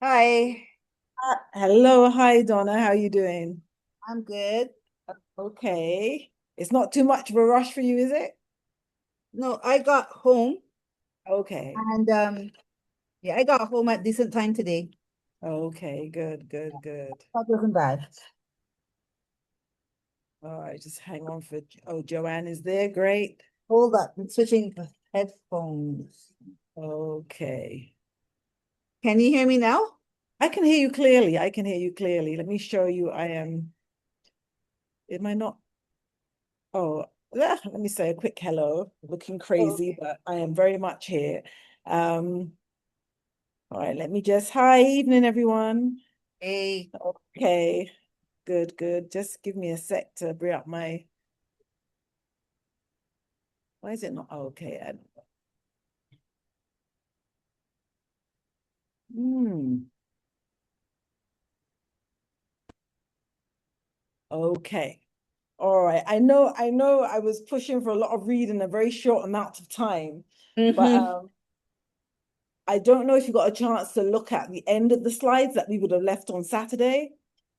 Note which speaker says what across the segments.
Speaker 1: Hi,
Speaker 2: Hello, hi Donna, how are you doing?
Speaker 1: I'm good.
Speaker 2: Okay. It's not too much of a rush for you, is it?
Speaker 1: No, I got home
Speaker 2: Okay.
Speaker 1: and yeah, I got home at decent time today.
Speaker 2: Okay, good, good, good.
Speaker 1: That wasn't bad.
Speaker 2: All right, just hang on for Joanne is there. Great.
Speaker 1: Hold up, I'm switching to headphones.
Speaker 2: Okay.
Speaker 1: Can you hear me now?
Speaker 2: I can hear you clearly. I can hear you clearly. Let me show you. Am I not? Oh, let me say a quick hello. Looking
Speaker 1: Oh,
Speaker 2: crazy,
Speaker 1: okay.
Speaker 2: but I am very much here. Um, all right, let me just, hi, evening, everyone.
Speaker 1: Hey,
Speaker 2: Okay. Good, good. Just give me a sec to bring up my. Why is it not? Oh, okay. Hmm. Okay. All right. I know I was pushing for a lot of reading in a very short amount of time, but
Speaker 1: Mm-hmm.
Speaker 2: I don't know if you got a chance to look at the end of the slides that we would have left on Saturday.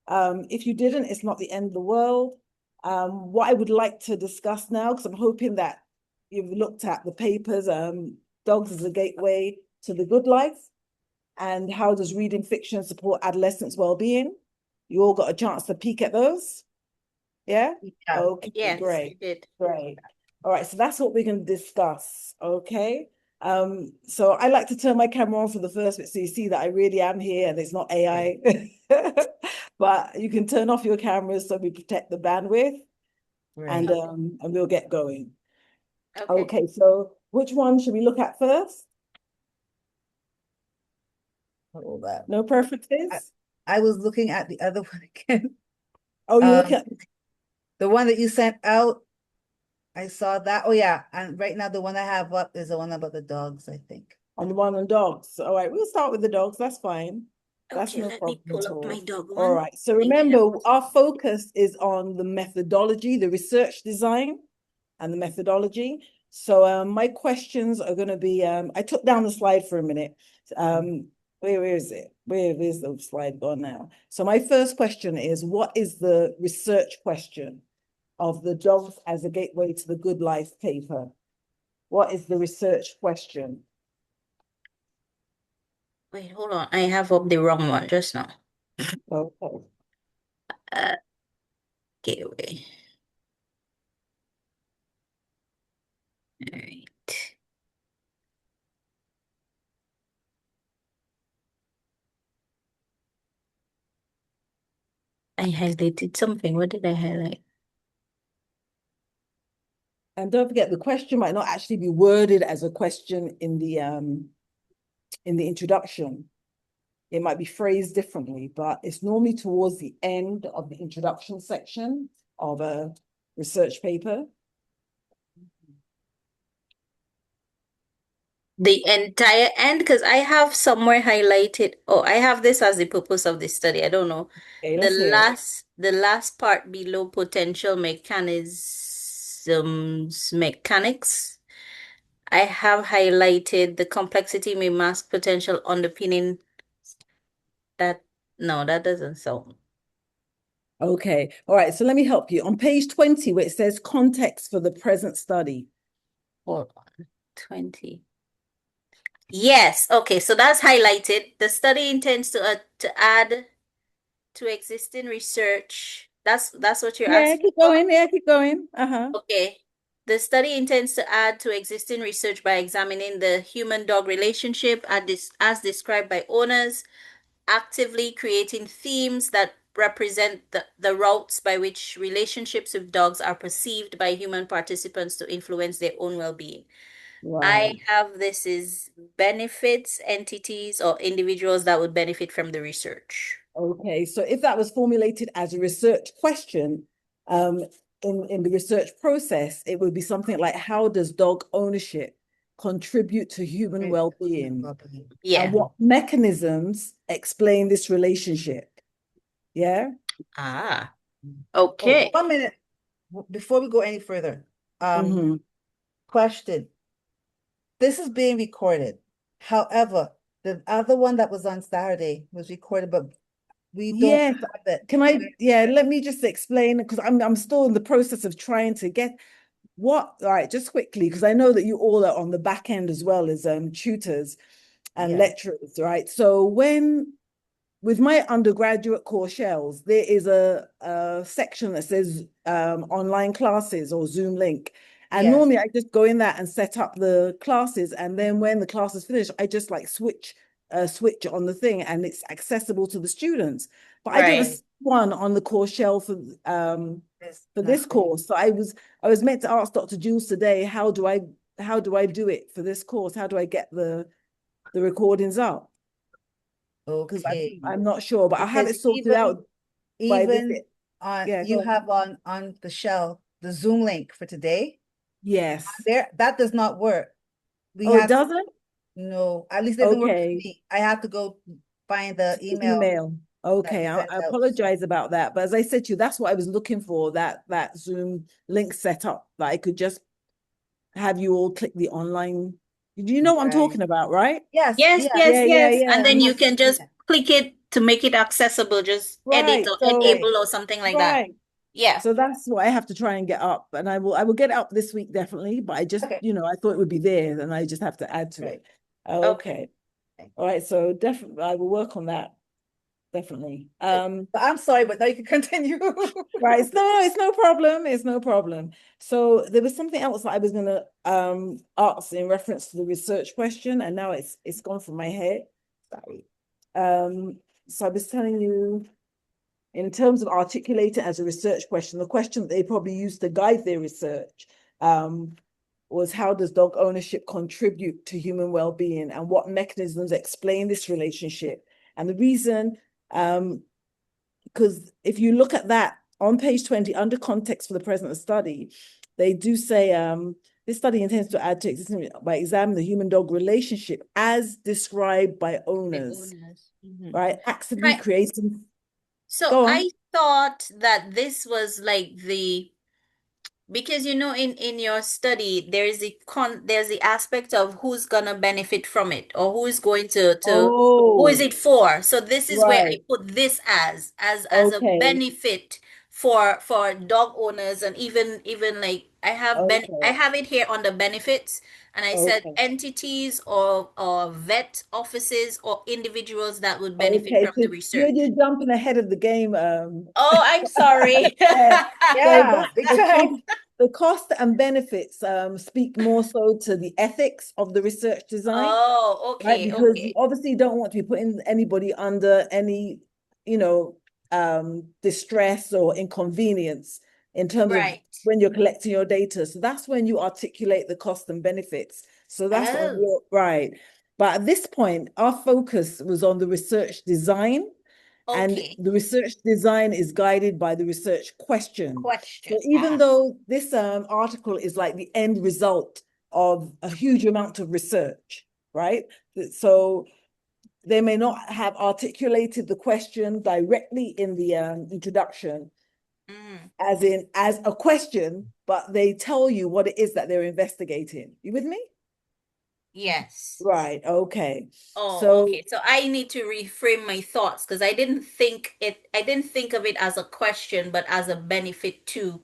Speaker 2: If you didn't, it's not the end of the world. What I would like to discuss now, because I'm hoping that you've looked at the papers, Dogs as a Gateway to the Good Life, and how does reading fiction support adolescents' well-being? You all got a chance to peek at those? Yeah?
Speaker 1: Yeah.
Speaker 2: Okay,
Speaker 3: Yes, I
Speaker 2: great.
Speaker 3: did.
Speaker 2: Great. All right, so that's what we're going to discuss. Okay. So I like to turn my camera on for the first bit so you see that I really am here and it's not AI. But you can turn off your cameras so we protect the bandwidth and
Speaker 1: Right.
Speaker 3: Okay.
Speaker 2: um and we'll get going.
Speaker 3: Okay.
Speaker 2: Okay, so which one should we look at first?
Speaker 1: Hold up.
Speaker 2: No
Speaker 1: I,
Speaker 2: preferences?
Speaker 1: I was looking at the other one again.
Speaker 2: Oh, you look
Speaker 1: Um,
Speaker 2: at
Speaker 1: the one that you sent out, I saw that. Oh yeah, and right now the one I have up is the one about the dogs, I think.
Speaker 2: on the one on dogs. All right, we'll start with the dogs. That's fine. That's
Speaker 3: Okay,
Speaker 2: no
Speaker 3: let me
Speaker 2: problem
Speaker 3: pull
Speaker 2: at
Speaker 3: up my
Speaker 2: all.
Speaker 3: dog
Speaker 2: All
Speaker 3: one.
Speaker 2: right. So
Speaker 3: Maybe I have
Speaker 2: remember,
Speaker 3: it.
Speaker 2: our focus is on the methodology, the research design, and the methodology. So my questions are going to be. I took down the slide for a minute. Um, where is it? Where is the slide gone now? So my first question is, what is the research question of the Dogs as a Gateway to the Good Life paper? What is the research question?
Speaker 3: Wait, hold on. I have up the wrong one just now.
Speaker 2: Okay.
Speaker 3: Uh, okay, wait. All right. I highlighted something. What did I highlight?
Speaker 2: And don't forget, the question might not actually be worded as a question in the introduction. It might be phrased differently, but it's normally towards the end of the introduction section of a research paper.
Speaker 3: The entire end, because I have somewhere highlighted. Oh, I have this as the purpose of the study. I don't know.
Speaker 2: Okay, let's hear it.
Speaker 3: The last part below potential mechanics. I have highlighted the complexity may mask potential underpinning that. No, that doesn't sound.
Speaker 2: Okay, all right. So let me help you. On page 20, where it says context for the present study.
Speaker 3: Hold on. 20. Yes, okay, so that's highlighted. The study intends to add to existing research. That's what you're
Speaker 2: Yeah,
Speaker 3: asking
Speaker 2: keep
Speaker 3: for?
Speaker 2: going. Yeah, keep going. Uh-huh.
Speaker 3: Okay. The study intends to add to existing research by examining the human-dog relationship as described by owners, actively creating themes that represent the routes by which relationships with dogs are perceived by human participants to influence their own well-being. I
Speaker 2: Right.
Speaker 3: have this is benefits, entities, or individuals that would benefit from the research.
Speaker 2: Okay, so if that was formulated as a research question, um, in the research process, it would be something like, how does dog ownership contribute to human
Speaker 1: Right.
Speaker 2: well-being? And
Speaker 3: Yeah.
Speaker 2: what mechanisms explain this relationship? Yeah.
Speaker 3: Ah,
Speaker 1: Oh,
Speaker 3: okay.
Speaker 1: 1 minute before we go any further. Um,
Speaker 2: Mm-hmm.
Speaker 1: Question. This is being recorded. However, The other one that was on Saturday was recorded, but we don't
Speaker 2: Yes.
Speaker 1: have it.
Speaker 2: Can I, yeah, let me just explain because I'm still in the process of trying to get what, all right, just quickly, because I know that you all are on the back end as well as tutors and
Speaker 1: Yeah.
Speaker 2: lecturers, right? So when with my undergraduate course shells, there is a section that says online classes or Zoom link. And
Speaker 1: Yes.
Speaker 2: normally I just go in that and set up the classes. And then when the class is finished, I just like switch on the thing and it's accessible to the students. But I don't
Speaker 3: Right.
Speaker 2: see one on the course shell
Speaker 1: It's
Speaker 2: for
Speaker 1: not
Speaker 2: this
Speaker 1: there.
Speaker 2: course. So I was meant to ask Dr. Jules today, how do I do it for this course? How do I get the recordings up? Because
Speaker 1: Okay.
Speaker 2: I'm not sure, but I'll have
Speaker 1: Because
Speaker 2: it sorted out by this.
Speaker 1: even on
Speaker 2: Yeah,
Speaker 1: you
Speaker 2: go on.
Speaker 1: have on the shell the Zoom link for today.
Speaker 2: Yes.
Speaker 1: There that does not work. We
Speaker 2: Oh, it
Speaker 1: have
Speaker 2: doesn't?
Speaker 1: no, at least it didn't work for
Speaker 2: Okay.
Speaker 1: me. I have to go find the
Speaker 2: The
Speaker 1: email
Speaker 2: email.
Speaker 1: that
Speaker 2: Okay,
Speaker 1: you
Speaker 2: I
Speaker 1: sent out.
Speaker 2: apologize about that. But as I said to you, that's what I was looking for, that Zoom link set up that I could just have you all click the online. Do you know what I'm
Speaker 1: Right.
Speaker 2: talking about, right?
Speaker 1: Yes,
Speaker 3: Yes,
Speaker 1: yes.
Speaker 3: yes,
Speaker 2: Yeah, yeah,
Speaker 3: yes. And
Speaker 2: yeah.
Speaker 3: then
Speaker 1: We
Speaker 3: you
Speaker 1: have to
Speaker 3: can
Speaker 1: do
Speaker 3: just
Speaker 1: that.
Speaker 3: click it to make it accessible. Just edit
Speaker 2: Right.
Speaker 3: or
Speaker 2: So,
Speaker 3: enable
Speaker 1: Okay.
Speaker 3: or something like that.
Speaker 2: right.
Speaker 3: Yeah.
Speaker 2: So that's what I have to try and get up. And I will get it up this week definitely, but I just,
Speaker 1: Okay.
Speaker 2: I thought it would be there and I just have to add to
Speaker 1: Right.
Speaker 2: it.
Speaker 3: Okay.
Speaker 2: Okay. All right. So definitely I will work on that. Definitely.
Speaker 1: But I'm sorry, but now you can continue.
Speaker 2: Right. It's no problem. It's no problem. So there was something else that I was gonna ask in reference to the research question, and now it's gone from my head. Sorry. So I was telling you in terms of articulating as a research question, the question that they probably used to guide their research was how does dog ownership contribute to human well-being and what mechanisms explain this relationship? And the reason, because if you look at that on page 20, under context for the present study, they do say this study intends to add to existing by examining the human-dog relationship as described by owners, right? Actively
Speaker 3: Right.
Speaker 2: creating.
Speaker 3: So
Speaker 2: Go on.
Speaker 3: I thought that this was like the because in your study there's the aspect of who's gonna benefit from it or who's going to who is
Speaker 2: Oh,
Speaker 3: it for. So this is where I
Speaker 2: right.
Speaker 3: put this as a
Speaker 2: Okay.
Speaker 3: benefit for dog owners and even like I
Speaker 2: Okay.
Speaker 3: have it here under benefits and I said
Speaker 2: Okay.
Speaker 3: entities or vet offices or individuals that would benefit
Speaker 2: Okay.
Speaker 3: from
Speaker 2: So
Speaker 3: the
Speaker 2: you're
Speaker 3: research.
Speaker 2: jumping ahead of the game.
Speaker 3: Oh, I'm sorry.
Speaker 2: Yeah. So
Speaker 1: Yeah,
Speaker 2: that's
Speaker 1: big time.
Speaker 2: the cost and benefits speak more so to the ethics of the research design,
Speaker 3: Oh,
Speaker 2: right?
Speaker 3: okay,
Speaker 2: Because you
Speaker 3: okay.
Speaker 2: obviously don't want to be putting anybody under any, you know, distress or inconvenience in terms of
Speaker 3: Right.
Speaker 2: when you're collecting your data. So that's when you articulate the cost and benefits. So that's on
Speaker 3: Oh,
Speaker 2: your right. But at this point, our focus was on the research design, and
Speaker 3: okay.
Speaker 2: the research design is guided by the research question. So
Speaker 3: Question.
Speaker 2: even
Speaker 3: Ah.
Speaker 2: though this article is like the end result of a huge amount of research, right? So they may not have articulated the question directly in the introduction
Speaker 3: Mm,
Speaker 2: as a question, but they tell you what it is that they're investigating. You with me?
Speaker 3: yes.
Speaker 2: Right. Okay.
Speaker 3: Oh,
Speaker 2: So,
Speaker 3: okay. So I need to reframe my thoughts because I didn't think of it as a question, but as a benefit to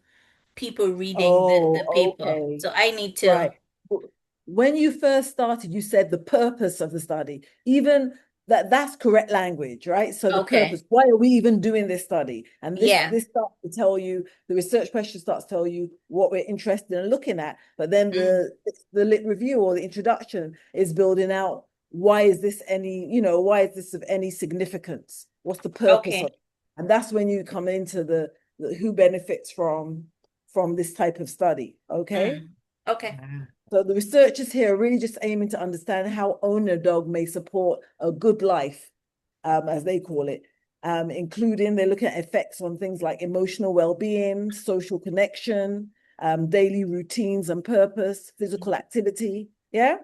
Speaker 3: people reading the
Speaker 2: oh,
Speaker 3: paper.
Speaker 2: okay.
Speaker 3: So I need
Speaker 2: Right.
Speaker 3: to,
Speaker 2: When you first started, you said the purpose of the study. Even that's correct language, right? So the
Speaker 3: okay.
Speaker 2: purpose, why are we even doing this study? And this
Speaker 3: Yeah.
Speaker 2: this starts to tell you, the research question starts to tell you what we're interested in looking at. But then
Speaker 3: Mm,
Speaker 2: the lit review or the introduction is building out why is this why is this of any significance? What's the purpose of
Speaker 3: okay.
Speaker 2: it? And that's when you come into the who benefits from this type of study. Okay.
Speaker 3: Mm, okay.
Speaker 2: So the researchers here are really just aiming to understand how owner dog may support a good life, as they call it, including they're looking at effects on things like emotional well-being, social connection, daily routines and purpose, physical activity. Yeah?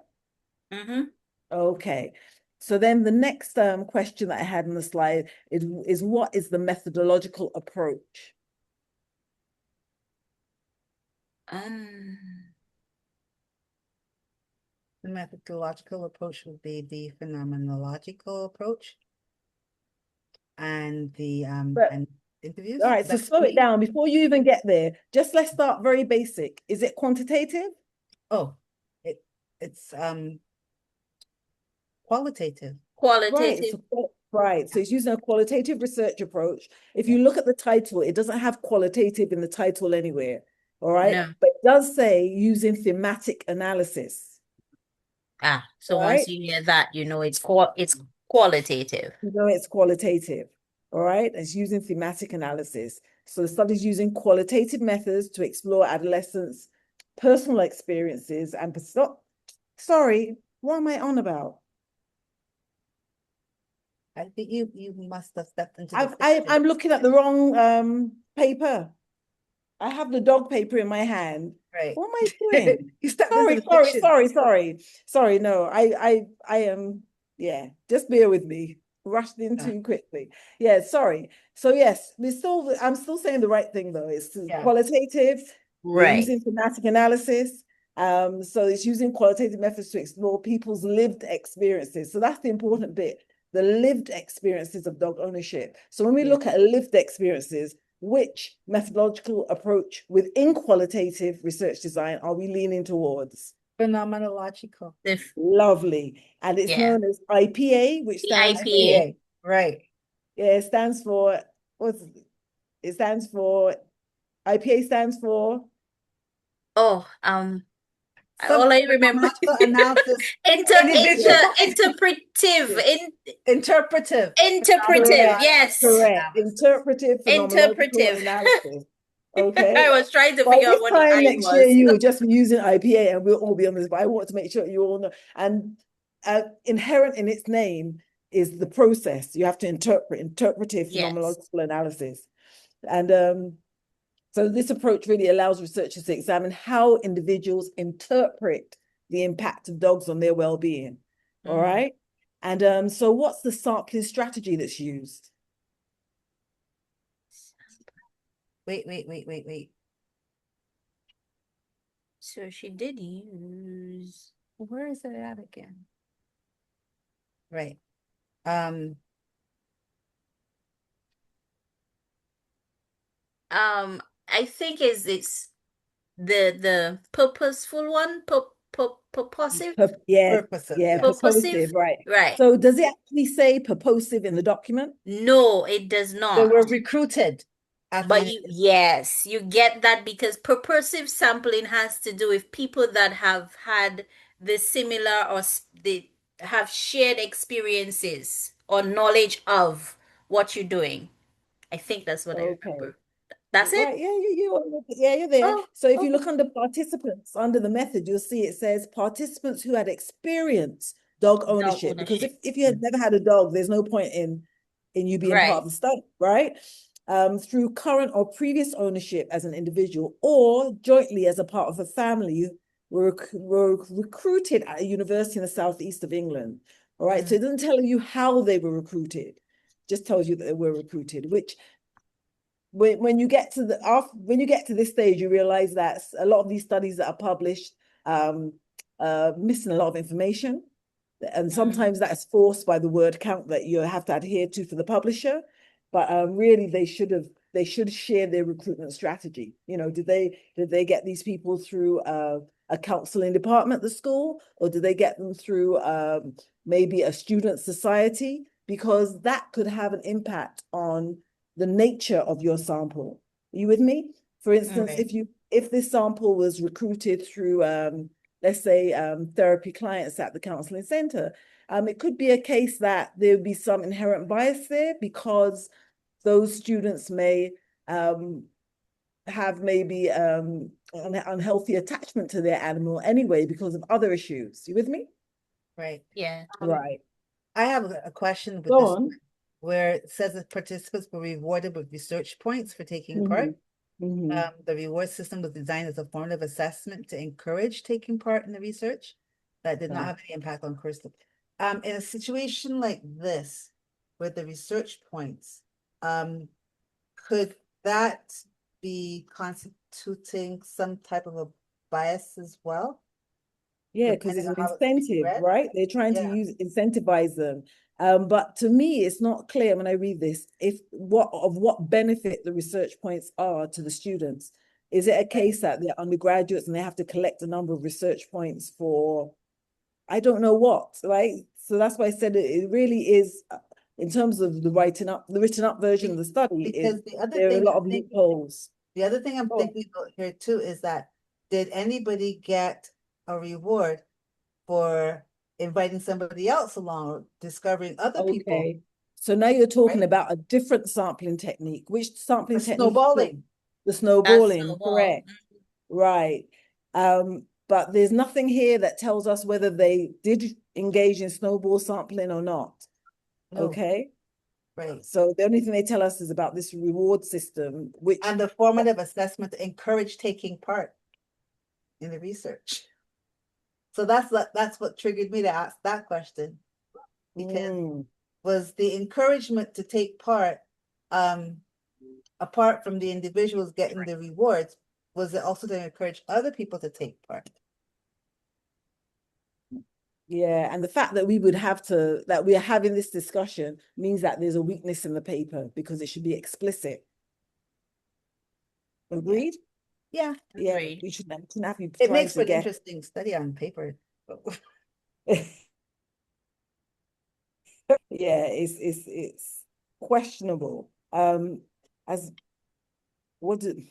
Speaker 3: Mm-hmm.
Speaker 2: Okay. So then the next question that I had in the slide is what is the methodological approach?
Speaker 3: Um,
Speaker 1: The methodological approach would be the phenomenological approach and the
Speaker 2: But
Speaker 1: and interviews.
Speaker 2: all right, so
Speaker 1: That's
Speaker 2: slow it
Speaker 1: me.
Speaker 2: down before you even get there. Just let's start very basic. Is it quantitative?
Speaker 1: Oh, it's qualitative.
Speaker 2: Right.
Speaker 3: Qualitative.
Speaker 2: So it's using a qualitative research approach. If you look at the title, it doesn't have qualitative in the title anywhere. All right.
Speaker 3: No.
Speaker 2: But it does say using thematic analysis.
Speaker 3: So
Speaker 2: All
Speaker 3: once
Speaker 2: right.
Speaker 3: you hear that, you know it's qualitative.
Speaker 2: You know, it's qualitative. All right. It's using thematic analysis. So the study is using qualitative methods to explore adolescents' personal experiences and sorry, what am I on about?
Speaker 1: I think you must have stepped into the section.
Speaker 2: I'm looking at the wrong paper. I have the dog paper in my hand.
Speaker 1: Right.
Speaker 2: What am I doing?
Speaker 1: You stepped into the fiction.
Speaker 2: Sorry. No, I am, yeah, just bear with me. Rushed in
Speaker 1: Yeah.
Speaker 2: too quickly. Yeah, sorry. So yes, I'm still saying the right thing though. It's
Speaker 1: Yeah.
Speaker 2: qualitative. We're
Speaker 3: Right.
Speaker 2: using thematic analysis. So it's using qualitative methods to explore people's lived experiences. So that's the important bit, the lived experiences of dog ownership. So when we
Speaker 1: Yeah.
Speaker 2: look at lived experiences, which methodological approach within qualitative research design are we leaning towards?
Speaker 1: Phenomenological.
Speaker 2: Lovely. And it's
Speaker 3: Yeah.
Speaker 2: known as IPA, which
Speaker 3: The
Speaker 2: stands for,
Speaker 3: IPA.
Speaker 1: Right.
Speaker 2: yeah, it stands for, it stands for, IPA stands for,
Speaker 3: Oh,
Speaker 1: Some
Speaker 3: all I remember
Speaker 1: phenomenological analysis.
Speaker 3: inter
Speaker 1: Individual.
Speaker 3: interpretive
Speaker 1: Interpretive.
Speaker 3: interpretive.
Speaker 2: correct,
Speaker 1: Phenomenological
Speaker 3: Yes.
Speaker 2: correct,
Speaker 1: analysis.
Speaker 2: interpretive phenomenological
Speaker 3: Interpretive.
Speaker 2: analysis.
Speaker 3: I
Speaker 2: Okay.
Speaker 3: was trying to
Speaker 2: By
Speaker 3: figure out
Speaker 2: this
Speaker 3: what the
Speaker 2: time
Speaker 3: I
Speaker 2: next year,
Speaker 3: was.
Speaker 2: you will just be using IPA and we'll all be on this, but I want to make sure you all know. And inherent in its name is the process. You have to interpretive
Speaker 3: Yes.
Speaker 2: phenomenological analysis. And so this approach really allows researchers to examine how individuals interpret the impact of dogs on their well-being. All right. And so what's the sampling strategy that's used?
Speaker 1: Wait.
Speaker 3: So she did use.
Speaker 1: Where is it at again? Right.
Speaker 3: I think is it's the purposeful one, purposive,
Speaker 2: Yeah,
Speaker 1: Purposes,
Speaker 2: yeah,
Speaker 1: yes.
Speaker 3: purposive,
Speaker 2: purposive, right.
Speaker 3: right?
Speaker 2: So does it actually say purposive in the document?
Speaker 3: No, it does
Speaker 1: They were
Speaker 3: not.
Speaker 1: recruited at
Speaker 3: But
Speaker 1: the
Speaker 3: yes, you get that because purposive sampling has to do with people that have had the similar or they have shared experiences or knowledge of what you're doing. I think that's what I
Speaker 2: Okay.
Speaker 3: remember. That's it?
Speaker 2: Right, you're there.
Speaker 3: Oh,
Speaker 2: So if you
Speaker 3: okay.
Speaker 2: look under participants, under the method, you'll see it says participants who had experienced dog
Speaker 3: Dog
Speaker 2: ownership. Because
Speaker 3: ownership.
Speaker 2: if you had never had a dog, there's no point in you being part
Speaker 3: Right.
Speaker 2: of the study, right? Through current or previous ownership as an individual or jointly as a part of a family, were recruited at a university in the southeast of England. All right. So it doesn't tell you how they were recruited, just tells you that they were recruited, which when you get to this stage, you realize that a lot of these studies that are published missing a lot of information. And sometimes that's forced by the word count that you have to adhere to for the publisher. But really, they should share their recruitment strategy. You know, did they get these people through a counseling department at the school, or did they get them through maybe a student society? Because that could have an impact on the nature of your sample. Are you with me? For instance,
Speaker 1: Right.
Speaker 2: if this sample was recruited through let's say therapy clients at the counseling center, it could be a case that there would be some inherent bias there because those students may have maybe an unhealthy attachment to their animal anyway because of other issues. You with me?
Speaker 1: Right.
Speaker 3: Yeah.
Speaker 2: Right.
Speaker 1: I have a question with
Speaker 2: Go
Speaker 1: this
Speaker 2: on.
Speaker 1: where it says that participants were rewarded with research points for taking
Speaker 2: Mm-hmm.
Speaker 1: part. The reward system was designed as a formative assessment to encourage taking part in the research that did not
Speaker 2: Right.
Speaker 1: have any impact on curriculum. In a situation like this, with the research points, could that be constituting some type of a bias as well?
Speaker 2: Yeah, because
Speaker 1: depending
Speaker 2: it's
Speaker 1: on
Speaker 2: an
Speaker 1: how it's being
Speaker 2: incentive,
Speaker 1: read.
Speaker 2: right? They're trying to
Speaker 1: Yeah,
Speaker 2: incentivize them. But to me, it's not clear when I read this if what benefit the research points are to the students. Is it a
Speaker 1: right.
Speaker 2: case that they're undergraduates and they have to collect a number of research points for I don't know what, right? So that's why I said it really is in terms of the written up version of the study is
Speaker 1: Because
Speaker 2: there are a lot of loopholes.
Speaker 1: the other thing I'm
Speaker 2: Oh,
Speaker 1: thinking about here too is that did anybody get a reward for inviting somebody else along or discovering other people,
Speaker 2: okay. So now you're talking
Speaker 1: right?
Speaker 2: about a different sampling technique. Which
Speaker 1: The
Speaker 2: sampling technique?
Speaker 1: snowballing.
Speaker 2: The
Speaker 3: That's
Speaker 2: snowballing,
Speaker 3: snowball.
Speaker 2: correct. Right. But there's nothing here that tells us whether they did engage in snowball sampling or not.
Speaker 1: No,
Speaker 2: Okay.
Speaker 1: right.
Speaker 2: So the only thing they tell us is about this reward system, which
Speaker 1: And the formative assessment to encourage taking part in the research. So that's what triggered me to ask that question, because
Speaker 2: mm,
Speaker 1: was the encouragement to take part, apart from the individuals getting the rewards, was it also to encourage other people to take part?
Speaker 2: yeah, and the fact that we're having this discussion means that there's a weakness in the paper because it should be explicit.
Speaker 1: Yeah,
Speaker 2: Agreed?
Speaker 1: yeah.
Speaker 2: Yeah,
Speaker 3: Agreed.
Speaker 2: we shouldn't have you
Speaker 1: It
Speaker 2: trying
Speaker 1: makes for
Speaker 2: to
Speaker 1: an
Speaker 2: get
Speaker 1: interesting study on paper.
Speaker 2: yeah, it's questionable. As what do,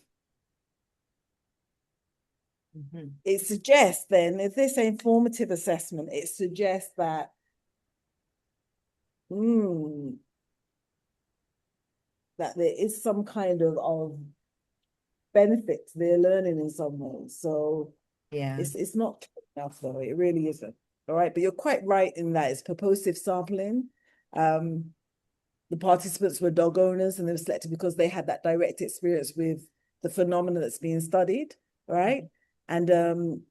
Speaker 1: Mhm.
Speaker 2: it suggests then, if they say informative assessment, it suggests that hmm, that there is some kind of benefit to their learning in some way. So
Speaker 1: Yeah.
Speaker 2: it's not enough though, it really isn't. All right, but you're quite right in that it's purposive sampling. Um, the participants were dog owners and they were selected because they had that direct experience with the phenomena that's being studied, right? And the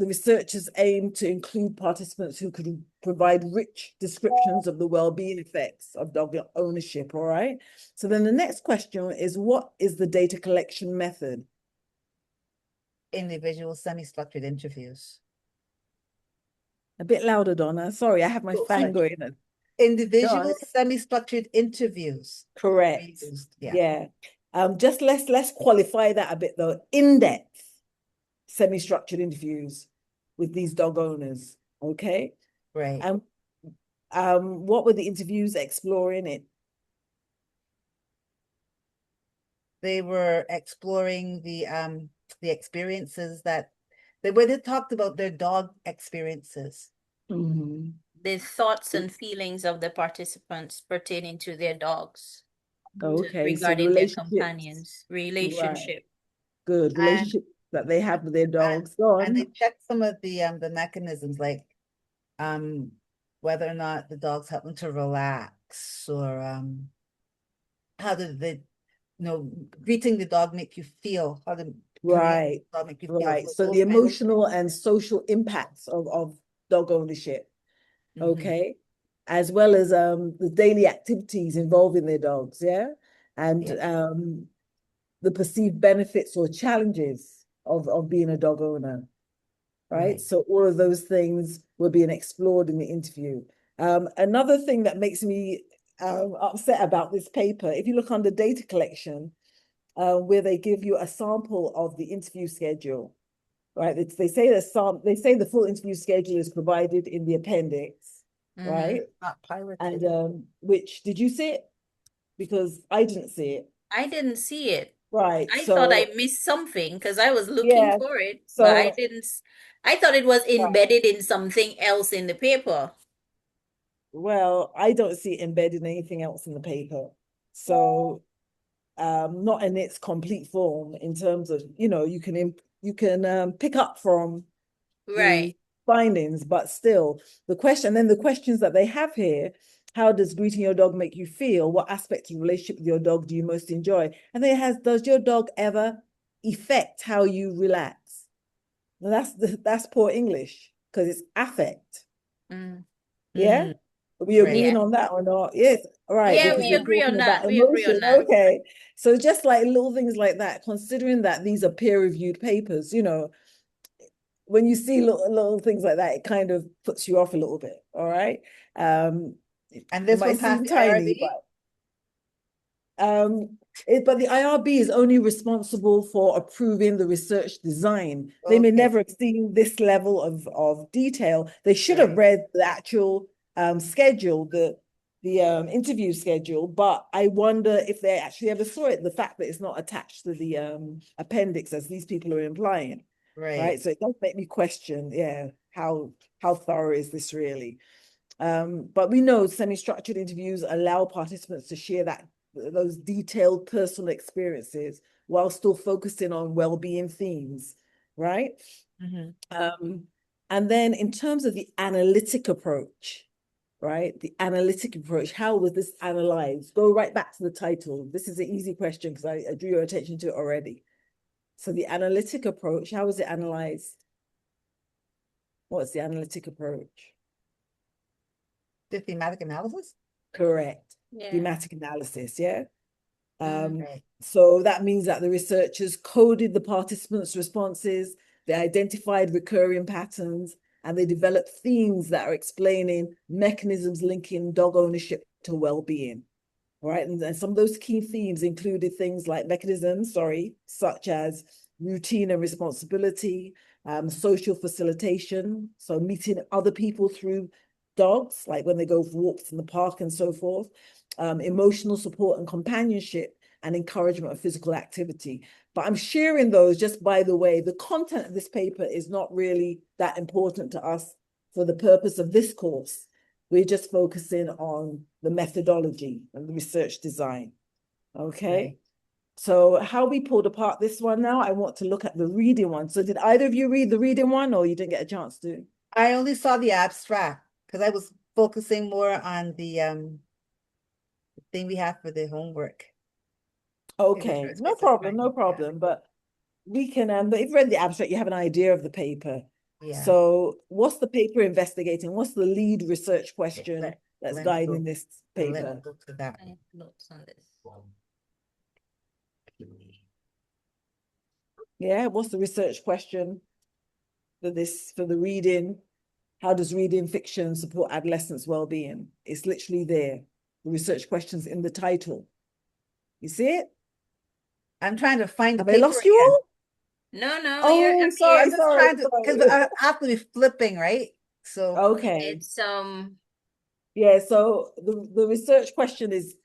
Speaker 2: researchers aim to include participants who could provide rich descriptions of the well-being effects of dog ownership, all right? So then the next question is, what is the data collection method?
Speaker 1: Individual semi-structured interviews.
Speaker 2: A bit louder, Donna. Sorry, I have my
Speaker 1: Oh,
Speaker 2: fan
Speaker 1: sorry.
Speaker 2: going. Go on.
Speaker 1: Individual semi-structured interviews.
Speaker 2: Correct.
Speaker 1: Used. Yeah,
Speaker 2: Yeah. Just let's qualify that a bit though. In-depth semi-structured interviews with these dog owners. Okay.
Speaker 1: right.
Speaker 2: And what were the interviews exploring it?
Speaker 1: They were exploring the experiences that where they talked about their dog experiences.
Speaker 2: Mm-hmm.
Speaker 3: The thoughts and feelings of the participants pertaining to their dogs,
Speaker 2: Okay, so the
Speaker 3: regarding their
Speaker 2: relationships,
Speaker 3: companions,
Speaker 2: right?
Speaker 3: relationship.
Speaker 2: Good
Speaker 1: And
Speaker 2: relationships that they have with their
Speaker 1: and,
Speaker 2: dogs. Go
Speaker 1: and they
Speaker 2: on.
Speaker 1: checked some of the mechanisms, like um whether or not the dog's helping to relax, or how did the greeting the dog make you feel, how the greeting
Speaker 2: Right,
Speaker 1: the dog make you feel,
Speaker 2: right.
Speaker 1: so
Speaker 2: So
Speaker 1: those
Speaker 2: the
Speaker 1: kind of
Speaker 2: emotional and social impacts of dog ownership.
Speaker 1: Mhm.
Speaker 2: Okay, as well as the daily activities involving their dogs, yeah, and
Speaker 1: Yeah,
Speaker 2: the perceived benefits or challenges of being a dog owner, right?
Speaker 1: right.
Speaker 2: So all of those things were being explored in the interview. Another thing that makes me upset about this paper, if you look under data collection, where they give you a sample of the interview schedule, right? They say the full interview schedule is provided in the appendix,
Speaker 3: Mm-hmm.
Speaker 2: right?
Speaker 1: It's not
Speaker 2: And
Speaker 1: pirated.
Speaker 2: which did you see it? Because I didn't see it.
Speaker 3: I didn't see it.
Speaker 2: Right.
Speaker 3: I thought I
Speaker 2: So
Speaker 3: missed something because I was looking
Speaker 2: yeah.
Speaker 3: for it, but I
Speaker 2: So
Speaker 3: didn't. I thought it was
Speaker 2: right.
Speaker 3: embedded in something else in the paper.
Speaker 2: Well, I don't see it embedded in anything else in the paper. So not in its complete form in terms of, you can pick up from
Speaker 3: Right.
Speaker 2: the findings, but still the questions that they have here, how does greeting your dog make you feel? What aspect of relationship with your dog do you most enjoy? And then it has, does your dog ever affect how you relax? Now that's poor English because it's affect.
Speaker 3: Mm.
Speaker 2: Yeah.
Speaker 1: Mm,
Speaker 2: Are we
Speaker 1: right.
Speaker 2: agreeing
Speaker 3: Yeah.
Speaker 2: on that or not? Yes. All right,
Speaker 3: Yeah,
Speaker 2: because
Speaker 3: we
Speaker 2: we're
Speaker 3: agree
Speaker 2: talking
Speaker 3: on
Speaker 2: about
Speaker 3: that. We agree on
Speaker 2: emotion.
Speaker 3: that.
Speaker 2: Okay. So just like little things like that, considering that these are peer-reviewed papers, when you see little things like that, it kind of puts you off a little bit. All right.
Speaker 1: And
Speaker 2: It
Speaker 1: this
Speaker 2: might
Speaker 1: one passed
Speaker 2: seem
Speaker 1: the
Speaker 2: tiny,
Speaker 1: IRB?
Speaker 2: but the IRB is only responsible for approving the research design. They may
Speaker 1: Okay.
Speaker 2: never have seen this level of detail. They should have
Speaker 1: Right.
Speaker 2: read the actual schedule, the interview schedule, but I wonder if they actually ever saw it, the fact that it's not attached to the appendix, as these people are implying.
Speaker 1: Right.
Speaker 2: Right. So it does make me question, how thorough is this really? But we know semi-structured interviews allow participants to share those detailed personal experiences while still focusing on well-being themes, right?
Speaker 1: Mhm.
Speaker 2: And then in terms of the analytic approach, right? The analytic approach, how was this analyzed? Go right back to the title. This is an easy question because I drew your attention to it already. So the analytic approach, how was it analyzed? What's the analytic approach?
Speaker 1: The thematic analysis?
Speaker 2: Correct.
Speaker 3: Yeah.
Speaker 2: Thematic analysis, yeah?
Speaker 1: Right.
Speaker 2: So that means that the researchers coded the participants' responses, they identified recurring patterns, and they developed themes that are explaining mechanisms linking dog ownership to well-being. Right. And some of those key themes included things like mechanisms, such as routine and responsibility, social facilitation, so meeting other people through dogs, like when they go for walks in the park and so forth, emotional support and companionship, and encouragement of physical activity. But I'm sharing those just by the way. The content of this paper is not really that important to us for the purpose of this course. We're just focusing on the methodology and the research design. Okay.
Speaker 1: Right.
Speaker 2: So how we pulled apart this one now, I want to look at the reading one. So did either of you read the reading one, or you didn't get a chance to?
Speaker 1: I only saw the abstract because I was focusing more on the thing we have for the homework.
Speaker 2: Okay, no problem, no problem. But we can, but if you read the abstract, you have an idea of the paper.
Speaker 1: Yeah.
Speaker 2: So what's the paper investigating? What's the lead research question
Speaker 1: let-
Speaker 2: that's
Speaker 1: let me
Speaker 2: guiding
Speaker 1: go-
Speaker 2: this
Speaker 1: Let's
Speaker 2: paper?
Speaker 1: go to that.
Speaker 3: I have notes on this.
Speaker 2: Yeah, what's the research question for the reading? How does reading fiction support adolescents' well-being? It's literally there. The research questions in the title. You see it?
Speaker 1: I'm trying to find the
Speaker 2: Have I
Speaker 1: paper
Speaker 2: lost you
Speaker 1: again.
Speaker 2: all?
Speaker 3: No, you're
Speaker 2: Oh,
Speaker 3: up
Speaker 2: sorry,
Speaker 1: I'm
Speaker 3: here.
Speaker 1: just trying to, because
Speaker 2: sorry.
Speaker 1: I have to be flipping, right? So
Speaker 2: Okay.
Speaker 3: It's
Speaker 2: Yeah, so the research question is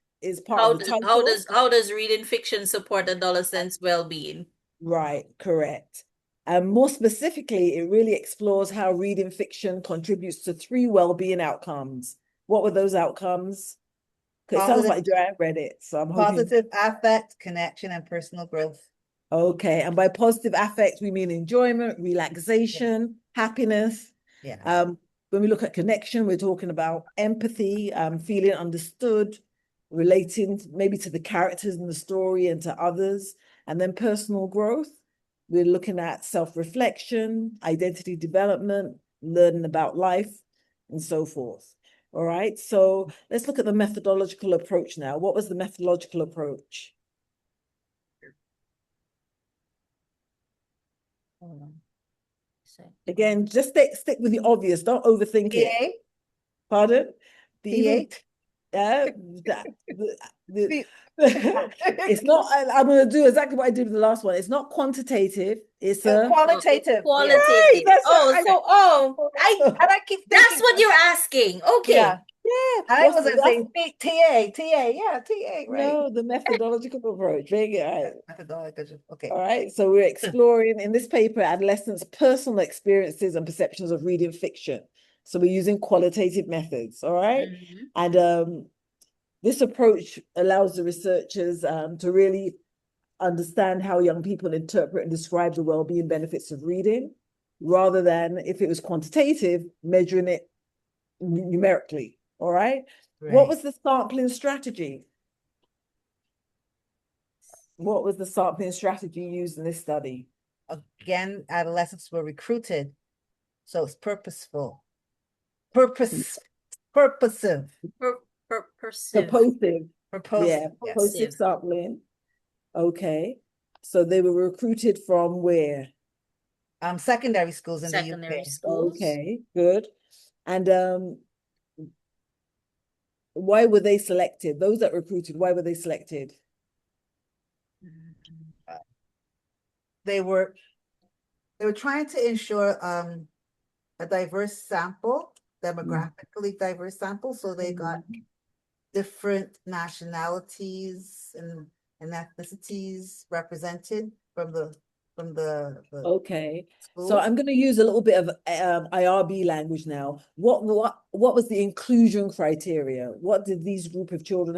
Speaker 2: part of the title.
Speaker 3: how does reading fiction support adolescents' well-being?
Speaker 2: Right, correct. And more specifically, it really explores how reading fiction contributes to 3 well-being outcomes. What were those outcomes? Because it sounds
Speaker 1: positive,
Speaker 2: like Joanne read it, so I'm hoping.
Speaker 1: positive affect, connection, and personal growth.
Speaker 2: Okay, and by positive affect, we mean enjoyment, relaxation, happiness.
Speaker 1: Yeah.
Speaker 2: When we look at connection, we're talking about empathy, feeling understood, relating maybe to the characters in the story and to others. And then personal growth, we're looking at self-reflection, identity development, learning about life, and so forth. All right, so let's look at the methodological approach now. What was the methodological approach?
Speaker 3: Hold on.
Speaker 2: Again, just stick with the obvious. Don't overthink it.
Speaker 1: TA?
Speaker 2: Pardon?
Speaker 1: TA?
Speaker 2: It's not. I'm going to do exactly what I did with the last one. It's not quantitative. It's a
Speaker 1: Qualitative.
Speaker 3: Qualitative.
Speaker 2: That's
Speaker 3: Oh,
Speaker 2: right.
Speaker 3: so
Speaker 1: And I keep
Speaker 3: that's
Speaker 1: thinking,
Speaker 3: what you're asking. Okay.
Speaker 1: yeah.
Speaker 2: Yeah.
Speaker 1: I wasn't saying TA, yeah, TA, right?
Speaker 2: No, the methodological approach. Very good. All right.
Speaker 1: Methodological, okay.
Speaker 2: All right. So we're exploring in this paper adolescents' personal experiences and perceptions of reading fiction. So we're using qualitative methods. All right.
Speaker 3: Mhm.
Speaker 2: And this approach allows the researchers to really understand how young people interpret and describe the well-being benefits of reading, rather than, if it was quantitative, measuring it numerically. All right. What was the sampling strategy? What was the sampling strategy used in this study?
Speaker 1: Again, adolescents were recruited, so it's purposeful. Purposive.
Speaker 3: Purposive.
Speaker 2: Purposive. Yeah,
Speaker 1: Yes.
Speaker 2: purposive sampling. Okay. So they were recruited from where?
Speaker 1: secondary schools in the
Speaker 3: secondary
Speaker 1: UK.
Speaker 3: schools.
Speaker 2: Okay, good. And why were they selected? Those that recruited, why were they selected?
Speaker 1: They were trying to ensure a diverse sample, demographically diverse sample. So they got different nationalities and ethnicities represented from the
Speaker 2: Okay. So
Speaker 1: schools.
Speaker 2: I'm going to use a little bit of IRB language now. What was the inclusion criteria? What did these group of children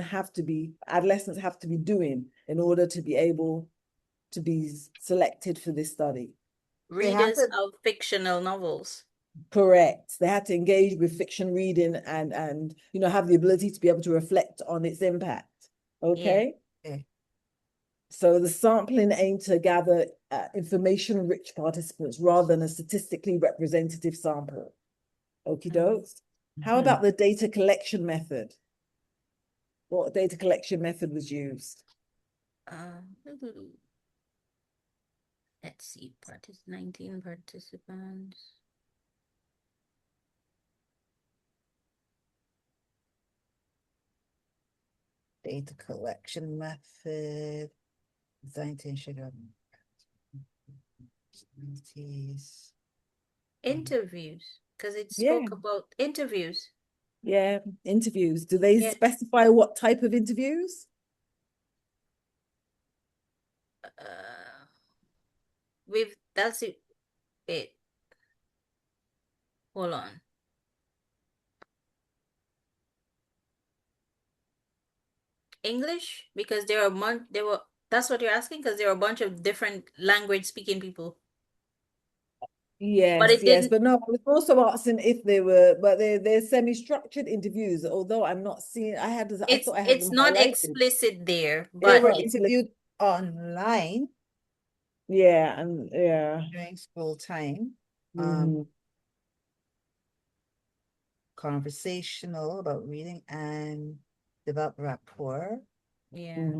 Speaker 2: adolescents have to be doing in order to be able to be selected for this study?
Speaker 3: Readers of fictional novels.
Speaker 2: Correct. They had to engage with fiction reading and have the ability to be able to reflect on its impact. Okay.
Speaker 1: Yeah. Okay.
Speaker 2: So the sampling aimed to gather information-rich participants rather than a statistically representative sample. Okie dokes. How about the data collection method? What data collection method was used?
Speaker 3: Let's see, 19 participants.
Speaker 1: Data collection method, designed to ensure
Speaker 3: interviews, because it spoke about interviews.
Speaker 2: Yeah, interviews. Do they specify what type of interviews?
Speaker 3: That's it. Hold on. English, because that's what you're asking, because there are a bunch of different language speaking people.
Speaker 2: Yes,
Speaker 3: but it
Speaker 2: yes,
Speaker 3: didn't.
Speaker 2: But no, I was also asking if they were, but they're semi-structured interviews. Although I'm not seeing, I thought I had
Speaker 3: It's
Speaker 2: them
Speaker 3: not
Speaker 2: highlighted.
Speaker 3: explicit there,
Speaker 1: They
Speaker 3: but
Speaker 1: were interviewed online.
Speaker 2: Yeah, and
Speaker 1: during school time.
Speaker 2: Mhm.
Speaker 1: Conversational about reading and develop rapport.
Speaker 3: Yeah.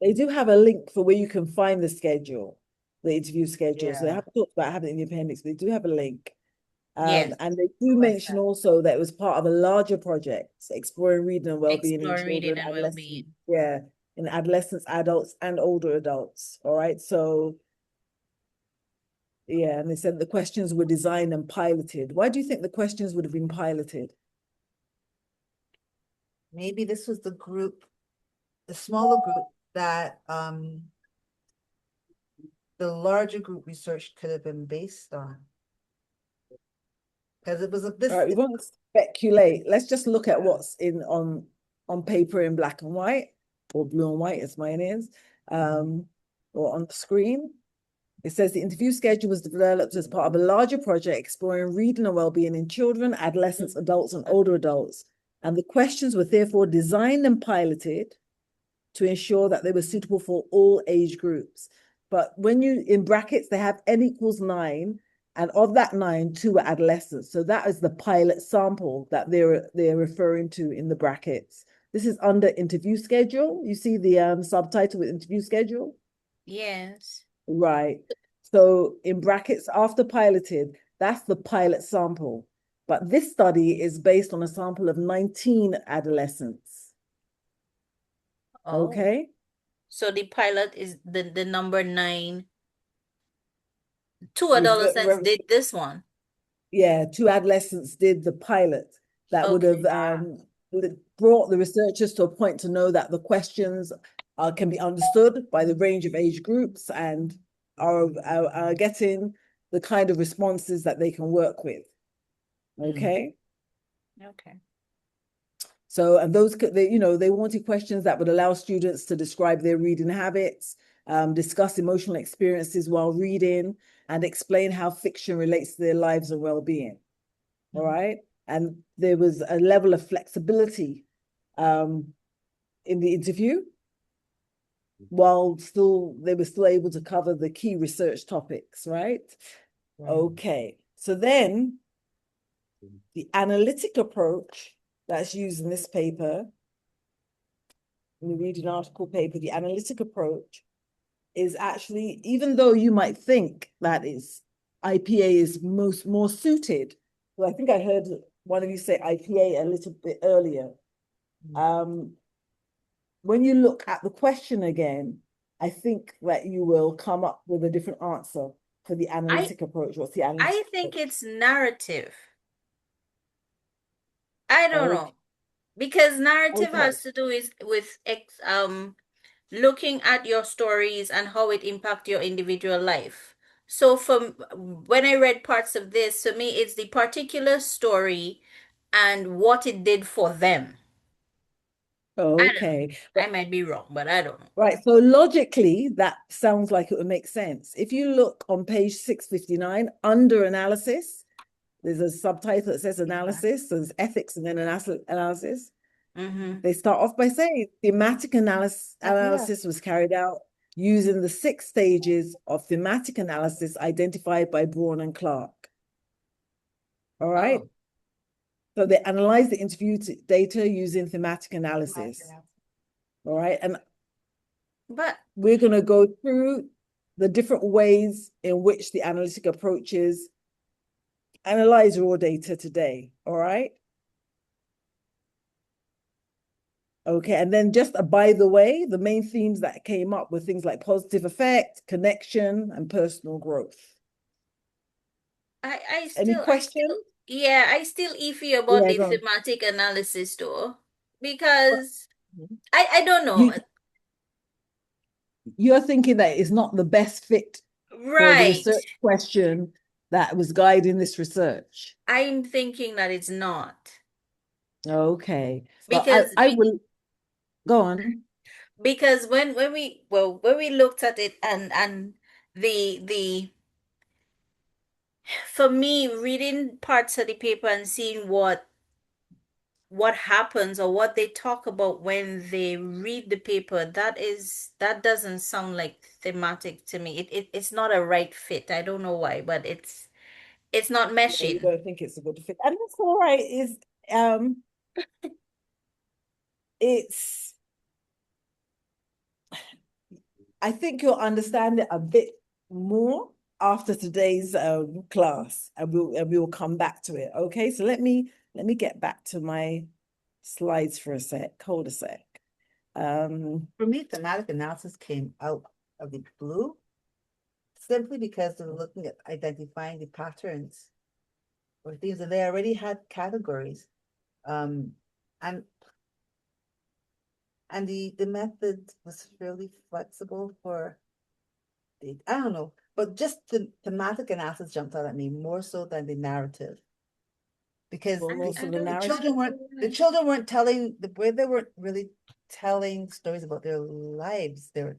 Speaker 2: They do have a link for where you can find the schedule, the interview schedule. So they
Speaker 1: Yeah.
Speaker 2: haven't talked about having it in the appendix, but they do have a link.
Speaker 3: Yes.
Speaker 2: And they do mention also that it was part of a larger project, exploring reading and well-being in
Speaker 3: Exploring reading
Speaker 2: children,
Speaker 3: and
Speaker 2: adolescents,
Speaker 3: well-being.
Speaker 2: yeah, in adolescents, adults, and older adults. All right. So yeah, and they said the questions were designed and piloted. Why do you think the questions would have been piloted?
Speaker 1: Maybe this was the smaller group that the larger group research could have been based on. Because it was
Speaker 2: All right, we won't speculate. Let's just look at what's on paper in black and white, or blue and white as mine is, or on the screen. It says the interview schedule was developed as part of a larger project exploring reading and well-being in children, adolescents, adults, and older adults. And the questions were therefore designed and piloted to ensure that they were suitable for all age groups. But when you, in brackets, they have n equals 9, and of that 9, 2 are adolescents. So that is the pilot sample that they're referring to in the brackets. This is under interview schedule. You see the subtitle with interview schedule?
Speaker 3: Yes.
Speaker 2: Right. So in brackets, after piloted, that's the pilot sample. But this study is based on a sample of 19 adolescents. Okay.
Speaker 3: So the pilot is the number 9. 2 adolescents did this one.
Speaker 2: Yeah, 2 adolescents did the pilot that would have brought the researchers to a point to know that the questions can be understood by the range of age groups and are getting the kind of responses that they can work with. Okay.
Speaker 3: Okay.
Speaker 2: So, and those, they wanted questions that would allow students to describe their reading habits, discuss emotional experiences while reading, and explain how fiction relates to their lives and well-being. All right. And there was a level of flexibility in the interview, while they were still able to cover the key research topics, right? Okay. So then the analytic approach that's used in this paper, in the reading article paper, the analytic approach is actually, even though you might think that is IPA is more suited. So I think I heard one of you say IPA a little bit earlier. When you look at the question again, I think that you will come up with a different answer for the analytic approach. What's the analytic
Speaker 3: I think
Speaker 2: approach?
Speaker 3: it's narrative. I don't
Speaker 2: Okay.
Speaker 3: know. Because narrative
Speaker 2: Okay.
Speaker 3: has to do with looking at your stories and how it impact your individual life. So from when I read parts of this, for me, it's the particular story and what it did for them. I don't know.
Speaker 2: Okay.
Speaker 3: I might be wrong, but I don't know.
Speaker 2: Right. So logically, that sounds like it would make sense. If you look on page 659 under analysis, there's a subtitle that says analysis. So there's ethics and then analysis.
Speaker 3: Mm-hmm.
Speaker 2: They start off by saying thematic analysis was carried out using the 6 stages of thematic analysis identified by Braun and Clark. All right.
Speaker 3: Oh.
Speaker 2: So they analyze the interview data using thematic analysis. All right. And
Speaker 3: But
Speaker 2: we're going to go through the different ways in which the analytic approaches analyze raw data today. All right. Okay, and then just by the way, the main themes that came up were things like positive effect, connection, and personal growth.
Speaker 3: I
Speaker 2: Any
Speaker 3: still
Speaker 2: questions?
Speaker 3: yeah, I still iffy about
Speaker 2: Yeah,
Speaker 3: the
Speaker 2: go on.
Speaker 3: thematic analysis though. Because I don't know.
Speaker 2: You, you're thinking that it's not the best fit for the
Speaker 3: Right.
Speaker 2: research question that was guiding this research.
Speaker 3: I'm thinking that it's not.
Speaker 2: Okay. Well,
Speaker 3: Because
Speaker 2: I will go on.
Speaker 3: because when we looked at it and the for me reading parts of the paper and seeing what happens or what they talk about when they read the paper, that doesn't sound like thematic to me. It's not a right fit. I don't know why, but it's not
Speaker 2: Yeah, you
Speaker 3: meshing.
Speaker 2: don't think it's a good fit. And that's all right. Um it's I think you'll understand it a bit more after today's class, and we'll come back to it. Okay, so let me get back to my slides for a sec. Hold a sec.
Speaker 1: For me, thematic analysis came out of the blue simply because they were looking at identifying the patterns or things that they already had categories. Um, and the method was fairly flexible for I don't know, but just the thematic analysis jumped out at me more so than the narrative. Because
Speaker 2: Well, also
Speaker 3: I
Speaker 2: the
Speaker 3: don't
Speaker 1: the
Speaker 2: narrative.
Speaker 1: children weren't telling the way they weren't really telling stories about their lives. They were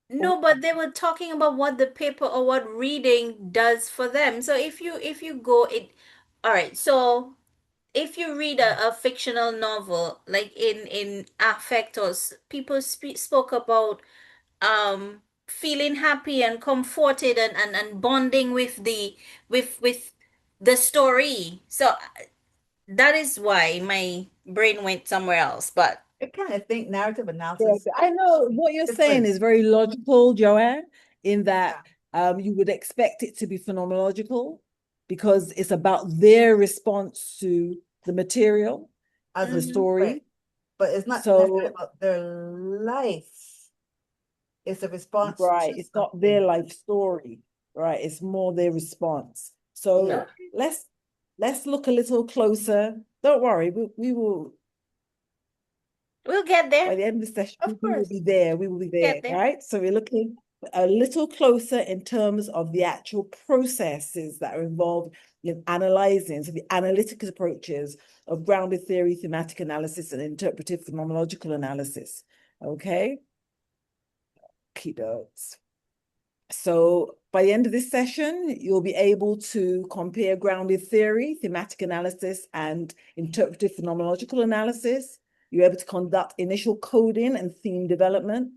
Speaker 3: No, but they were talking about what the paper or what reading does for them. So if you go it all right, so if you read a fictional novel like in affectos, people spoke about feeling happy and comforted and bonding with with the story. So that is why my brain went somewhere else. But
Speaker 1: I kind of think narrative
Speaker 2: Yeah,
Speaker 1: analysis
Speaker 2: I know what you're saying
Speaker 1: different.
Speaker 2: is very logical, Joanne, in that you would expect it to be phenomenological because it's about their response to the material,
Speaker 1: As
Speaker 2: the
Speaker 1: a
Speaker 2: story.
Speaker 1: right, but it's not necessarily
Speaker 2: So,
Speaker 1: about their life. It's a response
Speaker 2: right,
Speaker 1: to
Speaker 2: it's not their
Speaker 1: something.
Speaker 2: life story, right? It's more their response.
Speaker 1: Yeah.
Speaker 2: So let's look a little closer. Don't worry, we will
Speaker 3: we'll get
Speaker 2: by
Speaker 3: there.
Speaker 2: the end of the session,
Speaker 1: Of
Speaker 2: we will
Speaker 1: course.
Speaker 2: be there. We will be there,
Speaker 3: Get there.
Speaker 2: right? So we're looking a little closer in terms of the actual processes that are involved in analyzing. So the analytic approaches of grounded theory, thematic analysis, and interpretive phenomenological analysis. Okay. Keynotes. So by the end of this session, you'll be able to compare grounded theory, thematic analysis, and interpretive phenomenological analysis. You're able to conduct initial coding and theme development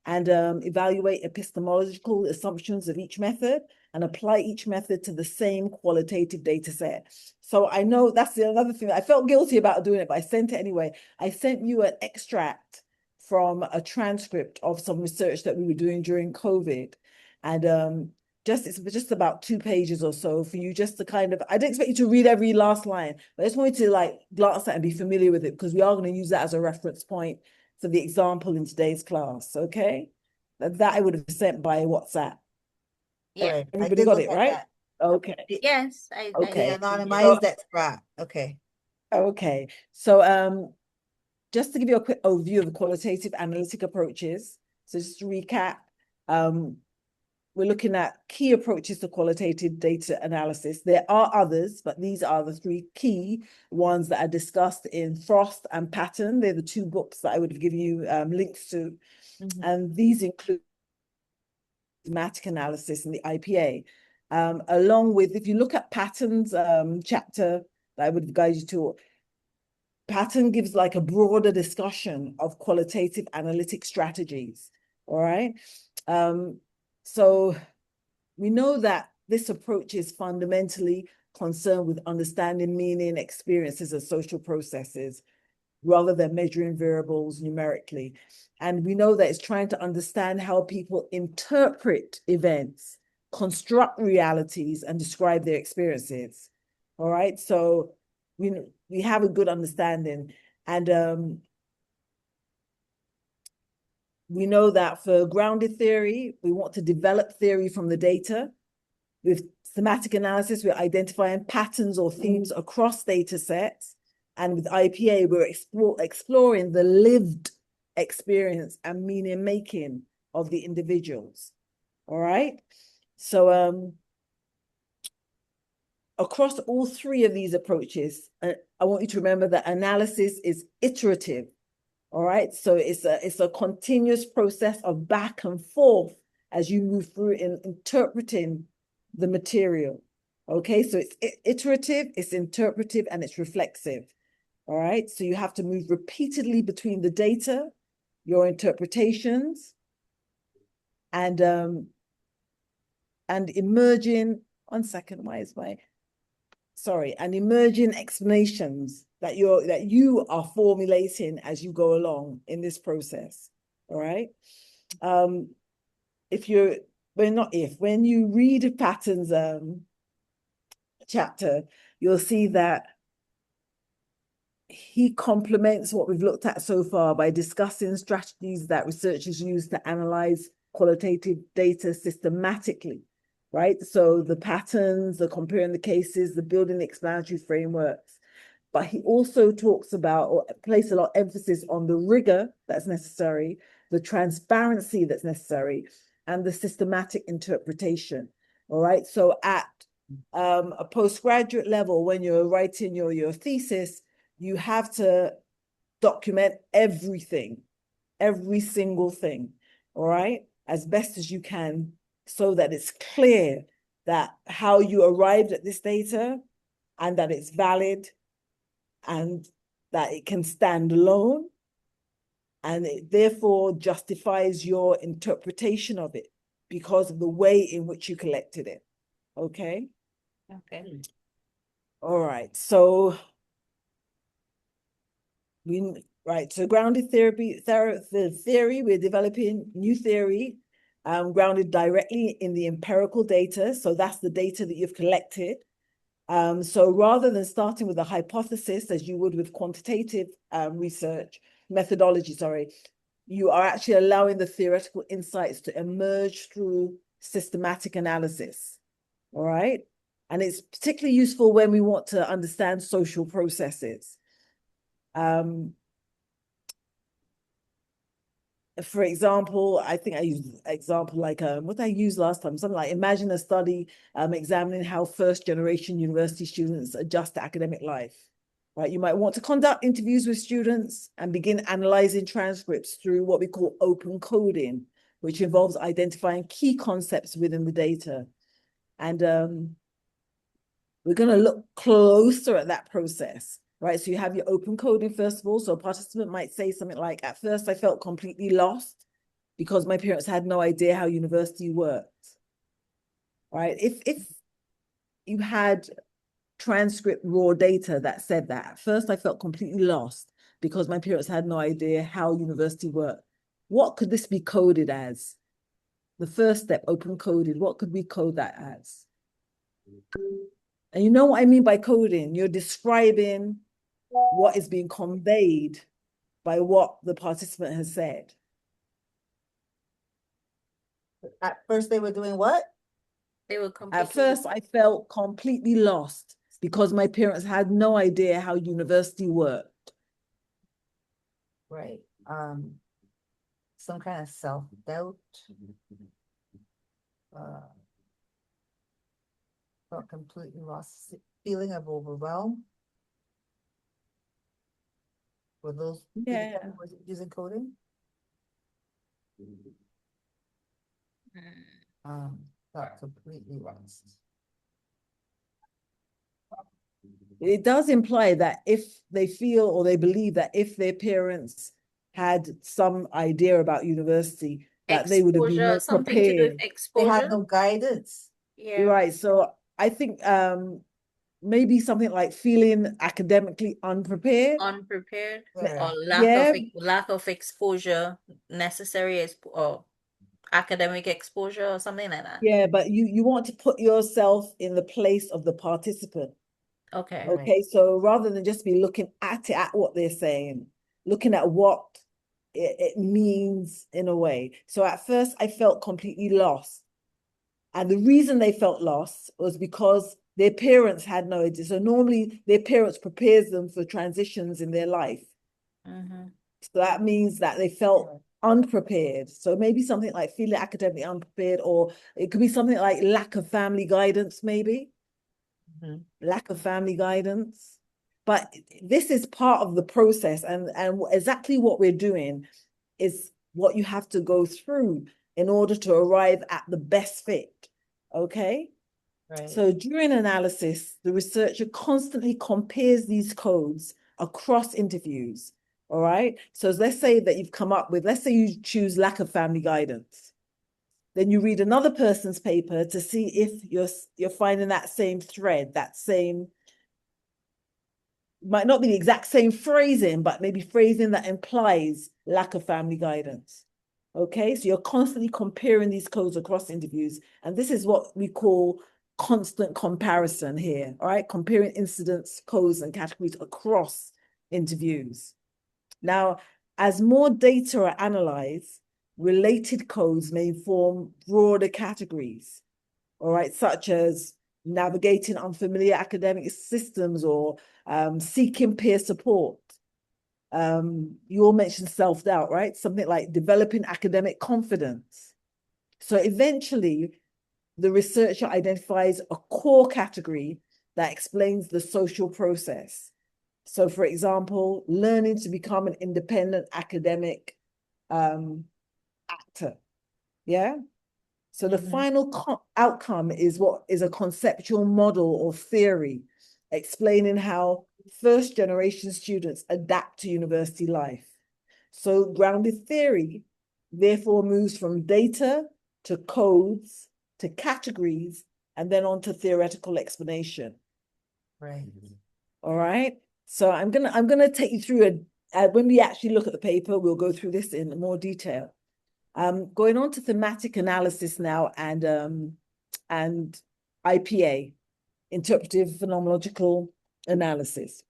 Speaker 2: and evaluate epistemological assumptions of each method and apply each method to the same qualitative data set. So I know that's another thing. I felt guilty about doing it, but I sent it anyway. I sent you an extract from a transcript of some research that we were doing during COVID. And it's just about 2 pages or so for you just to kind of, I don't expect you to read every last line, but I just want you to like glance at it and be familiar with it, because we are going to use that as a reference point for the example in today's class, okay? That I would have sent by WhatsApp.
Speaker 3: Yeah.
Speaker 1: Right. I
Speaker 2: Everybody
Speaker 1: did
Speaker 2: got
Speaker 1: look
Speaker 2: it,
Speaker 1: at
Speaker 2: right?
Speaker 1: that.
Speaker 2: Okay,
Speaker 3: Yes, I
Speaker 2: okay.
Speaker 1: The
Speaker 3: did.
Speaker 1: anonymized extract. Okay.
Speaker 2: Okay, so just to give you a quick overview of the qualitative analytic approaches, so just to recap, we're looking at key approaches to qualitative data analysis. There are others, but these are the 3 key ones that are discussed in Frost and Patton. They're the 2 books that I would have given you links to. And these include thematic analysis and the IPA. Along with, if you look at Patton's chapter that I would guide you to, Patton gives like a broader discussion of qualitative analytic strategies, all right? So we know that this approach is fundamentally concerned with understanding meaning, experiences, and social processes, rather than measuring variables numerically. And we know that it's trying to understand how people interpret events, construct realities, and describe their experiences. All right, so we have a good understanding. And we know that for grounded theory, we want to develop theory from the data. With thematic analysis, we're identifying patterns or themes across data sets. And with IPA, we're exploring the lived experience and meaning making of the individuals. All right. So across all 3 of these approaches, I want you to remember that analysis is iterative. All right. So it's a continuous process of back and forth as you move through in interpreting the material. Okay, so it's iterative, it's interpretive, and it's reflexive. All right, so you have to move repeatedly between the data, your interpretations, and emerging, one second, why is my, sorry, and emerging explanations that you are formulating as you go along in this process. All right. When you read Patton's chapter, you'll see that he complements what we've looked at so far by discussing strategies that researchers use to analyze qualitative data systematically, right? So the patterns, the comparing the cases, the building the explanatory frameworks. But he also talks about, or places a lot of emphasis on the rigor that's necessary, the transparency that's necessary, and the systematic interpretation. All right. So at a postgraduate level, when you're writing your thesis, you have to document everything, every single thing. All right. As best as you can, so that it's clear that how you arrived at this data and that it's valid and that it can stand alone, and it therefore justifies your interpretation of it because of the way in which you collected it. Okay.
Speaker 3: Okay.
Speaker 2: All right. So so grounded theory, we're developing new theory, grounded directly in the empirical data. So that's the data that you've collected. So rather than starting with a hypothesis, as you would with quantitative methodology, you are actually allowing the theoretical insights to emerge through systematic analysis. All right. And it's particularly useful when we want to understand social processes. For example, I think I used example like what I used last time, something like imagine a study examining how first-generation university students adjust to academic life. Right, you might want to conduct interviews with students and begin analyzing transcripts through what we call open coding, which involves identifying key concepts within the data. And we're going to look closer at that process. Right, so you have your open coding first of all. So a participant might say something like, at first I felt completely lost because my parents had no idea how university worked. Right, if you had transcript raw data that said that, at first I felt completely lost because my parents had no idea how university worked. What could this be coded as? The first step, open coded. What could we code that as? And you know what I mean by coding? You're describing what is being conveyed by what the participant has said.
Speaker 1: At first they were doing what?
Speaker 3: They were
Speaker 2: At
Speaker 3: completely
Speaker 2: first, I felt completely lost because my parents had no idea how university worked.
Speaker 1: Right. Some kind of self-doubt. Felt completely lost, feeling of overwhelm. Were those
Speaker 2: Yeah.
Speaker 1: using coding? Felt completely lost.
Speaker 2: It does imply that if they feel or they believe that if their parents had some idea about university, that they would have been
Speaker 3: exposure,
Speaker 2: more
Speaker 3: something to do with
Speaker 2: prepared.
Speaker 1: They had
Speaker 3: exposure.
Speaker 1: no guidance.
Speaker 3: Yeah.
Speaker 2: You're right. So I think maybe something like feeling academically unprepared.
Speaker 3: Unprepared
Speaker 1: Yeah.
Speaker 3: or
Speaker 2: Yeah,
Speaker 3: lack of exposure, necessary or academic exposure or something like that.
Speaker 2: yeah, but you want to put yourself in the place of the participant.
Speaker 3: Okay.
Speaker 1: Right.
Speaker 2: Okay, so rather than just be looking at it, at what they're saying, looking at what it means in a way. So at first I felt completely lost. And the reason they felt lost was because their parents had no idea. So normally their parents prepares them for transitions in their life.
Speaker 3: Mm-hmm.
Speaker 2: So that means that they felt unprepared. So maybe something like feeling academically unprepared, or it could be something like lack of family guidance, maybe. Lack of family guidance. But this is part of the process, and exactly what we're doing is what you have to go through in order to arrive at the best fit. Okay.
Speaker 1: Right.
Speaker 2: So during analysis, the researcher constantly compares these codes across interviews. All right. So let's say that you've come up with, let's say you choose lack of family guidance. Then you read another person's paper to see if you're finding that same thread, that same, might not be the exact same phrasing, but maybe phrasing that implies lack of family guidance. Okay, so you're constantly comparing these codes across interviews, and this is what we call constant comparison here. All right, comparing incidents, codes, and categories across interviews. Now, as more data are analyzed, related codes may form broader categories, all right, such as navigating unfamiliar academic systems or seeking peer support. You all mentioned self-doubt, right? Something like developing academic confidence. So eventually, the researcher identifies a core category that explains the social process. So, for example, learning to become an independent academic actor. Yeah. So the final outcome is what is a conceptual model or theory explaining how first generation students adapt to university life. So grounded theory therefore moves from data to codes to categories and then on to theoretical explanation.
Speaker 1: Right.
Speaker 2: All right. So I'm gonna take you through when we actually look at the paper, we'll go through this in more detail. Going on to thematic analysis now and IPA, interpretive phenomenological analysis.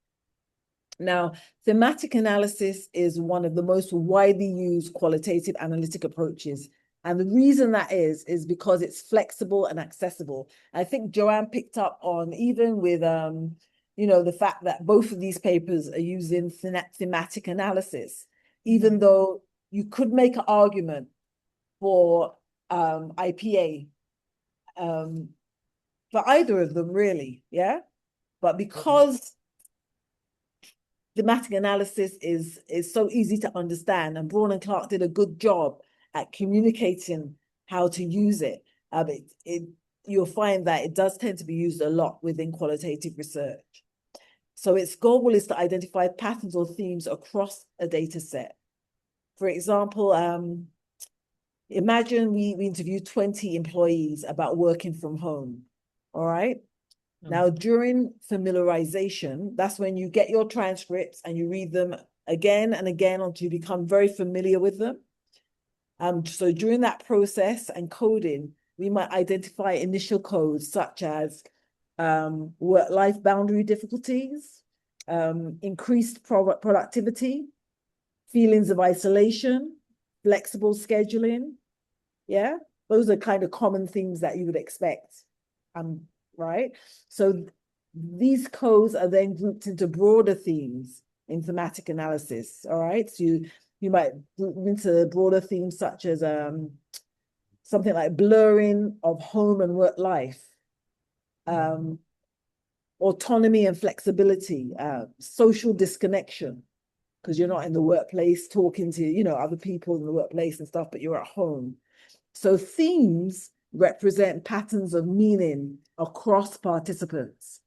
Speaker 2: Now, thematic analysis is one of the most widely used qualitative analytic approaches. And the reason that is because it's flexible and accessible. I think Joanne picked up on, even with the fact that both of these papers are using thematic analysis, even though you could make an argument for IPA for either of them, really, yeah. But because thematic analysis is so easy to understand, and Braun and Clark did a good job at communicating how to use it, you'll find that it does tend to be used a lot within qualitative research. So its goal is to identify patterns or themes across a data set. For example, imagine we interview 20 employees about working from home, all right? Now, during familiarization, that's when you get your transcripts and you read them again and again until you become very familiar with them. So during that process and coding, we might identify initial codes such as work-life boundary difficulties, increased productivity, feelings of isolation, flexible scheduling. Yeah, those are kind of common themes that you would expect. Right? So these codes are then grouped into broader themes in thematic analysis. All right. So you might group into broader themes such as something like blurring of home and work life, autonomy and flexibility, social disconnection, because you're not in the workplace talking to, other people in the workplace and stuff, but you're at home. So themes represent patterns of meaning across participants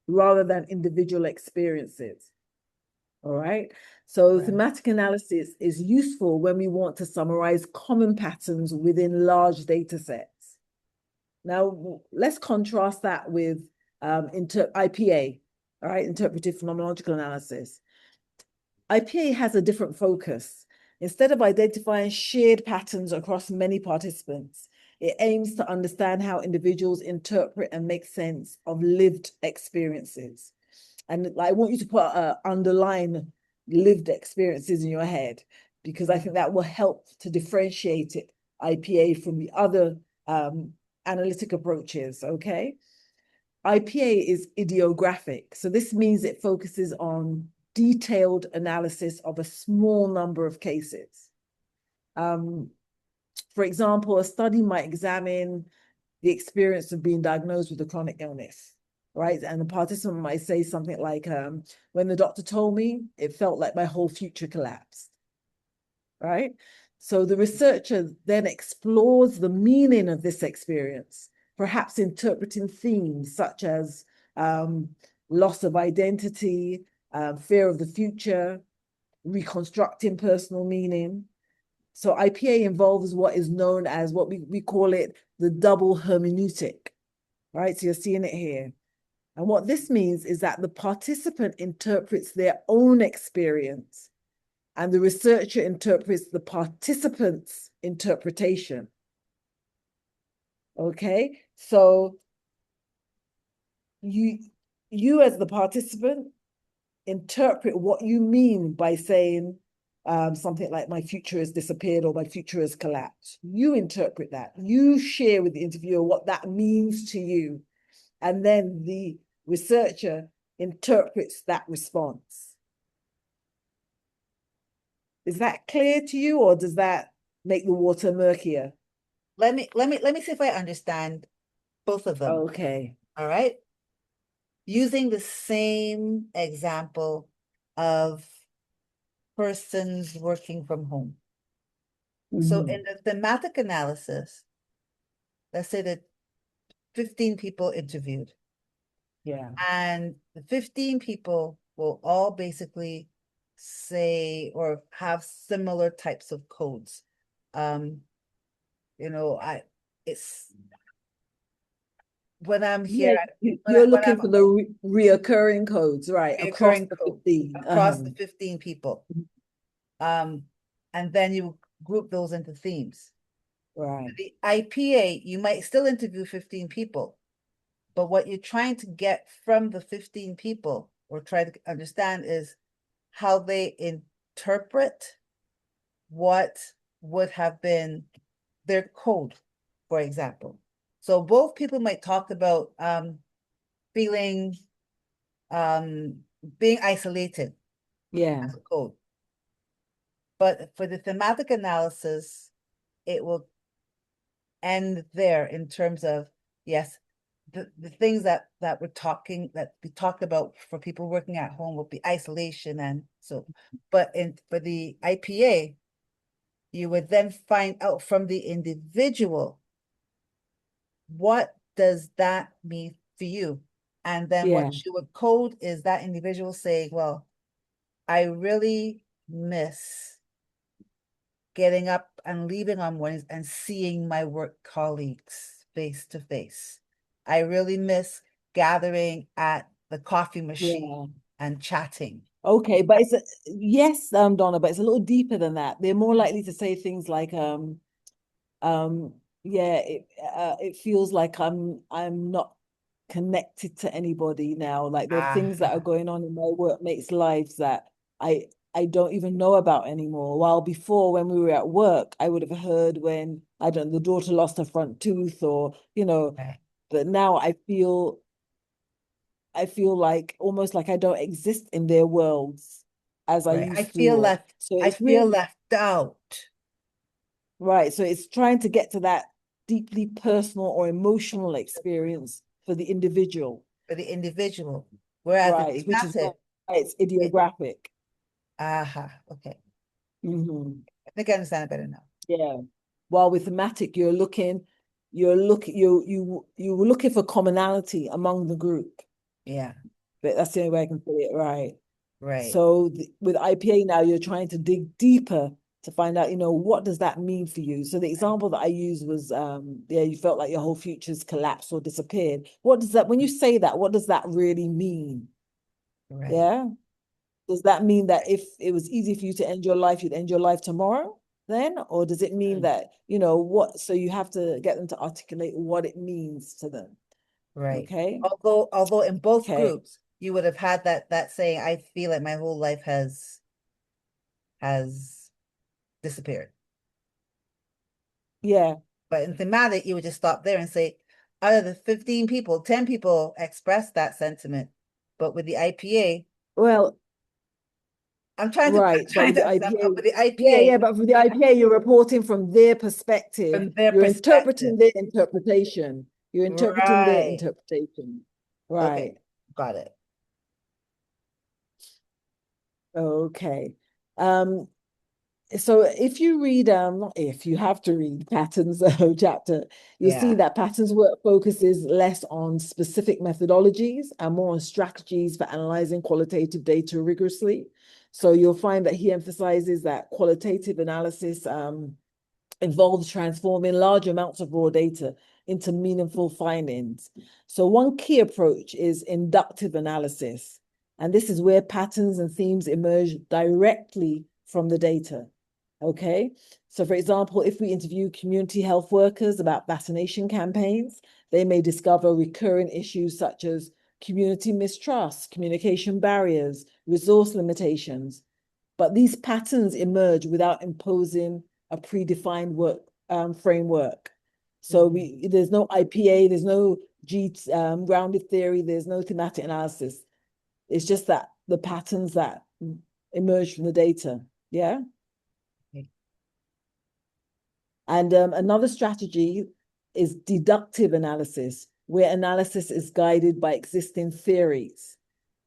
Speaker 2: rather than individual experiences. All right. So thematic analysis is useful when we want to summarize common patterns within large data sets. Now, let's contrast that with IPA, all right, Interpretive Phenomenological Analysis. IPA has a different focus. Instead of identifying shared patterns across many participants, it aims to understand how individuals interpret and make sense of lived experiences. And I want you to put underline lived experiences in your head, because I think that will help to differentiate it, IPA, from the other analytic approaches, okay? IPA is ideographic. So this means it focuses on detailed analysis of a small number of cases. For example, a study might examine the experience of being diagnosed with a chronic illness, right? And the participant might say something like, when the doctor told me, it felt like my whole future collapsed, right? So the researcher then explores the meaning of this experience, perhaps interpreting themes such as loss of identity, fear of the future, reconstructing personal meaning. So IPA involves what is known as, what we call it, the double hermeneutic, right? So you're seeing it here. And what this means is that the participant interprets their own experience and the researcher interprets the participant's interpretation. Okay, so you as the participant interpret what you mean by saying something like my future has disappeared or my future has collapsed. You interpret that. You share with the interviewer what that means to you. And then the researcher interprets that response. Is that clear to you, or does that make the water murkier?
Speaker 1: Let me see if I understand both of them.
Speaker 2: Okay.
Speaker 1: All right. Using the same example of persons working from home. So in the thematic analysis, let's say that 15 people interviewed.
Speaker 2: Yeah.
Speaker 1: And the 15 people will all basically say or have similar types of codes. It's when I'm here,
Speaker 2: you're looking for the reoccurring codes, right? Across the 15.
Speaker 1: Across the 15 people. And then you group those into themes.
Speaker 2: Right.
Speaker 1: The IPA, you might still interview 15 people, but what you're trying to get from the 15 people or try to understand is how they interpret what would have been their code, for example. So both people might talk about feeling being isolated.
Speaker 2: Yeah.
Speaker 1: As a code. But for the thematic analysis, it will end there in terms of, yes, the things that we talked about for people working at home will be isolation. And so, but for the IPA, you would then find out from the individual, what does that mean for you? And then what you would code is that individual saying, well, I really miss getting up and leaving on mornings and seeing my work colleagues face to face. I really miss gathering at the coffee machine and chatting.
Speaker 2: Okay, but yes, Donna, but it's a little deeper than that. They're more likely to say things like, yeah, it feels like I'm not connected to anybody now. Like there are things that are going on in my workmates' lives that I don't even know about anymore. While before, when we were at work, I would have heard when, I don't know, the daughter lost her front tooth, or, you know,
Speaker 1: Right.
Speaker 2: but now I feel like almost like I don't exist in their worlds as I
Speaker 1: Right.
Speaker 2: used to. Or so
Speaker 1: I
Speaker 2: it's
Speaker 1: feel
Speaker 2: really
Speaker 1: left out
Speaker 2: right. So it's trying to get to that deeply personal or emotional experience for the individual,
Speaker 1: for the individual. Whereas in
Speaker 2: right? Which is why
Speaker 1: thematic,
Speaker 2: it's
Speaker 1: it,
Speaker 2: idiographic.
Speaker 1: okay.
Speaker 2: Mhm.
Speaker 1: I think I understand it better now.
Speaker 2: Yeah. While with thematic, you're looking for commonality among the group.
Speaker 1: Yeah,
Speaker 2: But that's the only way I can put it, right?
Speaker 1: right.
Speaker 2: So with IPA now, you're trying to dig deeper to find out, what does that mean for you? So the example that I used was, you felt like your whole future's collapsed or disappeared. What does that, when you say that, what does that really mean?
Speaker 1: Right.
Speaker 2: Yeah. Does that mean that if it was easy for you to end your life, you'd end your life tomorrow then? Or does it mean that, so you have to get them to articulate what it means to them.
Speaker 1: Right.
Speaker 2: Okay.
Speaker 1: Although in both
Speaker 2: Okay.
Speaker 1: groups, you would have had that saying, I feel like my whole life has disappeared.
Speaker 2: Yeah.
Speaker 1: But in thematic, you would just stop there and say, out of the 15 people, 10 people expressed that sentiment. But with the IPA,
Speaker 2: Well,
Speaker 1: I'm trying to
Speaker 2: right. But with the
Speaker 1: understand,
Speaker 2: IPA,
Speaker 1: with the
Speaker 2: yeah,
Speaker 1: IPA,
Speaker 2: but with the IPA, you're reporting from their perspective.
Speaker 1: from their
Speaker 2: You're
Speaker 1: perspective.
Speaker 2: interpreting their interpretation. You're interpreting their
Speaker 1: Right.
Speaker 2: interpretation.
Speaker 1: Okay.
Speaker 2: Right.
Speaker 1: Got it.
Speaker 2: Okay. So if you read, not if, you have to read Patton's chapter, you'll see
Speaker 1: Yeah.
Speaker 2: that Patton's work focuses less on specific methodologies and more on strategies for analyzing qualitative data rigorously. So you'll find that he emphasizes that qualitative analysis involves transforming large amounts of raw data into meaningful findings. So one key approach is inductive analysis. And this is where patterns and themes emerge directly from the data. Okay. So for example, if we interview community health workers about vaccination campaigns, they may discover recurring issues such as community mistrust, communication barriers, resource limitations. But these patterns emerge without imposing a predefined work framework. So there's no IPA, there's no grounded theory, there's no thematic analysis. It's just that the patterns that emerge from the data. Yeah.
Speaker 1: Okay.
Speaker 2: And another strategy is deductive analysis, where analysis is guided by existing theories.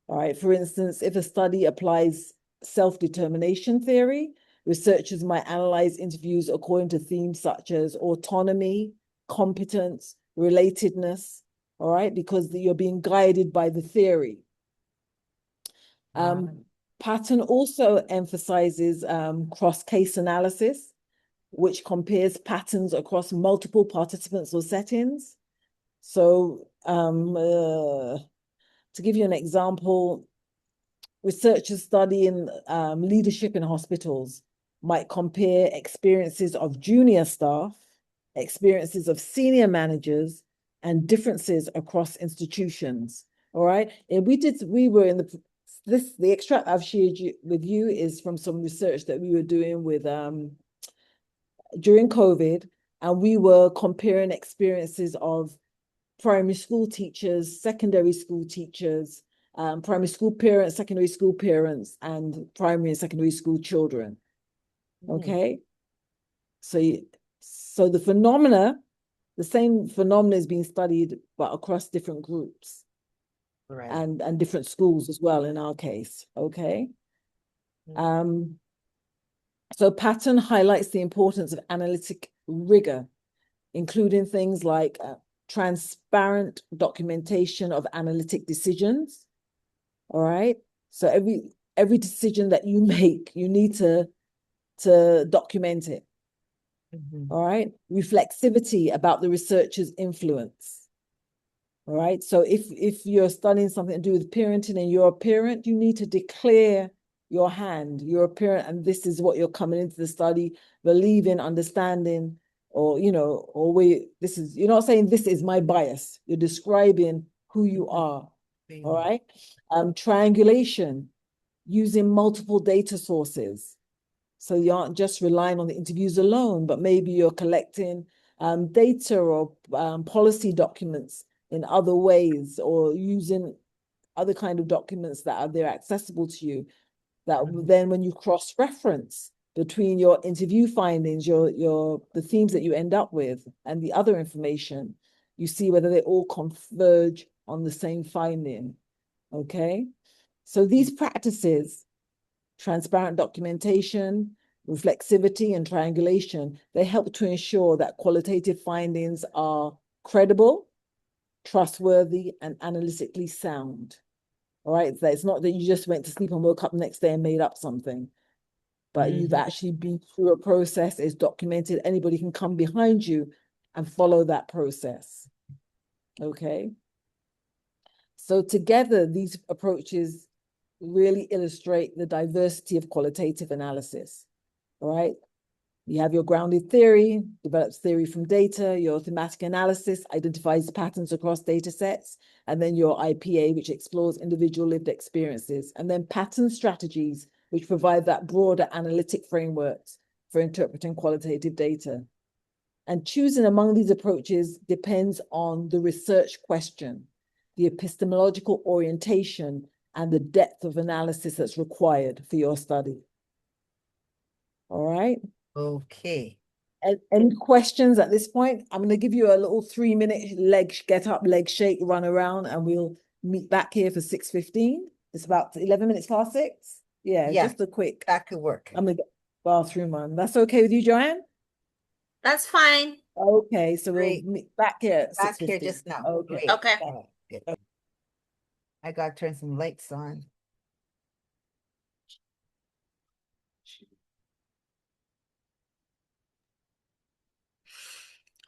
Speaker 2: All right. For instance, if a study applies self-determination theory, researchers might analyze interviews according to themes such as autonomy, competence, relatedness. All right, because you're being guided by the theory. Patton also emphasizes cross-case analysis, which compares patterns across multiple participants or settings. So to give you an example, researchers studying leadership in hospitals might compare experiences of junior staff, experiences of senior managers, and differences across institutions. All right. And we were in the extract I've shared with you is from some research that we were doing with during COVID, and we were comparing experiences of primary school teachers, secondary school teachers, primary school parents, secondary school parents, and primary and secondary school children. Okay. So the same phenomena is being studied, but across different groups.
Speaker 1: Right.
Speaker 2: And different schools as well in our case. Okay. So Patton highlights the importance of analytic rigor, including things like transparent documentation of analytic decisions. All right. So every decision that you make, you need to document it. All right. Reflexivity about the researcher's influence. All right. So if you're studying something to do with parenting and you're a parent, you need to declare your hand. You're a parent, and this is what you're coming into the study, believing, understanding, or, you're not saying this is my bias. You're describing who you are. All right. Triangulation, using multiple data sources. So you aren't just relying on the interviews alone, but maybe you're collecting data or policy documents in other ways, or using other kind of documents that are there accessible to you, that then when you cross-reference between your interview findings, the themes that you end up with and the other information, you see whether they all converge on the same finding. Okay, so these practices, transparent documentation, reflexivity, and triangulation, they help to ensure that qualitative findings are credible, trustworthy, and analytically sound. All right, so it's not that you just went to sleep and woke up the next day and made up something, but you've actually been through a process, it's documented, anybody can come behind you and follow that process. Okay. So together, these approaches really illustrate the diversity of qualitative analysis. All right. You have your grounded theory, develops theory from data, your thematic analysis identifies patterns across data sets, and then your IPA, which explores individual lived experiences, and then pattern strategies, which provide that broader analytic frameworks for interpreting qualitative data. And choosing among these approaches depends on the research question, the epistemological orientation, and the depth of analysis that's required for your study. All right.
Speaker 1: Okay.
Speaker 2: Any questions at this point? I'm going to give you a little 3-minute get up, leg shake, run around, and we'll meet back here for 6:15. It's about 11 minutes past 6. Yeah, just a quick.
Speaker 1: That could work.
Speaker 2: I'm going to get bathroom run. That's okay with you, Joanne?
Speaker 3: That's fine.
Speaker 2: Okay, so we'll
Speaker 1: Great.
Speaker 2: meet back here at
Speaker 1: Back
Speaker 2: 6:15.
Speaker 1: here just now.
Speaker 2: Okay.
Speaker 1: Great.
Speaker 3: Okay.
Speaker 1: All right, good. I got to turn some lights on.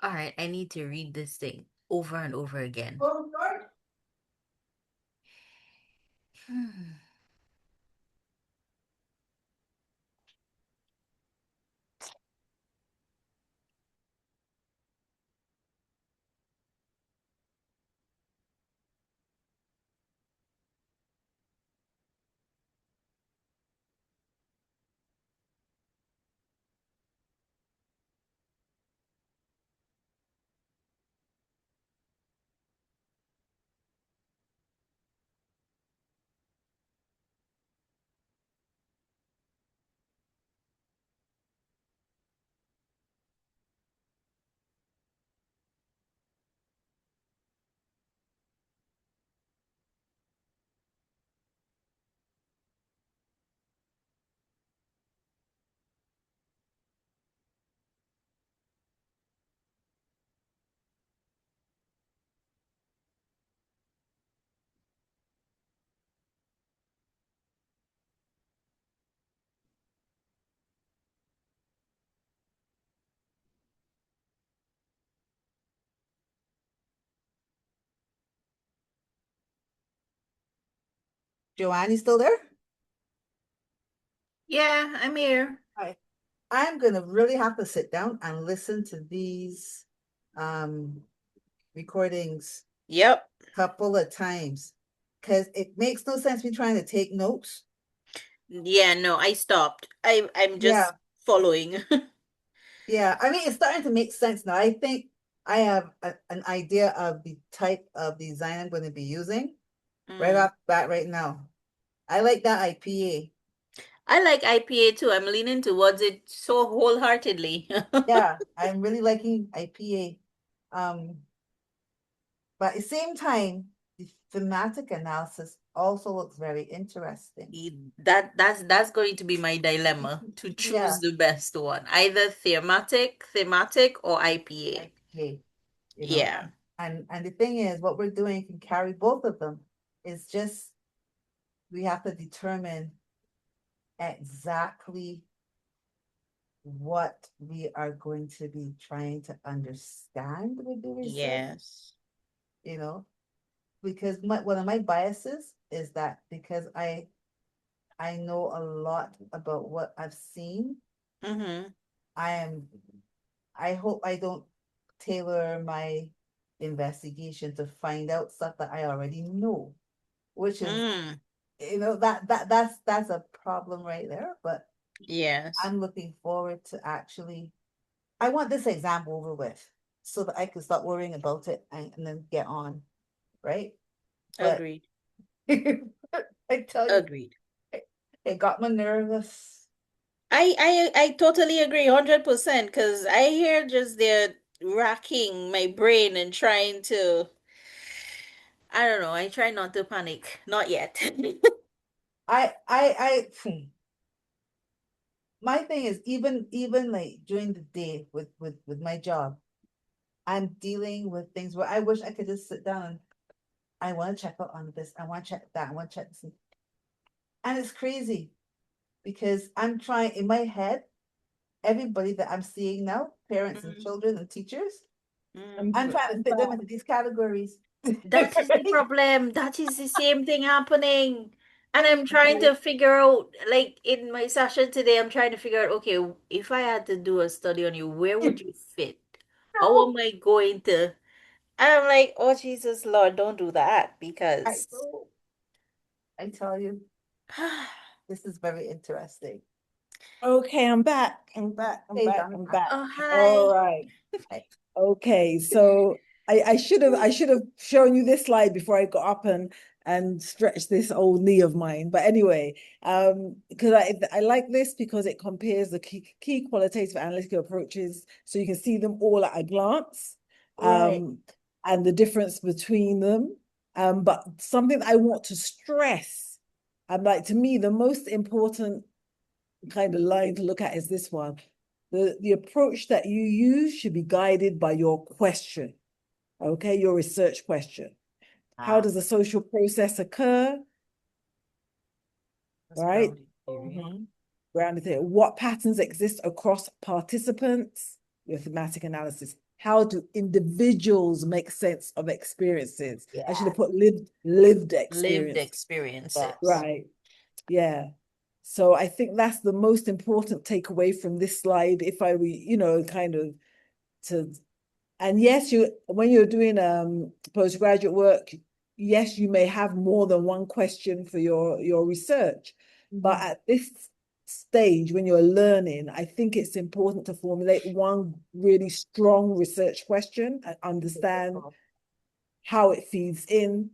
Speaker 3: All right, I need to read this thing over and over again.
Speaker 1: Joanne, you still there?
Speaker 3: Yeah, I'm here.
Speaker 1: Hi. I'm gonna really have to sit down and listen to these recordings
Speaker 3: Yep.
Speaker 1: a couple of times, because it makes no sense me trying to take notes.
Speaker 3: Yeah, no, I stopped. I'm just following.
Speaker 1: Yeah, I mean, it's starting to make sense now. I think I have an idea of the type of design I'm going to be using right off the bat right now. I like that IPA.
Speaker 3: I like IPA too. I'm leaning towards it so wholeheartedly.
Speaker 1: Yeah, I'm really liking IPA. But at the same time, the thematic analysis also looks very interesting.
Speaker 3: That's going to be my dilemma to choose the best one. Either thematic or IPA.
Speaker 1: IPA,
Speaker 3: Yeah.
Speaker 1: and the thing is, what we're doing can carry both of them. It's just we have to determine exactly what we are going to be trying to understand with the research.
Speaker 3: Yes.
Speaker 1: Because one of my biases is that because I know a lot about what I've seen,
Speaker 3: Mm-hmm.
Speaker 1: I I hope I don't tailor my investigation to find out stuff that I already know, which is,
Speaker 3: Mm,
Speaker 1: that's a problem right there. But
Speaker 3: yes,
Speaker 1: I'm looking forward to I want this exam over with so that I can stop worrying about it and then get on, right? But
Speaker 3: agreed.
Speaker 1: I tell you,
Speaker 3: Agreed.
Speaker 1: it got me nervous.
Speaker 3: I totally agree 100% because I hear just they're racking my brain and trying to, I don't know, I try not to panic. Not yet.
Speaker 1: My thing is even like during the day with my job, I'm dealing with things where I wish I could just sit down and I want to check out on this, I want to check that, I want to check this. And it's crazy because I'm trying in my head, everybody that I'm seeing now, parents and
Speaker 3: Mhm,
Speaker 1: children and teachers,
Speaker 3: mhm.
Speaker 1: I'm trying to
Speaker 2: I'm
Speaker 1: fit them
Speaker 2: back.
Speaker 1: into these categories.
Speaker 3: That is the problem. That is the same thing happening. And I'm trying
Speaker 1: Okay.
Speaker 3: to figure out, like in my session today, I'm trying to figure out, okay, if I had to do a study on you, where would you fit? How
Speaker 1: No,
Speaker 3: am I going to? And I'm like, oh, Jesus, Lord, don't do that
Speaker 1: I
Speaker 3: because,
Speaker 1: know. I tell you, this is very interesting.
Speaker 2: Okay, I'm back. I'm back. I'm
Speaker 1: Hey,
Speaker 2: back.
Speaker 1: Donna.
Speaker 2: I'm back.
Speaker 3: oh,
Speaker 2: All
Speaker 3: hi.
Speaker 2: right. Okay, so I should have shown you this slide before I got up and stretched this old knee of mine. But anyway, because I like this because it compares the key qualitative analytical approaches, so you can see them all at a glance,
Speaker 1: Right.
Speaker 2: and the difference between them. But something that I want to stress, like to me, the most important kind of line to look at is this one. The approach that you use should be guided by your question, okay, your research question. How
Speaker 1: Ah,
Speaker 2: does the social process occur,
Speaker 1: that's
Speaker 2: right?
Speaker 1: grounding theory.
Speaker 2: Mhm. Grounded theory. What patterns exist across participants? Your thematic analysis. How do individuals make sense of experiences? I should
Speaker 1: Yeah.
Speaker 2: have put lived
Speaker 3: Lived
Speaker 2: experience.
Speaker 3: experiences.
Speaker 1: Yes.
Speaker 2: Right. Yeah. So I think that's the most important takeaway from this slide. If I were, kind of to, and yes, when you're doing postgraduate work, yes, you may have more than one question for your research. But
Speaker 1: Mhm.
Speaker 2: at this stage, when you're learning, I think it's important to formulate one really strong research question and understand how it feeds in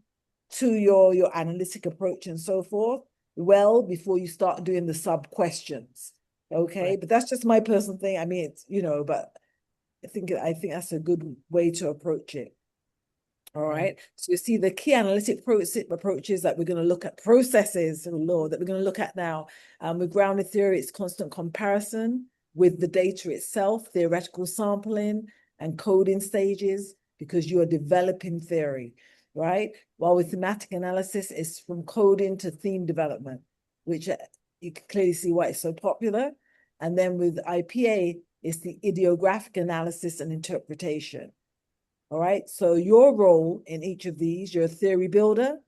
Speaker 2: to your analytic approach and so forth well before you start doing the sub questions. Okay,
Speaker 1: Right.
Speaker 2: but that's just my personal thing. I mean, it's but I think that's a good way to approach it. All
Speaker 1: Right.
Speaker 2: right. So you see the key analytic approaches that we're going to look at, processes, oh Lord, that we're going to look at now. With grounded theory, it's constant comparison with the data itself, theoretical sampling and coding stages, because you are developing theory, right? While with thematic analysis, it's from coding to theme development, which you can clearly see why it's so popular. And then with IPA, it's the ideographic analysis and interpretation. All right. So your role in each of these, you're a theory builder.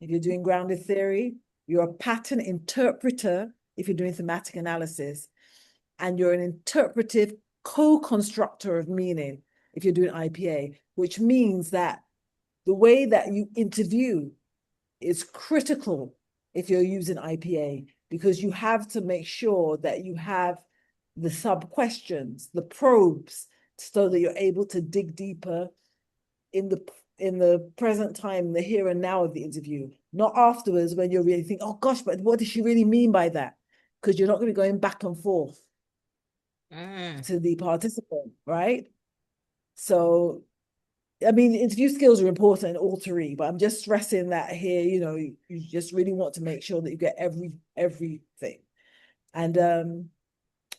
Speaker 2: If you're doing grounded theory, you're a pattern interpreter if you're doing thematic analysis, and you're an interpretive co-constructor of meaning if you're doing IPA, which means that the way that you interview is critical if you're using IPA, because you have to make sure that you have the sub questions, the probes, so that you're able to dig deeper in the present time, the here and now of the interview, not afterwards when you're really thinking, oh gosh, but what does she really mean by that? Because you're not going to be going back and forth
Speaker 3: Mm.
Speaker 2: to the participant, right? So, I mean, interview skills are important in all three, but I'm just stressing that here, you just really want to make sure that you get everything. And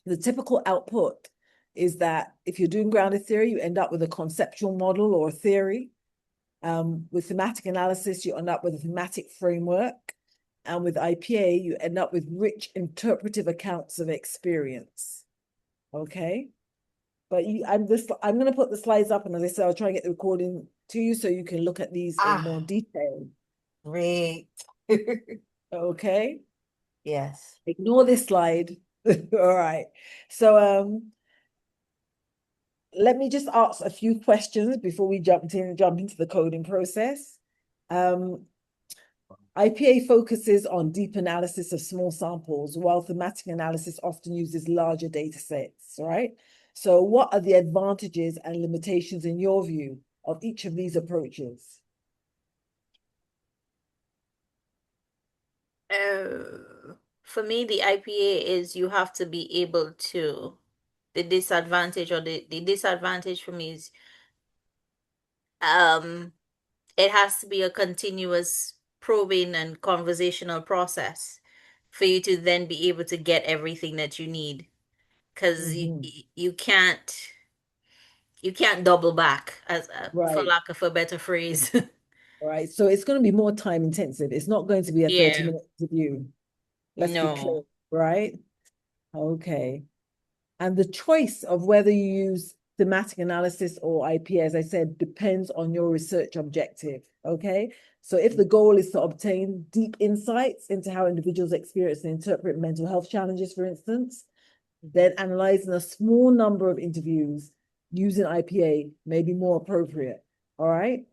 Speaker 2: the typical output is that if you're doing grounded theory, you end up with a conceptual model or a theory. With thematic analysis, you end up with a thematic framework. And with IPA, you end up with rich interpretive accounts of experience. Okay. But I'm going to put the slides up, and as I said, I'll try and get the recording to you so you can look at these in more
Speaker 1: Ah,
Speaker 2: detail.
Speaker 1: great.
Speaker 2: Okay.
Speaker 1: Yes.
Speaker 2: Ignore this slide. All right. So let me just ask a few questions before we jump into the coding process. IPA focuses on deep analysis of small samples, while thematic analysis often uses larger data sets, right? So what are the advantages and limitations in your view of each of these approaches?
Speaker 3: For me, the IPA is you have to be able to, the disadvantage or the disadvantage for me is it has to be a continuous probing and conversational process for you to then be able to get everything that you need. Because you can't double back as for
Speaker 2: Right,
Speaker 3: lack of a better phrase.
Speaker 2: right. So it's going to be more time intensive. It's not going to be a
Speaker 3: Yeah.
Speaker 2: 30-minute interview. Let's be clear,
Speaker 3: No.
Speaker 2: right? Okay. And the choice of whether you use thematic analysis or IPA, as I said, depends on your research objective, okay? So if the goal is to obtain deep insights into how individuals experience and interpret mental health challenges, for instance, then analyzing a small number of interviews using IPA may be more appropriate, all right?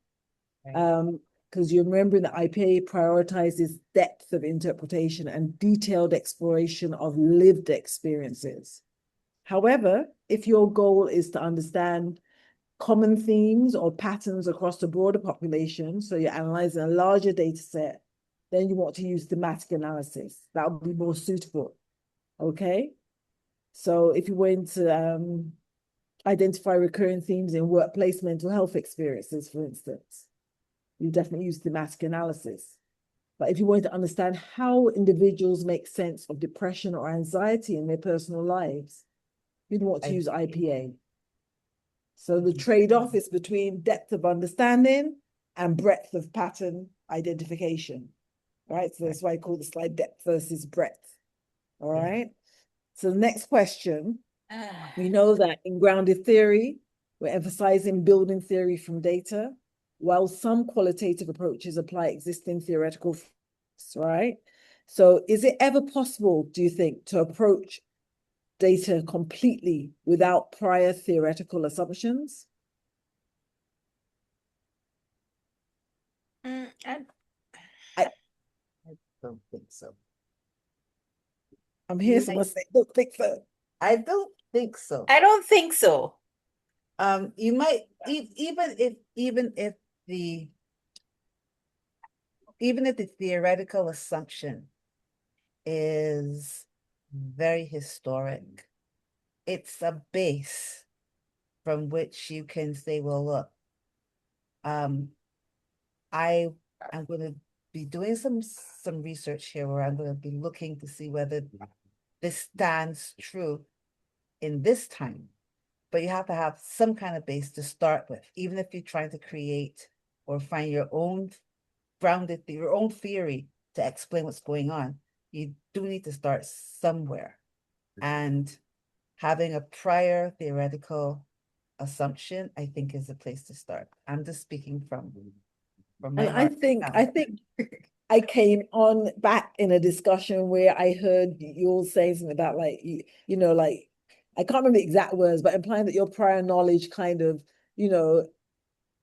Speaker 2: Because you're remembering that IPA prioritizes depth of interpretation and detailed exploration of lived experiences. However, if your goal is to understand common themes or patterns across the broader population, so you're analyzing a larger data set, then you want to use thematic analysis. That would be more suitable, okay? So if you want to identify recurring themes in workplace mental health experiences, for instance, you definitely use thematic analysis. But if you want to understand how individuals make sense of depression or anxiety in their personal lives, you'd want to use IPA. So the trade-off is between depth of understanding and breadth of pattern identification, right? So that's why I call the slide depth versus breadth, all right? So the next question, we know that in grounded theory, we're emphasizing building theory from data, while some qualitative approaches apply existing theoretical facts, right? So is it ever possible, do you think, to approach data completely without prior theoretical assumptions?
Speaker 3: I
Speaker 2: I,
Speaker 1: Don't think so.
Speaker 2: I'm here, someone say, don't think so.
Speaker 1: I don't think so.
Speaker 3: I don't think so.
Speaker 1: You might the even if the theoretical assumption is very historic, it's a base from which you can say, well, look, I'm going to be doing some research here where I'm going to be looking to see whether this stands true in this time. But you have to have some kind of base to start with, even if you're trying to create or find your own your own theory to explain what's going on. You do need to start somewhere. And having a prior theoretical assumption, I think, is a place to start. I'm just speaking from my
Speaker 2: And
Speaker 1: heart.
Speaker 2: I think I came on back in a discussion where I heard you all saying something about like, you know, like, I can't remember the exact words, but implying that your prior knowledge kind of, you know,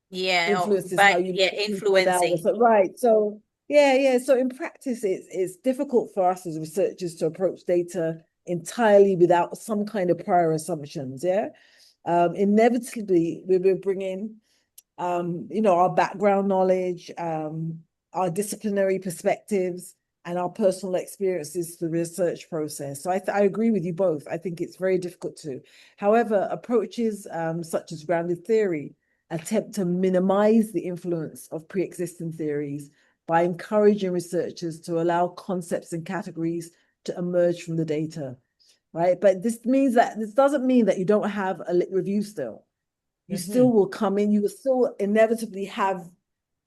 Speaker 3: Yeah,
Speaker 2: influences how
Speaker 3: but
Speaker 2: you
Speaker 3: yeah,
Speaker 2: look at people now.
Speaker 3: influencing.
Speaker 2: So, right. So yeah. So in practice, it's difficult for us as researchers to approach data entirely without some kind of prior assumptions. Yeah. Inevitably, we will bring in you know, our background knowledge, our disciplinary perspectives, and our personal experiences through the research process. So I agree with you both. I think it's very difficult to. However, approaches such as grounded theory attempt to minimize the influence of pre-existing theories by encouraging researchers to allow concepts and categories to emerge from the data, right? But this doesn't mean that you don't have a lit review still. You still will come in, you will still inevitably have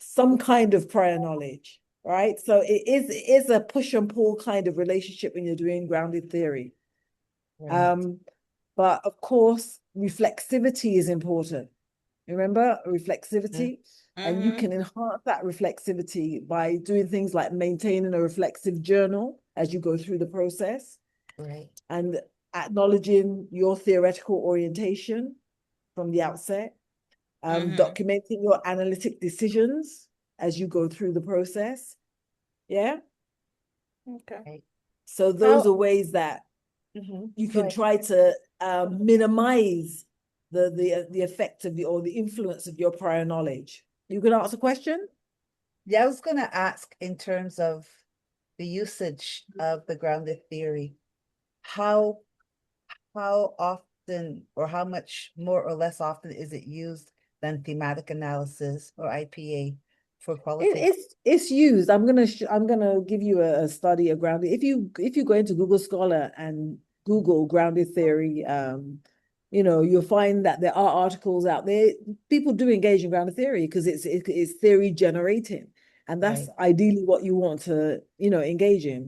Speaker 2: some kind of prior knowledge, right? So it is a push and pull kind of relationship when you're doing grounded theory. But of course, reflexivity is important. Remember reflexivity? And you can enhance that reflexivity by doing things like maintaining a reflexive journal as you go through the process.
Speaker 1: Right.
Speaker 2: And acknowledging your theoretical orientation, from the outset.
Speaker 3: Mhm.
Speaker 2: Documenting your analytic decisions as you go through the process. Yeah.
Speaker 3: Okay.
Speaker 1: Right.
Speaker 2: So those
Speaker 3: How
Speaker 2: are ways that
Speaker 1: Mhm.
Speaker 2: you
Speaker 1: Go
Speaker 2: can
Speaker 1: ahead.
Speaker 2: try to minimize the effect of or the influence of your prior knowledge. You can ask a question?
Speaker 1: Yeah, I was going to ask in terms of the usage of the grounded theory, how often or how much more or less often is it used than thematic analysis or IPA for qualitative?
Speaker 2: It's used. I'm gonna give you a study of grounded. If you go into Google Scholar and Google grounded theory, you'll find that there are articles out there. People do engage in grounded theory because it's theory generating, and that's
Speaker 1: Right,
Speaker 2: ideally what you want to engage in.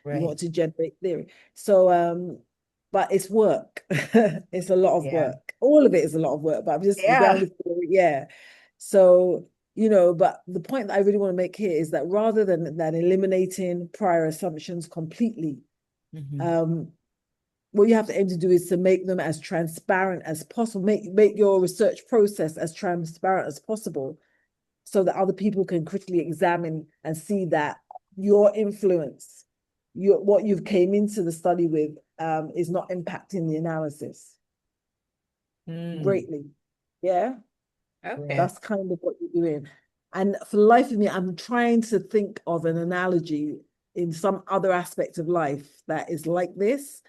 Speaker 2: You
Speaker 1: right.
Speaker 2: want to generate theory. So but it's work. It's a lot of
Speaker 1: Yeah.
Speaker 2: work. All of it is a lot of work, but I'm just the
Speaker 1: Yeah.
Speaker 2: grounded theory, yeah. So but the point that I really want to make here is that rather than eliminating prior assumptions completely,
Speaker 1: Mhm.
Speaker 2: what you have to aim to do is to make them as transparent as possible, make your research process as transparent as possible so that other people can critically examine and see that your influence, what you've came into the study with, is not impacting the analysis
Speaker 1: Mm,
Speaker 2: greatly. Yeah.
Speaker 3: okay.
Speaker 1: yeah.
Speaker 2: That's kind of what you're doing. And for the life of me, I'm trying to think of an analogy in some other aspect of life that is like this.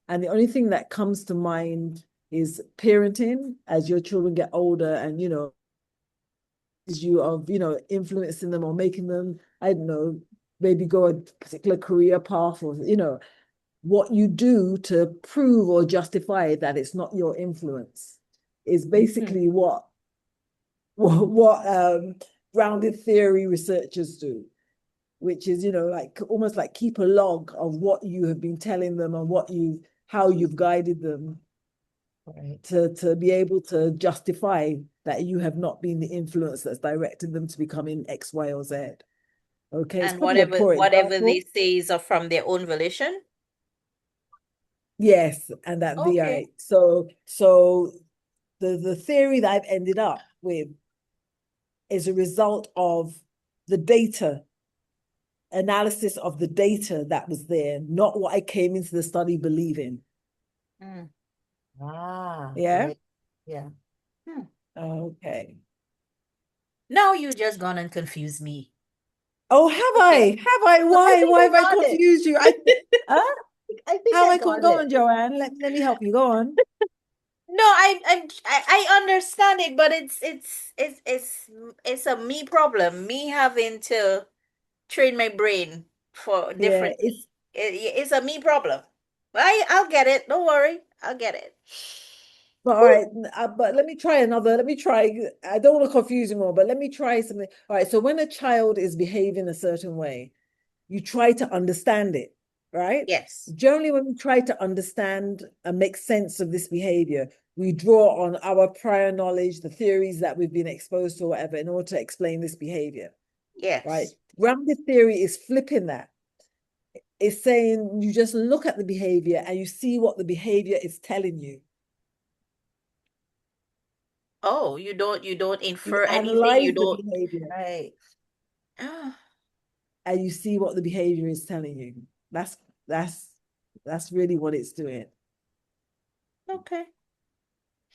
Speaker 2: And the only thing that comes to mind is parenting as your children get older and, is you of, influencing them or making them, I don't know, maybe go a particular career path or, what you do to prove or justify that it's not your influence is
Speaker 1: Mhm.
Speaker 2: basically what grounded theory researchers do, which is, like almost like keep a log of what you have been telling them and how you've guided them
Speaker 1: Right.
Speaker 2: to be able to justify that you have not been the influence that's directed them to becoming X, Y, or Z. Okay, it's
Speaker 3: And
Speaker 2: probably a poor
Speaker 3: whatever
Speaker 2: example.
Speaker 3: they say is from their own volition.
Speaker 2: Yes, and that the
Speaker 3: Okay.
Speaker 2: right. So the theory that I've ended up with is a result of the data analysis of the data that was there, not what I came into the study believing.
Speaker 3: Mm.
Speaker 1: Ah,
Speaker 2: Yeah.
Speaker 1: right. Yeah.
Speaker 3: Hmm.
Speaker 2: Okay.
Speaker 3: Now you just gone and confused me.
Speaker 2: Oh, have
Speaker 3: Okay.
Speaker 2: I? Have I?
Speaker 1: No, I
Speaker 2: Why?
Speaker 1: think
Speaker 2: Why
Speaker 1: I
Speaker 2: have I
Speaker 1: got it.
Speaker 2: confused you? Huh?
Speaker 1: I think
Speaker 2: How
Speaker 1: I
Speaker 2: I couldn't
Speaker 1: got
Speaker 2: go
Speaker 1: it.
Speaker 2: on, Joanne? Let me help you. Go on.
Speaker 3: No, I understand it, but it's a me problem. Me having to train my brain for
Speaker 2: Yeah,
Speaker 3: differently. It's a me problem. I'll get it. Don't worry. I'll get it.
Speaker 2: but all right. But let me try another. Let me try. I don't want to confuse you more, but let me try something. All right. So when a child is behaving a certain way, you try to understand it, right?
Speaker 3: Yes.
Speaker 2: Generally, when we try to understand and make sense of this behavior, we draw on our prior knowledge, the theories that we've been exposed to, or whatever, in order to explain this behavior, right?
Speaker 3: Yes.
Speaker 2: Grounded theory is flipping that. It's saying you just look at the behavior and you see what the behavior is telling you.
Speaker 3: Oh, you don't
Speaker 2: You
Speaker 3: infer anything. You
Speaker 2: analyze the
Speaker 3: don't.
Speaker 2: behavior
Speaker 1: Right.
Speaker 3: Ah,
Speaker 2: and you see what the behavior is telling you. That's that's that's really what it's doing.
Speaker 3: okay.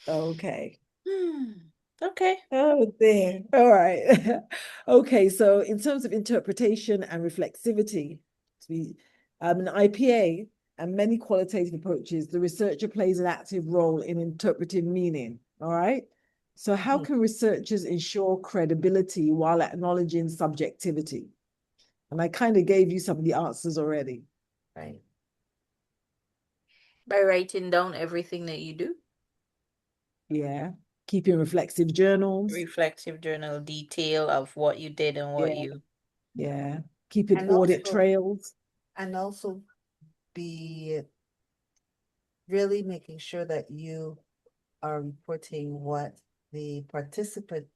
Speaker 2: Okay.
Speaker 3: Hmm. Okay.
Speaker 2: Oh dear. All right. Okay, so in terms of interpretation and reflexivity, we in IPA and many qualitative approaches, the researcher plays an active role in interpreting meaning. All right. So how
Speaker 1: Mhm.
Speaker 2: can researchers ensure credibility while acknowledging subjectivity? And I kind of gave you some of the answers already.
Speaker 1: Right.
Speaker 3: By writing down everything that you do.
Speaker 2: Yeah. Keeping reflexive journals.
Speaker 3: Reflective journal detail of what you did and what
Speaker 2: Yeah.
Speaker 3: you.
Speaker 2: Yeah. Keeping
Speaker 1: And
Speaker 2: audit
Speaker 1: also,
Speaker 2: trails.
Speaker 1: be really making sure that you are reporting what the participant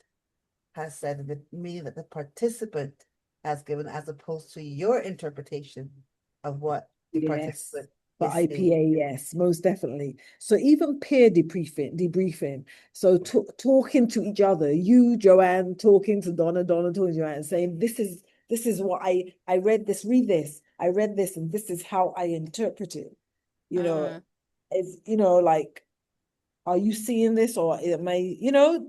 Speaker 1: has said, the meaning that the participant has given, as opposed to your interpretation of what the
Speaker 2: Yes.
Speaker 1: participant
Speaker 2: For
Speaker 1: I see.
Speaker 2: IPA, yes, most definitely. So even peer debriefing. So talking to each other, you, Joanne, talking to Donna, Donna talking to Joanne, saying, this is what I read this, read this, I read this, and this is how I interpret it. You know, it's, like, are you seeing this, or am I,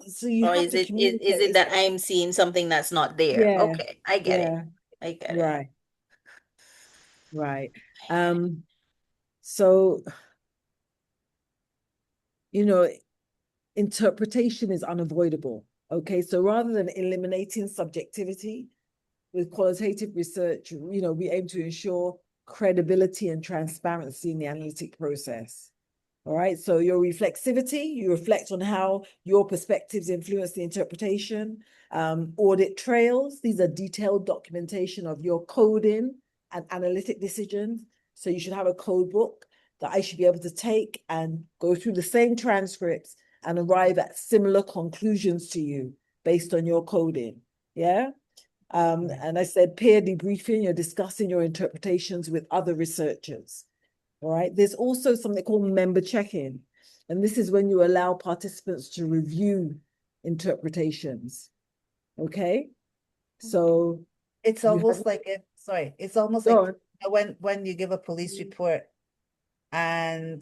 Speaker 2: so you
Speaker 3: Or
Speaker 2: have
Speaker 3: is
Speaker 2: to
Speaker 3: it is
Speaker 2: communicate.
Speaker 3: it that I'm seeing something that's not there?
Speaker 2: Yeah,
Speaker 3: Okay, I get it.
Speaker 2: yeah,
Speaker 3: I get it.
Speaker 2: right, right. So, you know, interpretation is unavoidable. Okay, so rather than eliminating subjectivity with qualitative research, we aim to ensure credibility and transparency in the analytic process. All right, so your reflexivity, you reflect on how your perspectives influence the interpretation. Audit trails, these are detailed documentation of your coding and analytic decisions. So you should have a code book that I should be able to take and go through the same transcripts and arrive at similar conclusions to you based on your coding. Yeah. And I said peer debriefing, you're discussing your interpretations with other researchers. All right. There's also something called member check-in. And this is when you allow participants to review interpretations. Okay. So
Speaker 1: It's
Speaker 2: you have,
Speaker 1: almost like it's almost
Speaker 2: go
Speaker 1: like
Speaker 2: on.
Speaker 1: when you give a police report and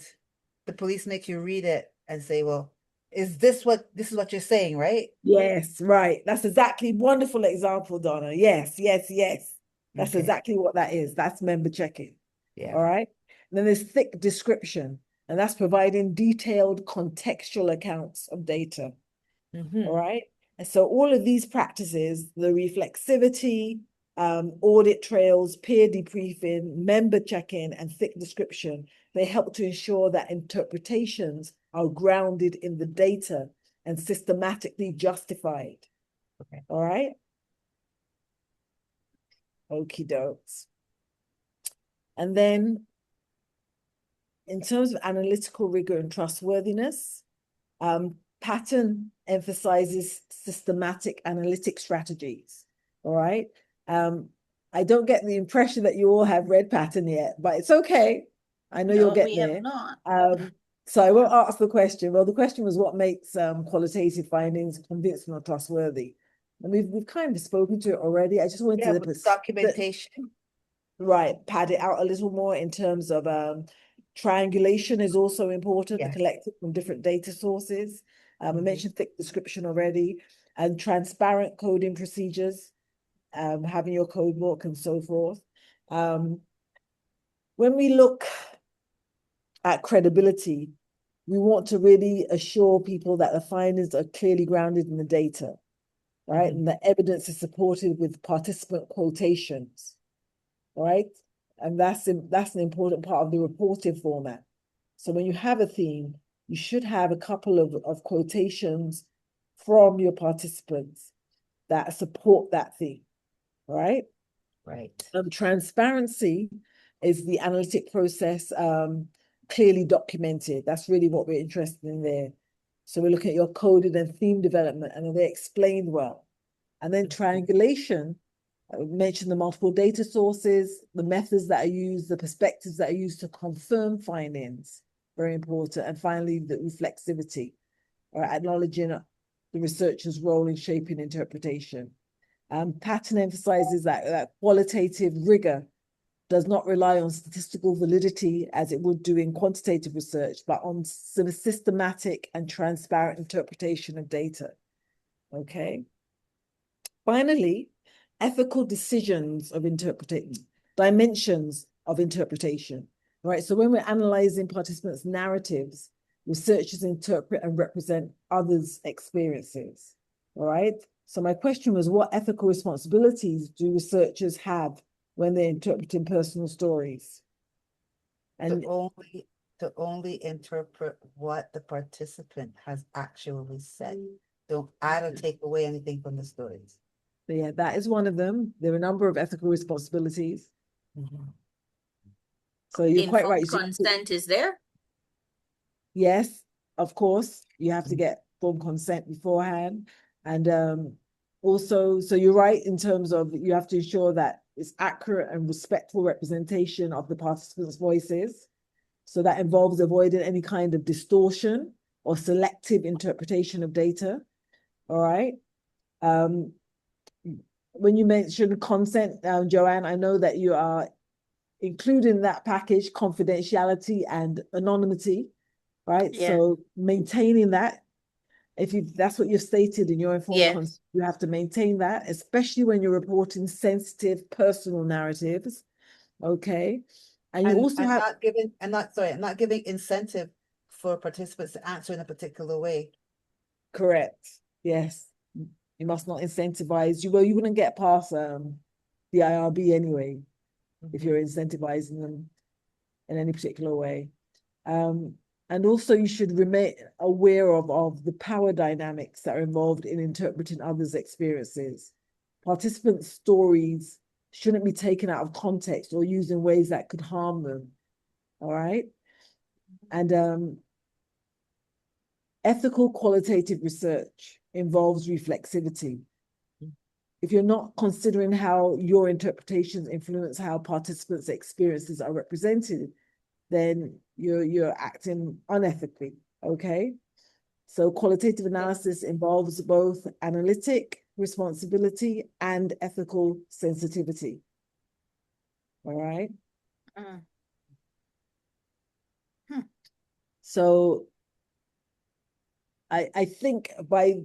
Speaker 1: the police make you read it and say, well, this is what you're saying, right?
Speaker 2: Yes, right. That's exactly wonderful example, Donna. Yes, yes, yes. That's
Speaker 1: Okay.
Speaker 2: exactly what that is. That's member checking.
Speaker 1: Yeah.
Speaker 2: All right. And then there's thick description, and that's providing detailed contextual accounts of data. All right. And so all of these practices, the reflexivity, audit trails, peer debriefing, member check-in, and thick description, they help to ensure that interpretations are grounded in the data and systematically justified.
Speaker 1: Okay.
Speaker 2: All right. Okie dokes. And then in terms of analytical rigor and trustworthiness, Pattern emphasizes systematic analytic strategies. All right. I don't get the impression that you all have read Pattern yet, but it's okay. I know you'll
Speaker 3: No,
Speaker 2: get
Speaker 3: we have
Speaker 2: there.
Speaker 3: not.
Speaker 2: So I won't ask the question. Well, the question was what makes qualitative findings convincing or trustworthy? And we've kind of spoken to it already. I just wanted to
Speaker 1: But documentation.
Speaker 2: right, pad it out a little more in terms of triangulation is also important,
Speaker 1: Yeah.
Speaker 2: collected from different data sources. I mentioned thick description already, and transparent coding procedures, having your code book and so forth. When we look at credibility, we want to really assure people that the findings are clearly grounded in the data, right? And the evidence is supported with participant quotations, right? And that's an important part of the reported format. So when you have a theme, you should have a couple of quotations from your participants that support that theme, right?
Speaker 1: Right.
Speaker 2: Transparency is the analytic process clearly documented. That's really what we're interested in there. So we're looking at your coded and theme development, and are they explained well? And then triangulation, I mentioned the multiple data sources, the methods that are used, the perspectives that are used to confirm findings, very important. And finally, the reflexivity, or acknowledging the researcher's role in shaping interpretation. Pattern emphasizes that qualitative rigor does not rely on statistical validity as it would do in quantitative research, but on systematic and transparent interpretation of data. Okay. Finally, ethical decisions of interpretation, dimensions of interpretation, right? So when we're analyzing participants' narratives, researchers interpret and represent others' experiences, all right? So my question was, what ethical responsibilities do researchers have when they're interpreting personal stories? And
Speaker 1: to only interpret what the participant has actually said. Don't add or take away anything from the stories.
Speaker 2: yeah, that is one of them. There are a number of ethical responsibilities. So you're quite right.
Speaker 3: Informed consent is there?
Speaker 2: Yes, of course, you have to get full consent beforehand. And also, so you're right in terms of you have to ensure that it's accurate and respectful representation of the participants' voices. So that involves avoiding any kind of distortion or selective interpretation of data. All right. When you mentioned consent, Joanne, I know that you are including that package, confidentiality and anonymity, right?
Speaker 3: Yeah.
Speaker 2: So maintaining that, if you that's what you've stated in your informed
Speaker 3: Yeah.
Speaker 2: consent, you have to maintain that, especially when you're reporting sensitive personal narratives. Okay. And you also have
Speaker 1: not giving incentive for participants to answer in a particular way.
Speaker 2: correct. Yes. You must not incentivize you. Well, you wouldn't get past the IRB anyway, if you're incentivizing them in any particular way. And also you should remain aware of the power dynamics that are involved in interpreting others' experiences. Participants' stories shouldn't be taken out of context or used in ways that could harm them. All right. And ethical qualitative research involves reflexivity. If you're not considering how your interpretations influence how participants' experiences are represented, then you're acting unethically, okay? So qualitative analysis involves both analytic responsibility and ethical sensitivity. All right.
Speaker 3: Mm.
Speaker 2: So I think by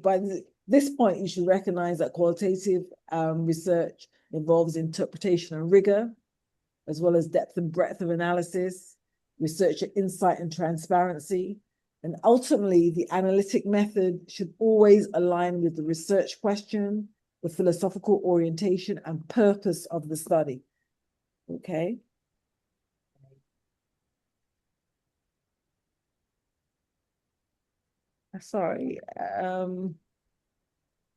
Speaker 2: this point, you should recognize that qualitative research involves interpretation and rigor, as well as depth and breadth of analysis, researcher insight and transparency. And ultimately, the analytic method should always align with the research question, the philosophical orientation and purpose of the study. Okay. Sorry.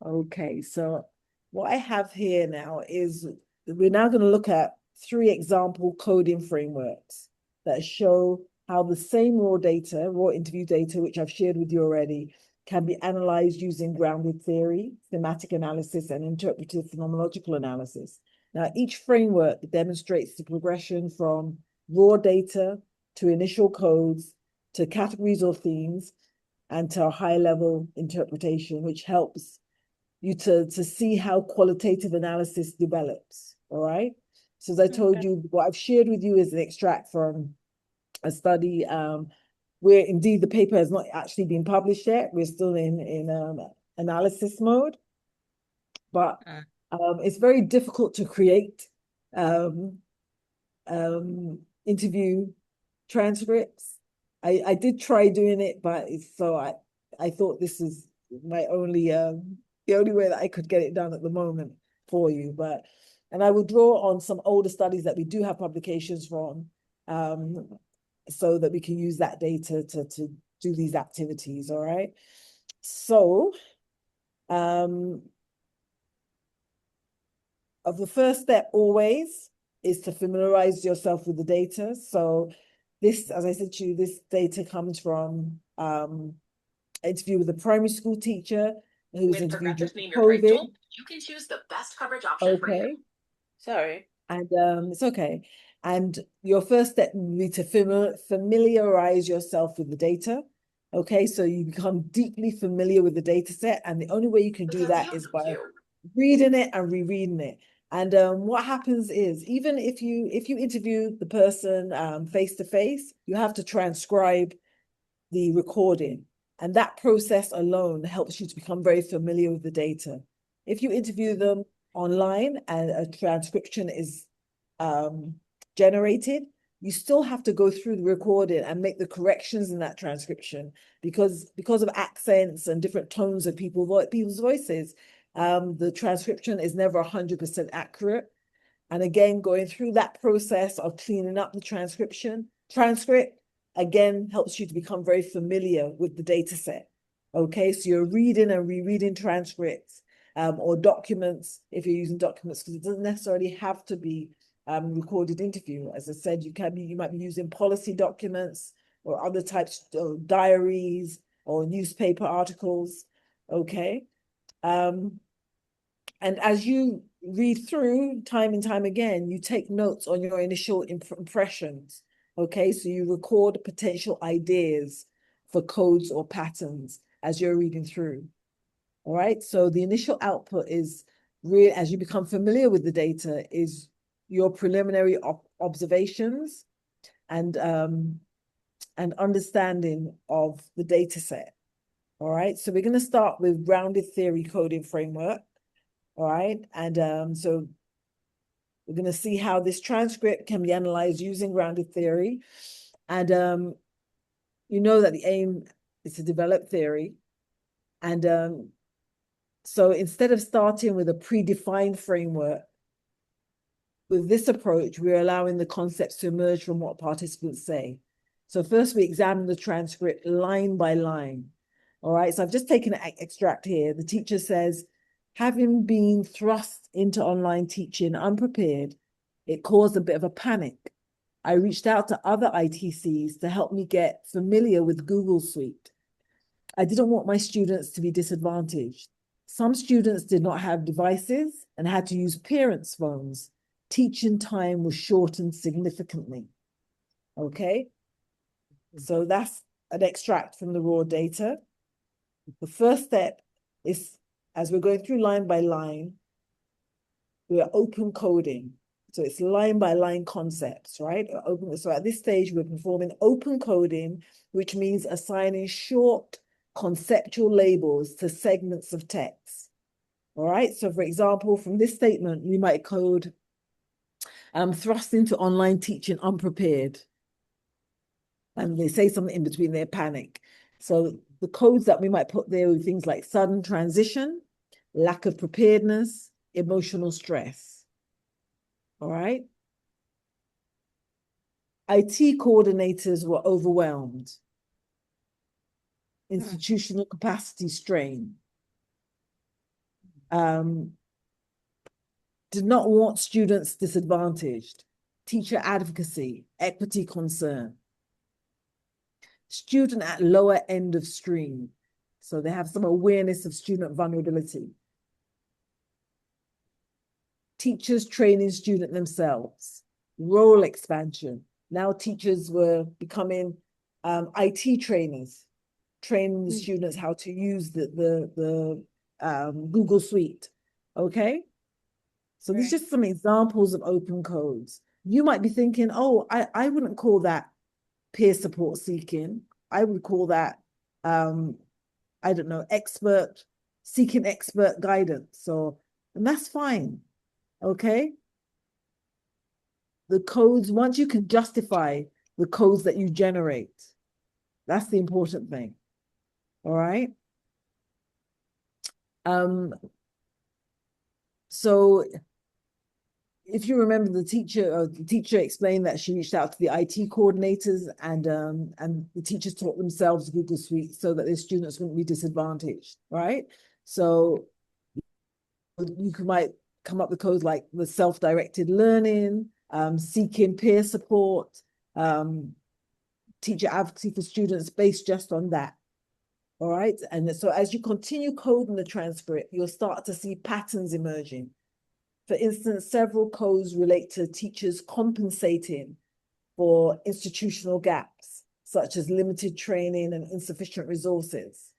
Speaker 2: Okay, so what I have here now is we're now going to look at 3 example coding frameworks that show how the same raw interview data, which I've shared with you already, can be analyzed using grounded theory, thematic analysis, and interpretive phenomenological analysis. Now, each framework demonstrates the progression from raw data to initial codes to categories or themes and to a high-level interpretation, which helps you to see how qualitative analysis develops. All right. So as I told you, what I've shared with you is an extract from a study where indeed the paper has not actually been published yet. We're still in analysis mode, but it's very difficult to create interview transcripts. I did try doing it, but I thought this is my only the only way that I could get it done at the moment for you. And I will draw on some older studies that we do have publications from, so that we can use that data to do these activities. All right. So of the first step always is to familiarize yourself with the data. So this, as I said to you, this data comes from interview with a primary school teacher who's interviewed during COVID.
Speaker 4: You can choose the best coverage option for you.
Speaker 2: Okay.
Speaker 3: Sorry.
Speaker 2: And it's okay. And your first step will be to familiarize yourself with the data. Okay, so you become deeply familiar with the data set, and the only way you can do that is by reading it and rereading it. And what happens is, even if you interview the person face to face, you have to transcribe the recording, and that process alone helps you to become very familiar with the data. If you interview them online and a transcription is generated, you still have to go through the recording and make the corrections in that transcription because of accents and different tones of people's voices. The transcription is never 100% accurate. And again, going through that process of cleaning up the transcript, again, helps you to become very familiar with the data set. Okay, so you're reading and rereading transcripts or documents, if you're using documents, because it doesn't necessarily have to be recorded interview. As I said, you might be using policy documents or other types of diaries or newspaper articles. Okay. And as you read through time and time again, you take notes on your initial impressions. Okay, so you record potential ideas for codes or patterns as you're reading through. All right, so the initial output is really, as you become familiar with the data, is your preliminary observations and understanding of the data set. All right, so we're going to start with grounded theory coding framework. All right, and so we're going to see how this transcript can be analyzed using grounded theory. And you know that the aim is to develop theory. And so instead of starting with a predefined framework, with this approach, we're allowing the concepts to emerge from what participants say. So first we examine the transcript line by line. All right, so I've just taken an extract here. The teacher says, having been thrust into online teaching unprepared, it caused a bit of a panic. I reached out to other ITCs to help me get familiar with Google Suite. I didn't want my students to be disadvantaged. Some students did not have devices and had to use parents' phones. Teaching time was shortened significantly. Okay, so that's an extract from the raw data. The first step is, as we're going through line by line, we're open coding. So it's line by line concepts, right? So at this stage, we're performing open coding, which means assigning short conceptual labels to segments of text. All right, so for example, from this statement, we might code thrust into online teaching unprepared. And they say something in between their panic. So the codes that we might put there are things like sudden transition, lack of preparedness, emotional stress. All right. IT coordinators were overwhelmed. Institutional capacity strain. Did not want students disadvantaged. Teacher advocacy, equity concern. Student at lower end of stream. So they have some awareness of student vulnerability. Teachers training student themselves. Role expansion. Now teachers were becoming IT trainers, training the students how to use the Google Suite. Okay? So there's just some examples of open codes. You might be thinking, oh, I wouldn't call that peer support seeking. I would call that, I don't know, seeking expert guidance. And that's fine, okay? The codes, once you can justify the codes that you generate, that's the important thing, all right? So if you remember, the teacher explained that she reached out to the IT coordinators and the teachers taught themselves Google Suite so that their students wouldn't be disadvantaged, right? So you might come up with codes like the self-directed learning, seeking peer support, teacher advocacy for students based just on that. All right. And so as you continue coding the transcript, you'll start to see patterns emerging. For instance, several codes relate to teachers compensating for institutional gaps, such as limited training and insufficient resources.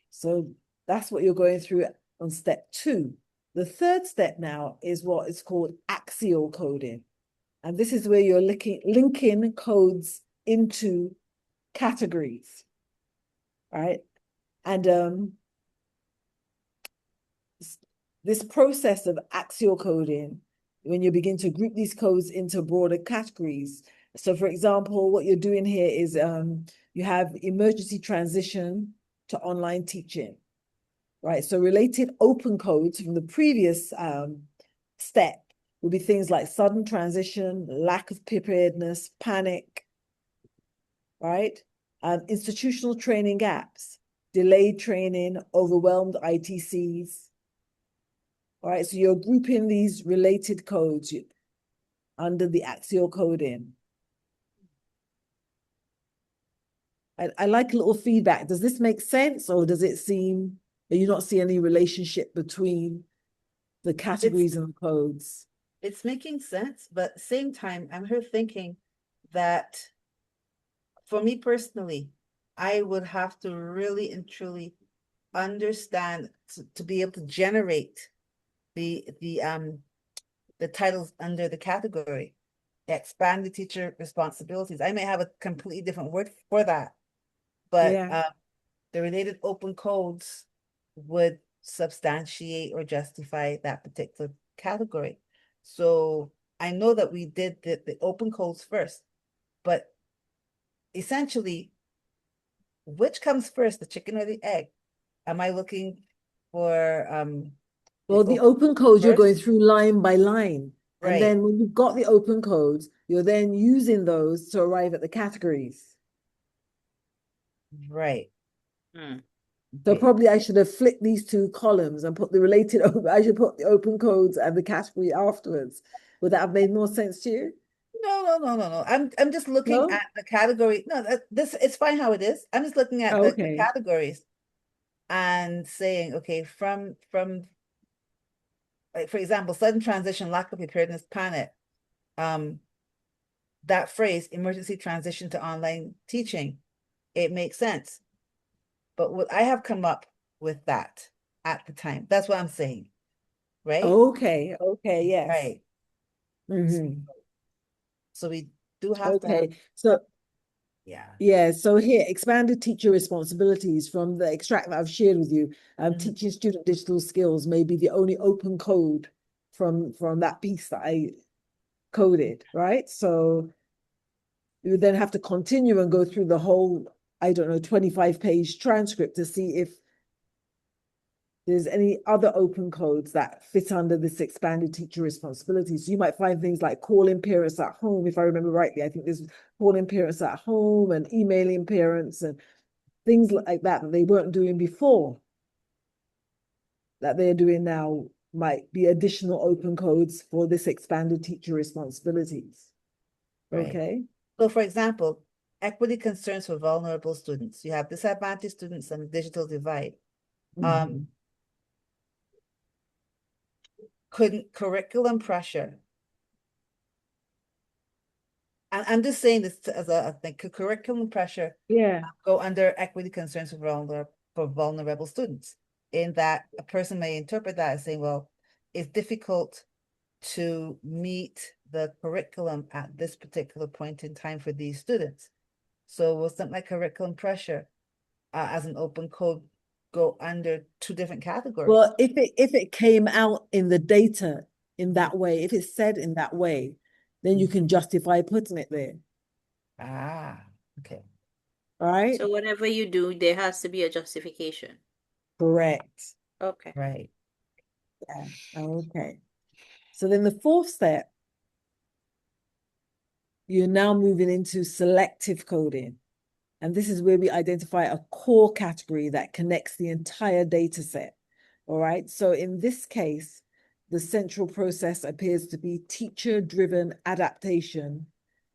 Speaker 2: So that's what you're going through on step 2. The third step now is what is called axial coding. And this is where you're linking codes into categories, right? And this process of axial coding, when you begin to group these codes into broader categories. So for example, what you're doing here is you have emergency transition to online teaching, right? So related open codes from the previous step will be things like sudden transition, lack of preparedness, panic, right? Institutional training gaps, delayed training, overwhelmed ITCs. All right, so you're grouping these related codes under the axial coding. I like a little feedback. Does this make sense, or does it seem that you not see any relationship between the categories and the codes?
Speaker 1: It's making sense, but at the same time, I'm here thinking, that for me personally, I would have to really and truly understand to be able to generate the titles under the category. Expand the teacher responsibilities. I may have a completely different word for that, but
Speaker 2: Yeah.
Speaker 1: the related open codes would substantiate or justify that particular category. So I know that we did the open codes first, but essentially, which comes first, the chicken or the egg? Am I looking for
Speaker 5: Well, the open codes, you're going
Speaker 1: first?
Speaker 5: through line by line. And
Speaker 1: Right,
Speaker 5: then when you've got the open codes, you're then using those to arrive at the categories.
Speaker 1: right.
Speaker 5: So
Speaker 1: Okay.
Speaker 5: probably I should have flipped these two columns and put the related, I should put the open codes and the category afterwards. Would that have made more sense to you?
Speaker 1: No. I'm just looking
Speaker 5: No?
Speaker 1: at the category. No, this it's fine how it is. I'm just looking at
Speaker 5: Oh,
Speaker 1: the
Speaker 5: okay.
Speaker 1: categories and saying, okay, from like for example, sudden transition, lack of preparedness, panic. That phrase, emergency transition to online teaching, it makes sense. But what I have come up with that at the time, that's what I'm saying, right?
Speaker 5: Okay, yes.
Speaker 1: Right.
Speaker 5: Mm-hmm.
Speaker 1: So we do have to have,
Speaker 5: Okay, so
Speaker 1: yeah.
Speaker 5: yeah, so here, expanded teacher responsibilities from the extract that I've shared with you.
Speaker 1: Mhm.
Speaker 5: Teaching student digital skills may be the only open code from that piece that I coded, right? So you would then have to continue and go through the whole, I don't know, 25-page transcript to see if there's any other open codes that fit under this expanded teacher responsibilities. So you might find things like calling parents at home, if I remember rightly. I think there's calling parents at home and emailing parents and things like that that they weren't doing before, that they're doing now, might be additional open codes for this expanded teacher responsibilities.
Speaker 1: Right.
Speaker 5: Okay.
Speaker 1: So for example, equity concerns for vulnerable students. You have disadvantaged students and digital divide. Couldn't curriculum pressure. And I'm just saying this as a thing, could curriculum pressure
Speaker 5: Yeah.
Speaker 1: go under equity concerns for vulnerable students? In that a person may interpret that as saying, well, it's difficult to meet the curriculum at this particular point in time for these students. So will something like curriculum pressure as an open code go under two different categories?
Speaker 5: Well, if it came out in the data in that way, if it's said in that way, then you can justify putting it there.
Speaker 1: Okay.
Speaker 5: Right?
Speaker 3: So whatever you do, there has to be a justification.
Speaker 5: Correct.
Speaker 3: Okay.
Speaker 1: Right.
Speaker 5: Yeah. Okay. So then the fourth step, you're now moving into selective coding. And this is where we identify a core category that connects the entire data set. All right. So in this case, the central process appears to be teacher-driven adaptation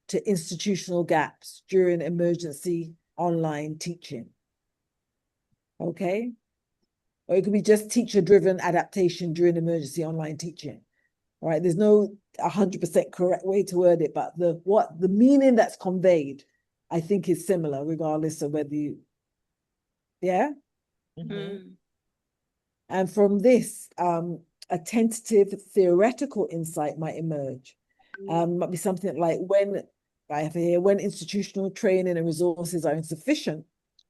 Speaker 5: to institutional gaps during emergency online teaching. Okay. Or it could be just teacher-driven adaptation during emergency online teaching. All right. There's no 100% correct way to word it, but the meaning that's conveyed, I think, is similar, regardless of whether you, yeah. And from this, a tentative theoretical insight might emerge. Might be something like when institutional training and resources are insufficient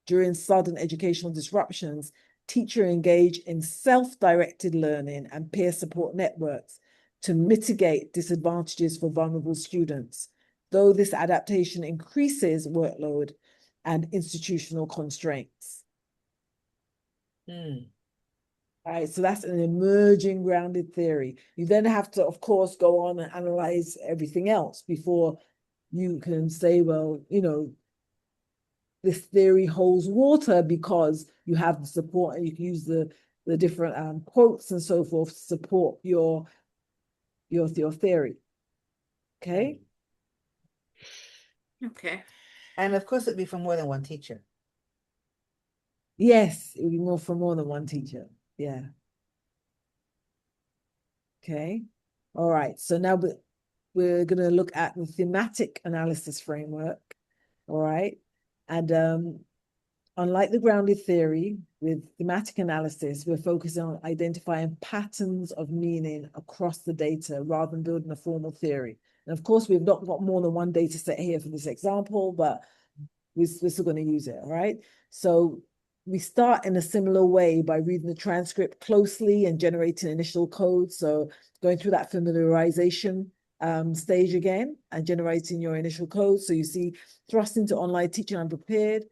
Speaker 5: during sudden educational disruptions, teachers engage in self-directed learning and peer support networks to mitigate disadvantages for vulnerable students, though this adaptation increases workload and institutional constraints. All right, so that's an emerging grounded theory. You then have to, of course, go on and analyze everything else before you can say, well, this theory holds water because you have the support and you can use the different quotes and so forth to support your theory. Okay.
Speaker 3: Okay.
Speaker 1: And of course, it'd be from more than one teacher.
Speaker 5: Yes, it would be more from more than one teacher. Yeah. Okay. All right. So now we're going to look at the thematic analysis framework. All right. And unlike the grounded theory, with thematic analysis, we're focusing on identifying patterns of meaning across the data rather than building a formal theory. And of course, we've not got more than one data set here for this example, but we're still going to use it. All right. So we start in a similar way by reading the transcript closely and generating initial code. So going through that familiarization stage again and generating your initial code. So you see thrust into online teaching unprepared,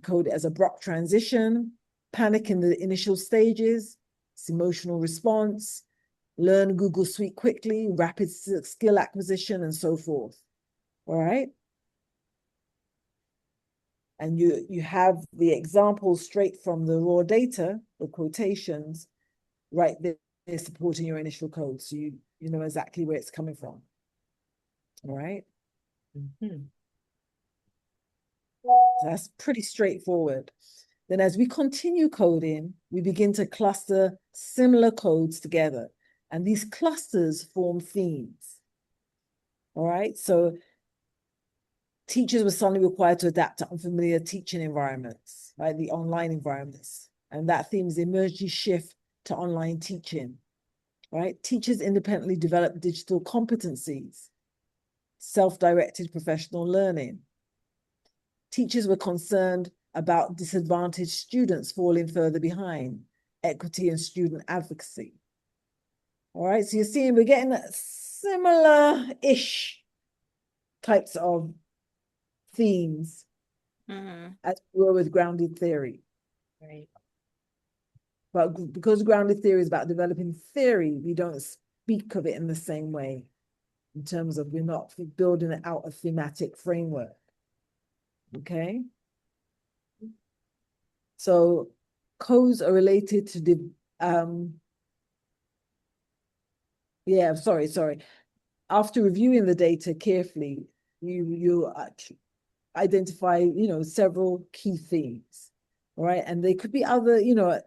Speaker 5: code as abrupt transition, panic in the initial stages, it's emotional response, learn Google Suite quickly, rapid skill acquisition, and so forth. All right. And you have the examples straight from the raw data, the quotations, right there supporting your initial code. So you know exactly where it's coming from. All right.
Speaker 1: Mhm.
Speaker 5: So that's pretty straightforward. Then as we continue coding, we begin to cluster similar codes together. And these clusters form themes. All right. So teachers were suddenly required to adapt to unfamiliar teaching environments, right? The online environments. And that theme is the emergency shift to online teaching, right? Teachers independently develop digital competencies, self-directed professional learning. Teachers were concerned about disadvantaged students falling further behind, equity and student advocacy. All right, so you're seeing we're getting similar-ish types of themes as we were with grounded theory.
Speaker 1: Right.
Speaker 5: But because grounded theory is about developing theory, we don't speak of it in the same way in terms of we're not building it out a thematic framework. Okay? So codes are related to the, sorry. After reviewing the data carefully, you identify, several key themes, all right? And they could be other, your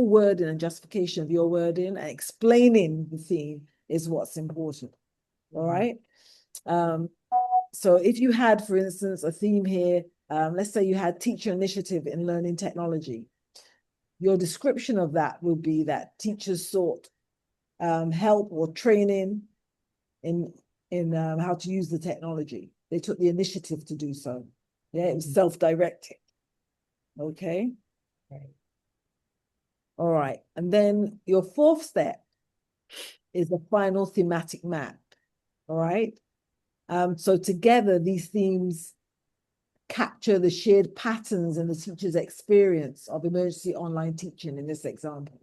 Speaker 5: wording and justification of your wording and explaining the theme is what's important, all right? So if you had, for instance, a theme here, let's say you had teacher initiative in learning technology, your description of that will be that teachers sought help or training in how to use the technology. They took the initiative to do so. Yeah, it was self-directed. Okay.
Speaker 1: Right.
Speaker 5: All right. And then your fourth step is the final thematic map. All right. So together, these themes capture the shared patterns in the teacher's experience of emergency online teaching in this example.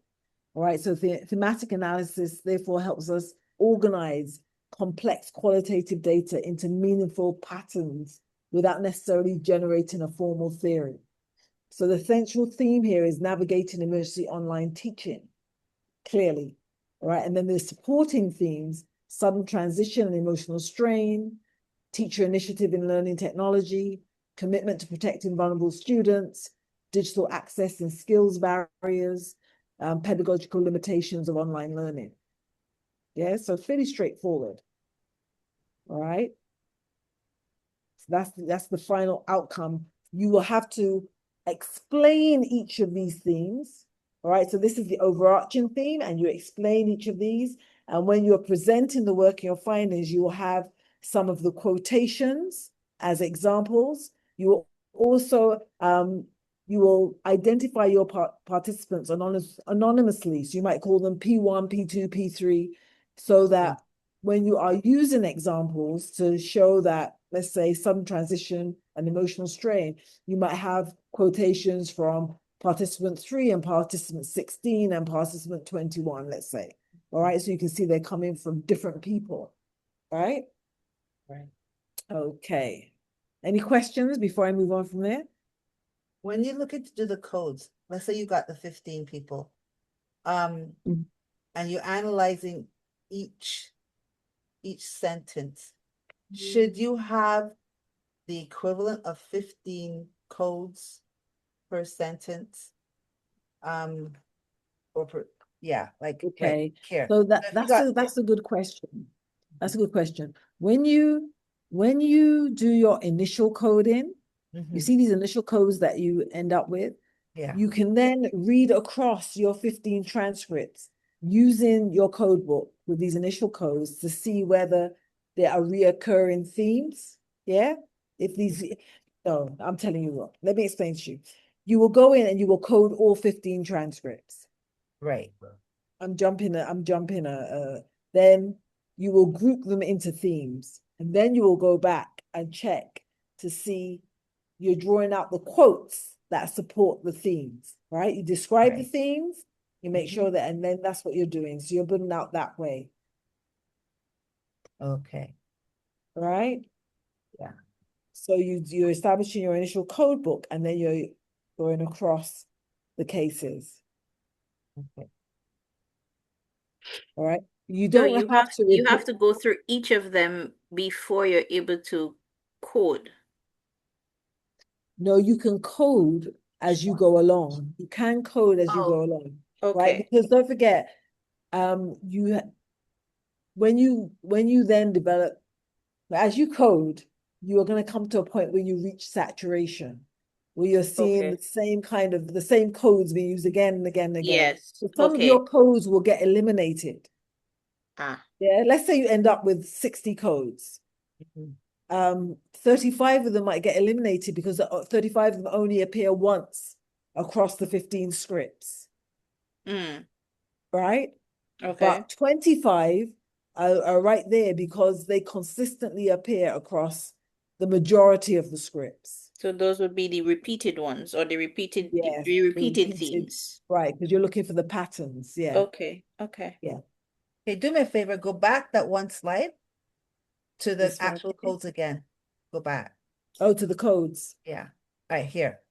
Speaker 5: All right. So the thematic analysis therefore helps us organize complex qualitative data into meaningful patterns without necessarily generating a formal theory. So the central theme here is navigating emergency online teaching, clearly, all right? And then there's supporting themes, sudden transition and emotional strain, teacher initiative in learning technology, commitment to protecting vulnerable students, digital access and skills barriers, pedagogical limitations of online learning. Yeah, so fairly straightforward. All right. So that's the final outcome. You will have to explain each of these themes. All right. So this is the overarching theme, and you explain each of these. And when you're presenting the work and your findings, you will have some of the quotations as examples. You will also you will identify your participants anonymously. So you might call them P1, P2, P3, so that when you are using examples to show that, let's say, sudden transition and emotional strain, you might have quotations from participant 3 and participant 16 and participant 21, let's say. All right, so you can see they're coming from different people, right?
Speaker 1: Right.
Speaker 5: Okay. Any questions before I move on from there?
Speaker 1: When you look into the codes, let's say you got the 15 people, and you're analyzing each sentence, should you have the equivalent of 15 codes per sentence? Or per, yeah, like
Speaker 5: Okay.
Speaker 1: here.
Speaker 5: So
Speaker 1: If you got
Speaker 5: that's a good question. That's a good question. When you do your initial coding, you
Speaker 1: Mhm.
Speaker 5: see these initial codes that you end up with,
Speaker 1: Yeah,
Speaker 5: you can then read across your 15 transcripts using your code book with these initial codes to see whether there are reoccurring themes. Yeah. If these, no, I'm telling you what, let me explain to you. You will go in and you will code all 15 transcripts.
Speaker 1: right.
Speaker 5: Then you will group them into themes, and then you will go back and check to see you're drawing out the quotes that support the themes, right? You describe the
Speaker 1: Right.
Speaker 5: themes, you make sure that, and then that's what you're doing. So you're building out that way,
Speaker 1: Okay.
Speaker 5: right?
Speaker 1: Yeah.
Speaker 5: So you're establishing your initial code book, and then you're going across the cases,
Speaker 1: Okay.
Speaker 5: all right? You
Speaker 3: So
Speaker 5: don't have to
Speaker 3: you have
Speaker 5: repeat.
Speaker 3: to go through each of them before you're able to code.
Speaker 5: No, you can code as you go along. You can code as you
Speaker 3: Oh,
Speaker 5: go along, right?
Speaker 3: okay.
Speaker 5: Because don't forget, you when you then develop, as you code, you are going to come to a point where you reach saturation, where you're seeing
Speaker 3: Okay.
Speaker 5: the same codes being used again and again and again.
Speaker 3: Yes.
Speaker 5: So some of
Speaker 3: Okay.
Speaker 5: your codes will get eliminated.
Speaker 3: Ah.
Speaker 5: Yeah, let's say you end up with 60 codes.
Speaker 1: Mhm.
Speaker 5: 35 of them might get eliminated because 35 of them only appear once across the 15 scripts,
Speaker 3: Mm.
Speaker 5: right?
Speaker 3: Okay.
Speaker 5: But 25 are right there because they consistently appear across the majority of the scripts.
Speaker 3: So those would be the repeated ones or the repeated
Speaker 5: Yes,
Speaker 3: the
Speaker 5: the
Speaker 3: repeated
Speaker 5: repeated,
Speaker 3: themes.
Speaker 5: right? Because you're looking for the patterns. Yeah,
Speaker 3: Okay. Okay.
Speaker 5: yeah.
Speaker 1: Okay, do me a favor, go back that one slide to the
Speaker 5: This one
Speaker 1: actual
Speaker 5: here.
Speaker 1: codes again. Go back.
Speaker 5: Oh, to the codes,
Speaker 1: Yeah. All right, here.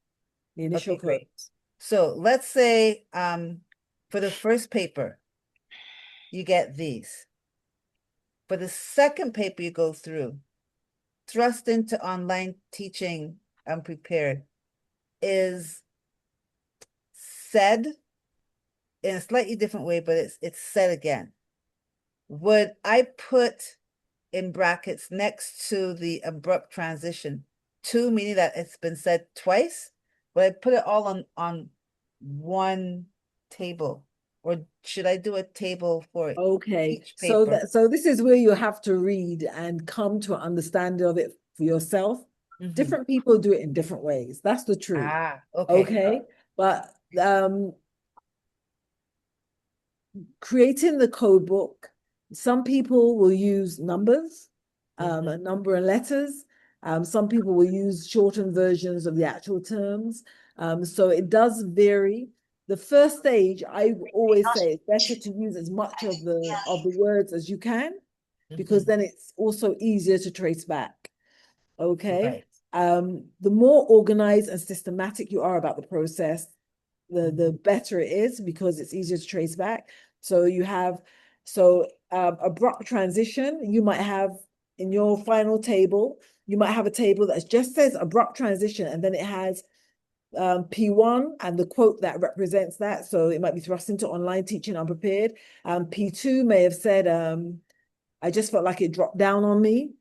Speaker 5: the initial
Speaker 1: Okay, great.
Speaker 5: codes.
Speaker 1: So let's say for the first paper, you get these. For the second paper you go through, thrust into online teaching unprepared is said in a slightly different way, but it's said again. Would I put in brackets next to the abrupt transition, two meaning that it's been said twice? Would I put it all on one table? Or should I do a table for
Speaker 5: Okay,
Speaker 1: each paper?
Speaker 5: so this is where you have to read and come to an understanding of it for yourself.
Speaker 1: Mhm.
Speaker 5: Different people do it in different ways. That's the truth.
Speaker 1: Ah, okay.
Speaker 5: Okay, but creating the code book, some people will use numbers, a number and letters. Some people will use shortened versions of the actual terms. So it does vary. The first stage, I always say it's better to use as much of the words as you can, because
Speaker 1: Mhm.
Speaker 5: then it's also easier to trace back. Okay.
Speaker 1: Right.
Speaker 5: The more organized and systematic you are about the process, the better it is, because it's easier to trace back. So you have, abrupt transition, you might have in your final table, you might have a table that just says abrupt transition, and then it has P1 and the quote that represents that. So it might be thrust into online teaching unprepared. P2 may have said, I just felt like it dropped down on me,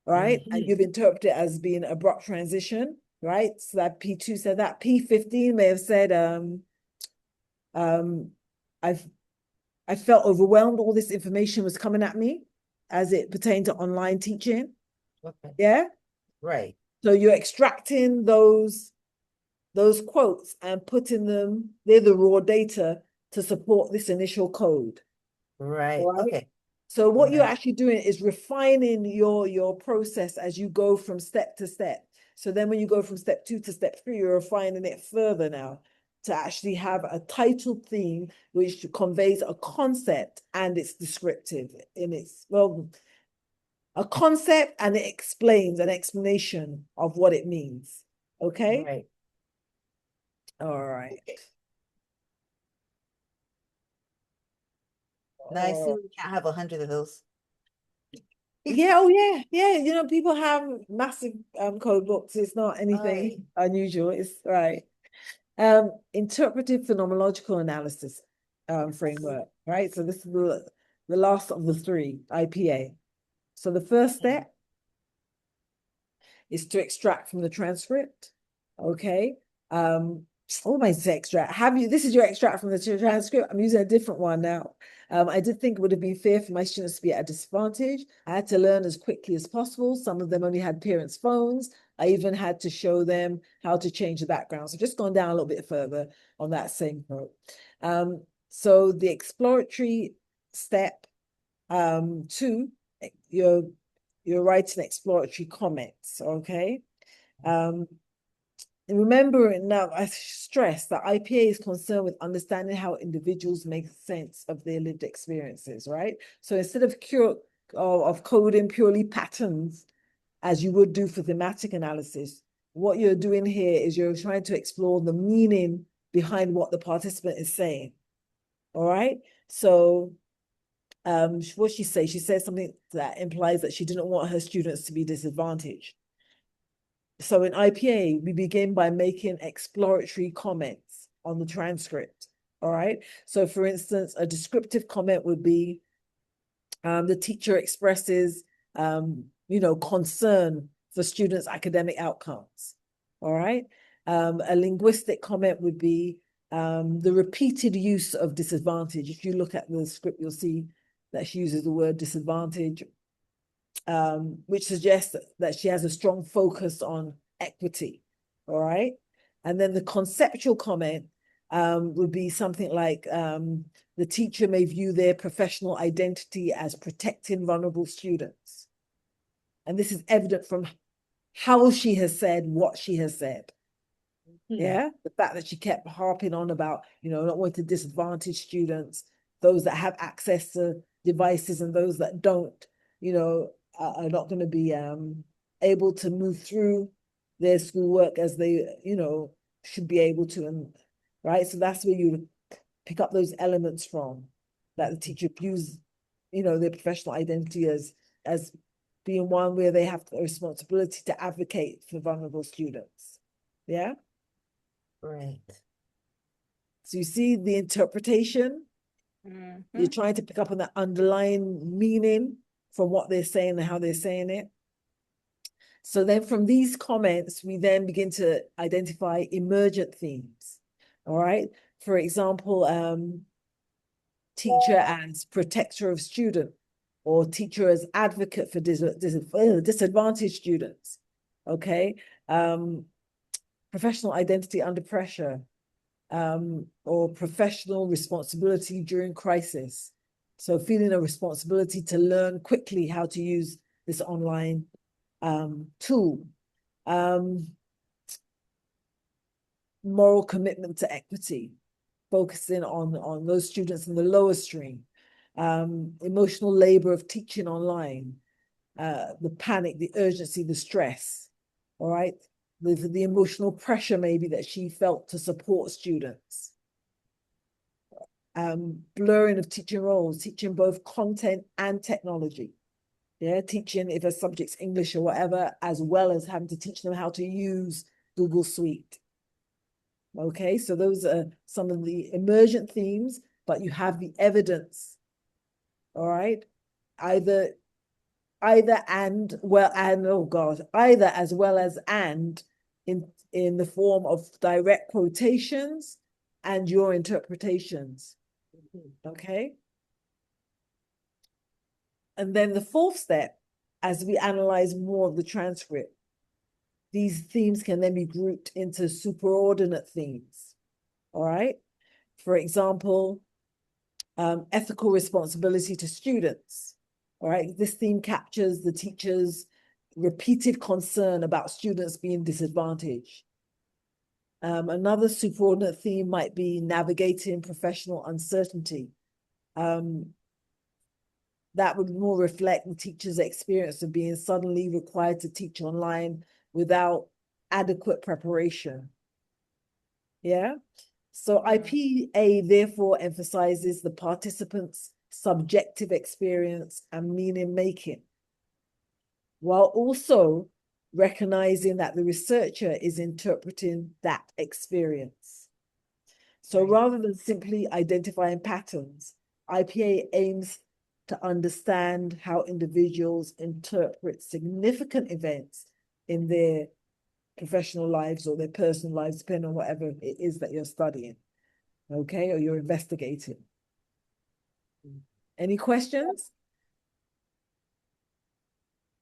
Speaker 5: right? And you've interpreted it as being abrupt transition, right? So that P2 said that. P15 may have said, I felt overwhelmed. All this information was coming at me as it pertained to online teaching.
Speaker 1: Okay.
Speaker 5: Yeah.
Speaker 1: Right.
Speaker 5: So you're extracting those quotes and putting them, they're the raw data to support this initial code.
Speaker 1: Right.
Speaker 5: All right.
Speaker 1: Okay.
Speaker 5: So what you're
Speaker 1: Right.
Speaker 5: actually doing is refining your process as you go from step to step. So then when you go from step 2 to step 3, you're refining it further now to actually have a titled theme which conveys a concept and it's descriptive in its, well, a concept, and it explains an explanation of what it means. Okay?
Speaker 1: Right.
Speaker 5: All right.
Speaker 1: Now I see we can't have 100 of those.
Speaker 5: Yeah, oh yeah, yeah. You know, people have massive code books. It's not anything unusual. It's right. Interpretive phenomenological analysis framework, right? So this is the last of the three, IPA. So the first step is to extract from the transcript. Okay. What am I to extract? This is your extract from the transcript. I'm using a different one now. I did think it would have been fair for my students to be at a disadvantage. I had to learn as quickly as possible. Some of them only had parents' phones. I even had to show them how to change the background. So just going down a little bit further on that same quote. So the exploratory step 2, you're writing exploratory comments, okay? And remember now, I stress that IPA is concerned with understanding how individuals make sense of their lived experiences, right? So instead of coding purely patterns, as you would do for thematic analysis, what you're doing here is you're trying to explore the meaning behind what the participant is saying, all right? So what she says something that implies that she didn't want her students to be disadvantaged. So in IPA, we begin by making exploratory comments on the transcript, all right? So for instance, a descriptive comment would be, the teacher expresses, concern for students' academic outcomes, all right? A linguistic comment would be the repeated use of disadvantage. If you look at the script, you'll see that she uses the word disadvantage, which suggests that she has a strong focus on equity, all right? And then the conceptual comment would be something like, the teacher may view their professional identity as protecting vulnerable students. And this is evident from how she has said what she has said. Yeah, the fact that she kept harping on about, not wanting to disadvantage students, those that have access to devices and those that don't, are not going to be able to move through their schoolwork as they, should be able to. And right, so that's where you pick up those elements from, that the teacher views, their professional identity as being one where they have the responsibility to advocate for vulnerable students. Yeah.
Speaker 1: Right.
Speaker 5: So you see the interpretation. You're trying to pick up on the underlying meaning from what they're saying and how they're saying it. So then from these comments, we then begin to identify emergent themes. All right. For example, teacher as protector of student, or teacher as advocate for disadvantaged students. Okay. Professional identity under pressure, or professional responsibility during crisis. So feeling a responsibility to learn quickly how to use this online tool. Moral commitment to equity, focusing on those students in the lower stream. Emotional labor of teaching online, the panic, the urgency, the stress, all right? The emotional pressure maybe that she felt to support students. Blurring of teaching roles, teaching both content and technology. Yeah, teaching if a subject's English or whatever, as well as having to teach them how to use Google Suite. Okay, so those are some of the emergent themes, but you have the evidence, all right? Either and, well, and, oh God, either as well as and in the form of direct quotations and your interpretations, okay? And then the fourth step, as we analyze more of the transcript, these themes can then be grouped into superordinate themes, all right? For example, ethical responsibility to students, all right? This theme captures the teacher's repeated concern about students being disadvantaged. Another superordinate theme might be navigating professional uncertainty. That would more reflect the teacher's experience of being suddenly required to teach online without adequate preparation. Yeah. So IPA therefore emphasizes the participant's subjective experience and meaning making, while also recognizing that the researcher is interpreting that experience. So rather than simply identifying patterns, IPA aims to understand how individuals interpret significant events in their professional lives or their personal lives, depending on whatever it is that you're studying, okay, or you're investigating. Any questions?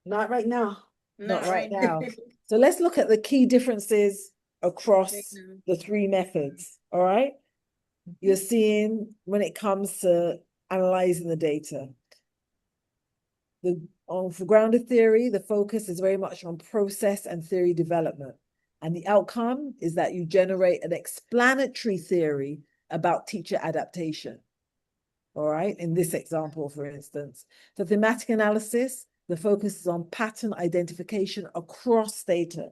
Speaker 2: Not right now.
Speaker 5: Not right now. So let's look at the key differences across
Speaker 3: now.
Speaker 5: the three methods, all right? You're seeing when it comes to analyzing the data. For grounded theory, the focus is very much on process and theory development. And the outcome is that you generate an explanatory theory about teacher adaptation. All right, in this example, for instance. For thematic analysis, the focus is on pattern identification across data.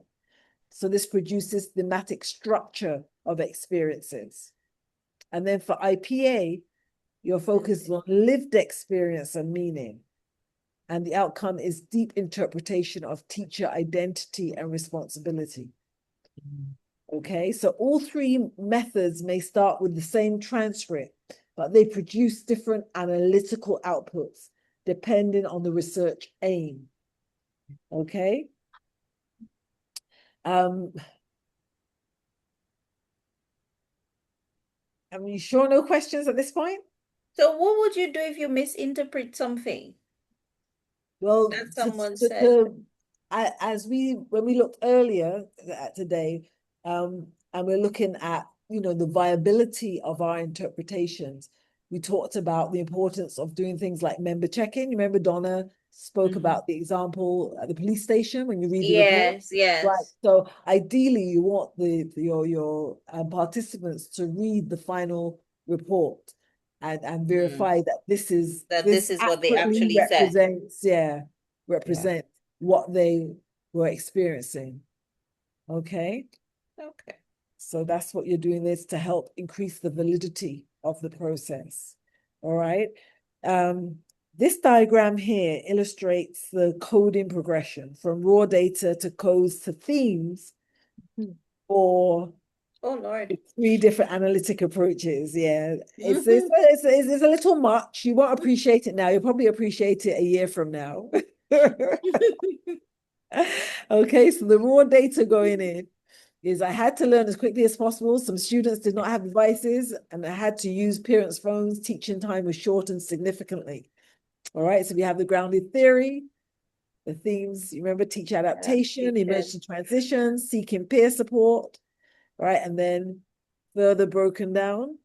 Speaker 5: So this produces thematic structure of experiences. And then for IPA, your focus is on lived experience and meaning. And the outcome is deep interpretation of teacher identity and responsibility. Okay, so all three methods may start with the same transcript, but they produce different analytical outputs depending on the research aim. Okay. You sure no questions at this point?
Speaker 3: So what would you do if you misinterpret something
Speaker 5: Well,
Speaker 3: that someone said?
Speaker 5: when we looked earlier today, and we're looking at, the viability of our interpretations, we talked about the importance of doing things like member check-in. You remember Donna spoke about the example at the police station when you read the report?
Speaker 3: Yes.
Speaker 5: Right. So ideally, you want your participants to read the final report and verify that this is
Speaker 3: what they
Speaker 5: accurately
Speaker 3: actually said.
Speaker 5: represent what they were experiencing. Okay.
Speaker 3: Okay.
Speaker 5: So that's what you're doing this to help increase the validity of the process. All right. This diagram here illustrates the coding progression from raw data to codes to themes for
Speaker 3: Oh Lord.
Speaker 5: 3 different analytic approaches. Yeah, it's a little much. You won't appreciate it now. You'll probably appreciate it a year from now. Okay, so the raw data going in is I had to learn as quickly as possible. Some students did not have devices and I had to use parents' phones. Teaching time was shortened significantly. All right, so we have the grounded theory, the themes, you remember teacher adaptation, emergency transitions, seeking peer support, right? And then further broken down.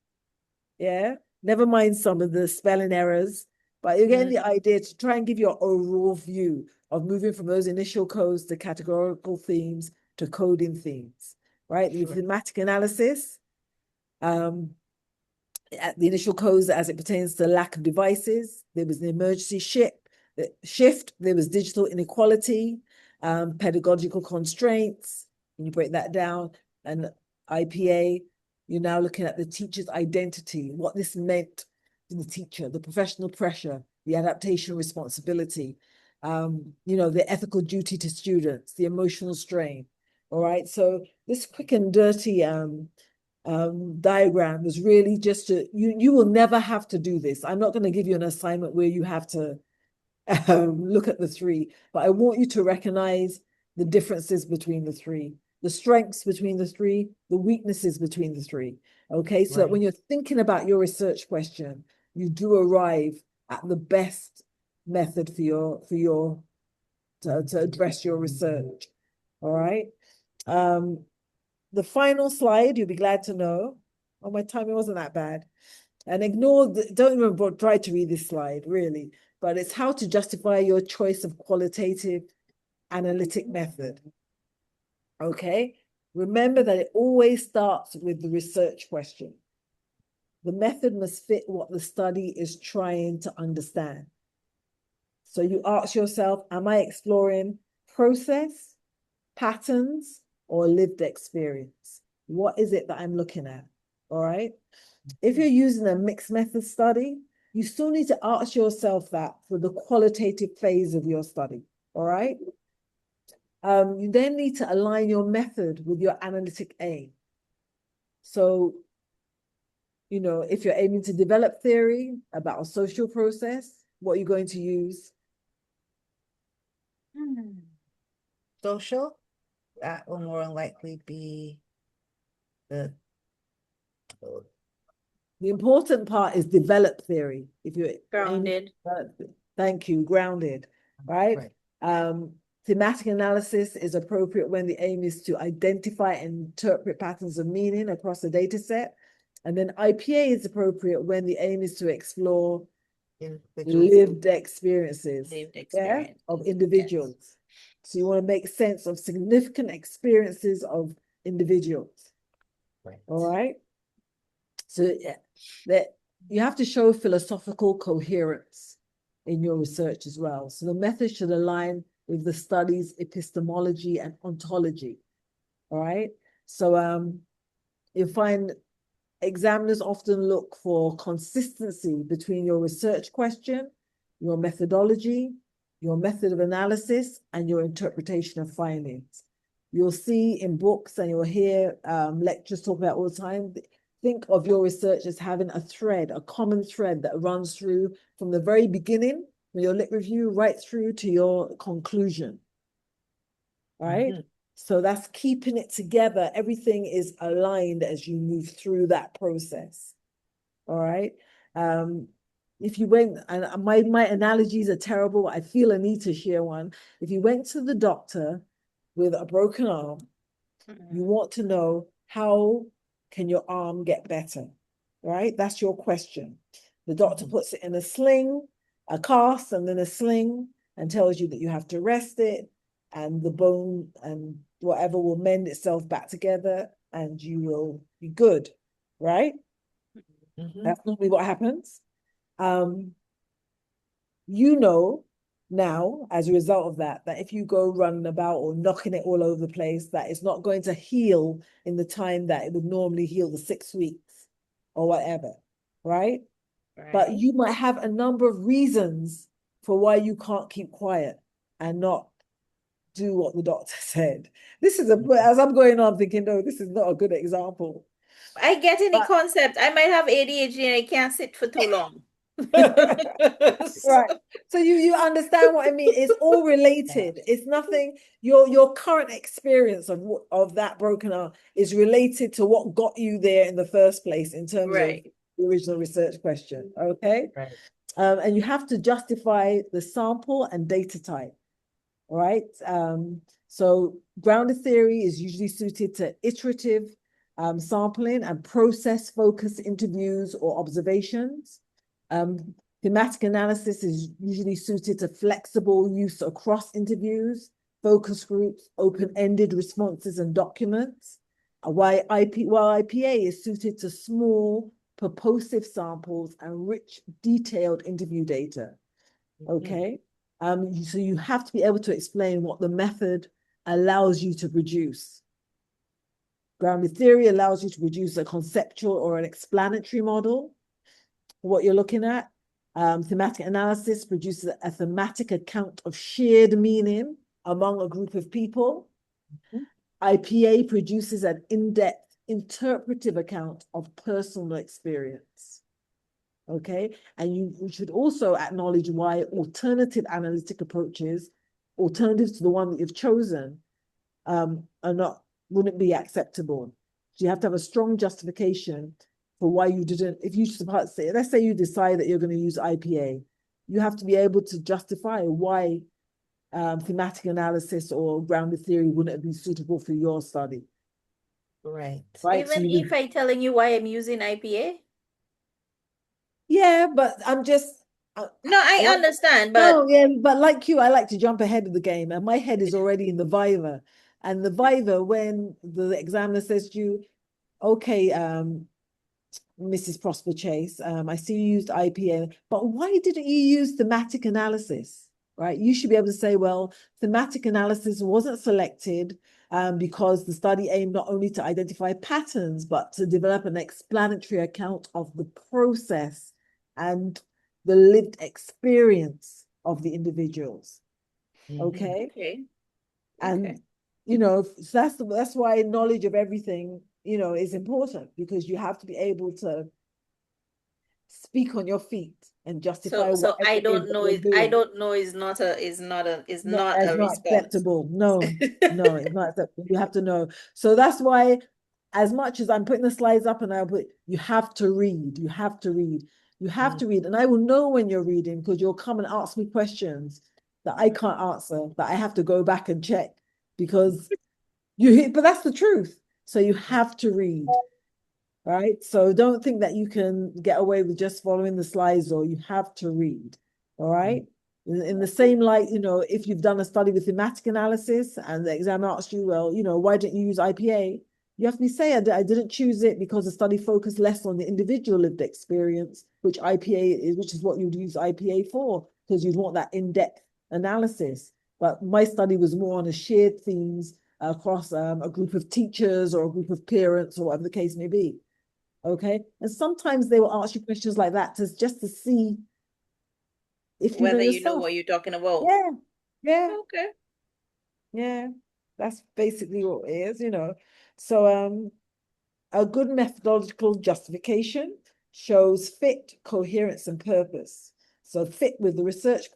Speaker 5: Yeah, never mind some of the spelling errors, but you're getting the idea to try and give you an overall view of moving from those initial codes to categorical themes to coding themes, right? The thematic analysis, at the initial codes as it pertains to lack of devices, there was an emergency shift, there was digital inequality, pedagogical constraints, and you break that down, and IPA, you're now looking at the teacher's identity, what this meant to the teacher, the professional pressure, the adaptation responsibility, the ethical duty to students, the emotional strain. All right, so this quick and dirty diagram was really just you will never have to do this. I'm not going to give you an assignment where you have to look at the 3, but I want you to recognize the differences between the 3, the strengths between the 3, the weaknesses between the 3. Okay, so that when you're thinking about your research question, you do arrive at the best method to address your research. All right. The final slide, you'll be glad to know. Oh, my timing wasn't that bad. And don't even try to read this slide, really. But it's how to justify your choice of qualitative analytic method. Okay? Remember that it always starts with the research question. The method must fit what the study is trying to understand. So you ask yourself, am I exploring process, patterns, or lived experience? What is it that I'm looking at? All right. If you're using a mixed method study, you still need to ask yourself that for the qualitative phase of your study. All right. You then need to align your method with your analytic aim. So, if you're aiming to develop theory about a social process, what you're going to use?
Speaker 1: Social, that will more than likely be the
Speaker 5: The important part is develop theory. If you're
Speaker 3: Grounded.
Speaker 5: thank you, grounded, right?
Speaker 1: right.
Speaker 5: Thematic analysis is appropriate when the aim is to identify and interpret patterns of meaning across a data set. And then IPA is appropriate when the aim is to explore lived experiences, of individuals.
Speaker 3: Yes.
Speaker 5: So you want to make sense of significant experiences of individuals.
Speaker 1: Right.
Speaker 5: All right. So that you have to show philosophical coherence in your research as well. So the method should align with the study's epistemology and ontology. All right. So you find examiners often look for consistency between your research question, your methodology, your method of analysis, and your interpretation of findings. You'll see in books and you'll hear lecturers talk about all the time. Think of your research as having a thread, a common thread that runs through from the very beginning, from your lit review, right through to your conclusion. Right?
Speaker 1: Mm-hmm.
Speaker 5: So that's keeping it together. Everything is aligned as you move through that process. All right. If you went, and my analogies are terrible, I feel a need to share one. If you went to the doctor with a broken arm, you want to know, how can your arm get better? Right? That's your question. The doctor puts it in a sling, a cast, and then a sling, and tells you that you have to rest it, and the bone and whatever will mend itself back together, and you will be good, right? That's normally what happens. You know now, as a result of that, that if you go running about or knocking it all over the place, that it's not going to heal in the time that it would normally heal, the 6 weeks or whatever, right? But you might have a number of reasons for why you can't keep quiet and not do what the doctor said. This is as I'm going on thinking, no, this is not a good example.
Speaker 3: I get any concept. I might have ADHD and I can't sit for too long.
Speaker 5: Right. So you understand what I mean? It's all related. It's nothing. Your current experience of that broken arm is related to what got you there in the first place in terms of the original research question. Okay.
Speaker 1: Right.
Speaker 5: And you have to justify the sample and data type. All right. So grounded theory is usually suited to iterative sampling and process-focused interviews or observations. Thematic analysis is usually suited to flexible use across interviews, focus groups, open-ended responses and documents, while IPA is suited to small, purposive samples and rich, detailed interview data. Okay. So you have to be able to explain what the method allows you to produce. Grounded theory allows you to produce a conceptual or an explanatory model for what you're looking at. Thematic analysis produces a thematic account of shared meaning among a group of people. IPA produces an in-depth interpretive account of personal experience. Okay, and you should also acknowledge why alternative analytic approaches, alternatives to the one that you've chosen, wouldn't be acceptable. So you have to have a strong justification for why you didn't. If you say, let's say you decide that you're going to use IPA, you have to be able to justify why thematic analysis or grounded theory wouldn't have been suitable for your study.
Speaker 1: Right.
Speaker 3: Even if I'm telling you why I'm using IPA?
Speaker 5: Yeah, but I'm just.
Speaker 3: No, I understand, but
Speaker 5: no, yeah, but like you, I like to jump ahead of the game, and my head is already in the viva. And the viva, when the examiner says to you, okay, Mrs. Prosper Chase, I see you used IPA, but why didn't you use thematic analysis? Right? You should be able to say, well, thematic analysis wasn't selected because the study aimed not only to identify patterns, but to develop an explanatory account of the process and the lived experience of the individuals. Okay. And so that's why knowledge of everything is important, because you have to be able to speak on your feet and justify
Speaker 3: So
Speaker 5: whatever
Speaker 3: I
Speaker 5: it is
Speaker 3: don't
Speaker 5: that
Speaker 3: know
Speaker 5: you're
Speaker 3: is I
Speaker 5: doing.
Speaker 3: don't know is not a is not a is
Speaker 5: No,
Speaker 3: not
Speaker 5: that's
Speaker 3: a
Speaker 5: not
Speaker 3: response.
Speaker 5: acceptable. No, no, it's not acceptable. You have to know. So that's why, as much as I'm putting the slides up and I'll put, you have to read, you have to read, you have to read. And I will know when you're reading because you'll come and ask me questions that I can't answer, that I have to go back and check because but that's the truth. So you have to read, right? So don't think that you can get away with just following the slides, or you have to read, all right? In the same light, if you've done a study with thematic analysis and the exam asks you, well, why didn't you use IPA? You have to say, I didn't choose it because the study focused less on the individual lived experience, which IPA is, which is what you'd use IPA for, because you'd want that in-depth analysis. But my study was more on a shared themes across a group of teachers or a group of parents or whatever the case may be. Okay. And sometimes they will ask you questions like that just to see if you know
Speaker 3: Whether you know
Speaker 5: yourself.
Speaker 3: what you're talking about.
Speaker 5: Yeah. Yeah.
Speaker 3: Okay.
Speaker 5: Yeah. That's basically what it is, So a good methodological justification shows fit, coherence, and purpose. So fit with the research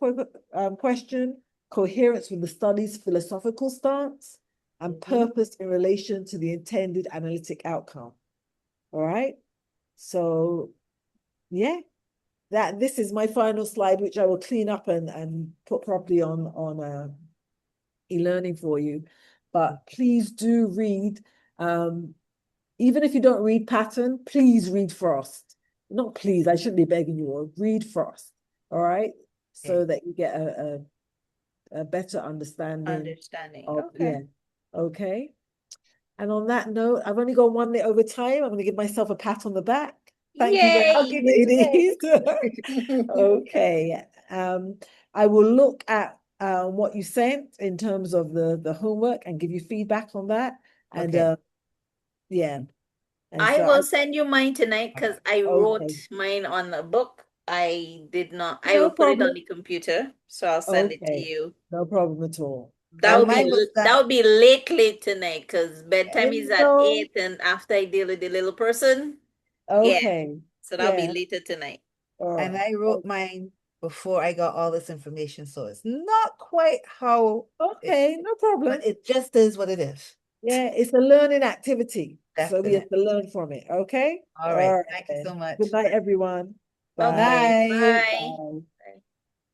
Speaker 5: question, coherence with the study's philosophical stance, and purpose in relation to the intended analytic outcome. All right. So yeah, this is my final slide, which I will clean up and put properly on e-learning for you. But please do read. Even if you don't read pattern, please read Frost. Not please, I shouldn't be begging you. Read Frost. All right, so that you get a better understanding of
Speaker 3: Okay.
Speaker 5: Okay. And on that note, I've only got 1 minute over time. I'm going to give myself a pat on the back. Thank you very much,
Speaker 3: Yay!
Speaker 5: ladies. Okay. I will look at what you sent in terms of the homework and give you feedback on that. And
Speaker 1: Okay.
Speaker 5: yeah. And
Speaker 3: I
Speaker 5: so
Speaker 3: will send you mine tonight because I wrote
Speaker 5: okay.
Speaker 3: mine on a book. I did not. I
Speaker 5: No
Speaker 3: will put it on
Speaker 5: problem.
Speaker 3: the computer, so I'll send it to
Speaker 5: Okay.
Speaker 3: you.
Speaker 5: No problem at all.
Speaker 3: That would
Speaker 1: Mine was
Speaker 3: that would be late tonight because bedtime is at
Speaker 5: No.
Speaker 3: 8, and after I deal with the little person, yeah.
Speaker 5: Okay.
Speaker 3: So that'll be
Speaker 5: Yeah.
Speaker 3: later tonight.
Speaker 5: All
Speaker 1: and
Speaker 5: right.
Speaker 1: I wrote mine before I got all this information, so it's not quite how
Speaker 5: Okay. No problem.
Speaker 1: but it just is what it is.
Speaker 5: Yeah, it's a learning activity. So we have
Speaker 1: Definitely.
Speaker 5: to learn from it. Okay.
Speaker 1: All right.
Speaker 5: All
Speaker 1: Thank you
Speaker 5: right.
Speaker 1: so much.
Speaker 5: Good night, everyone.
Speaker 3: Okay,
Speaker 5: Bye.
Speaker 1: Night.
Speaker 3: bye.
Speaker 5: Bye.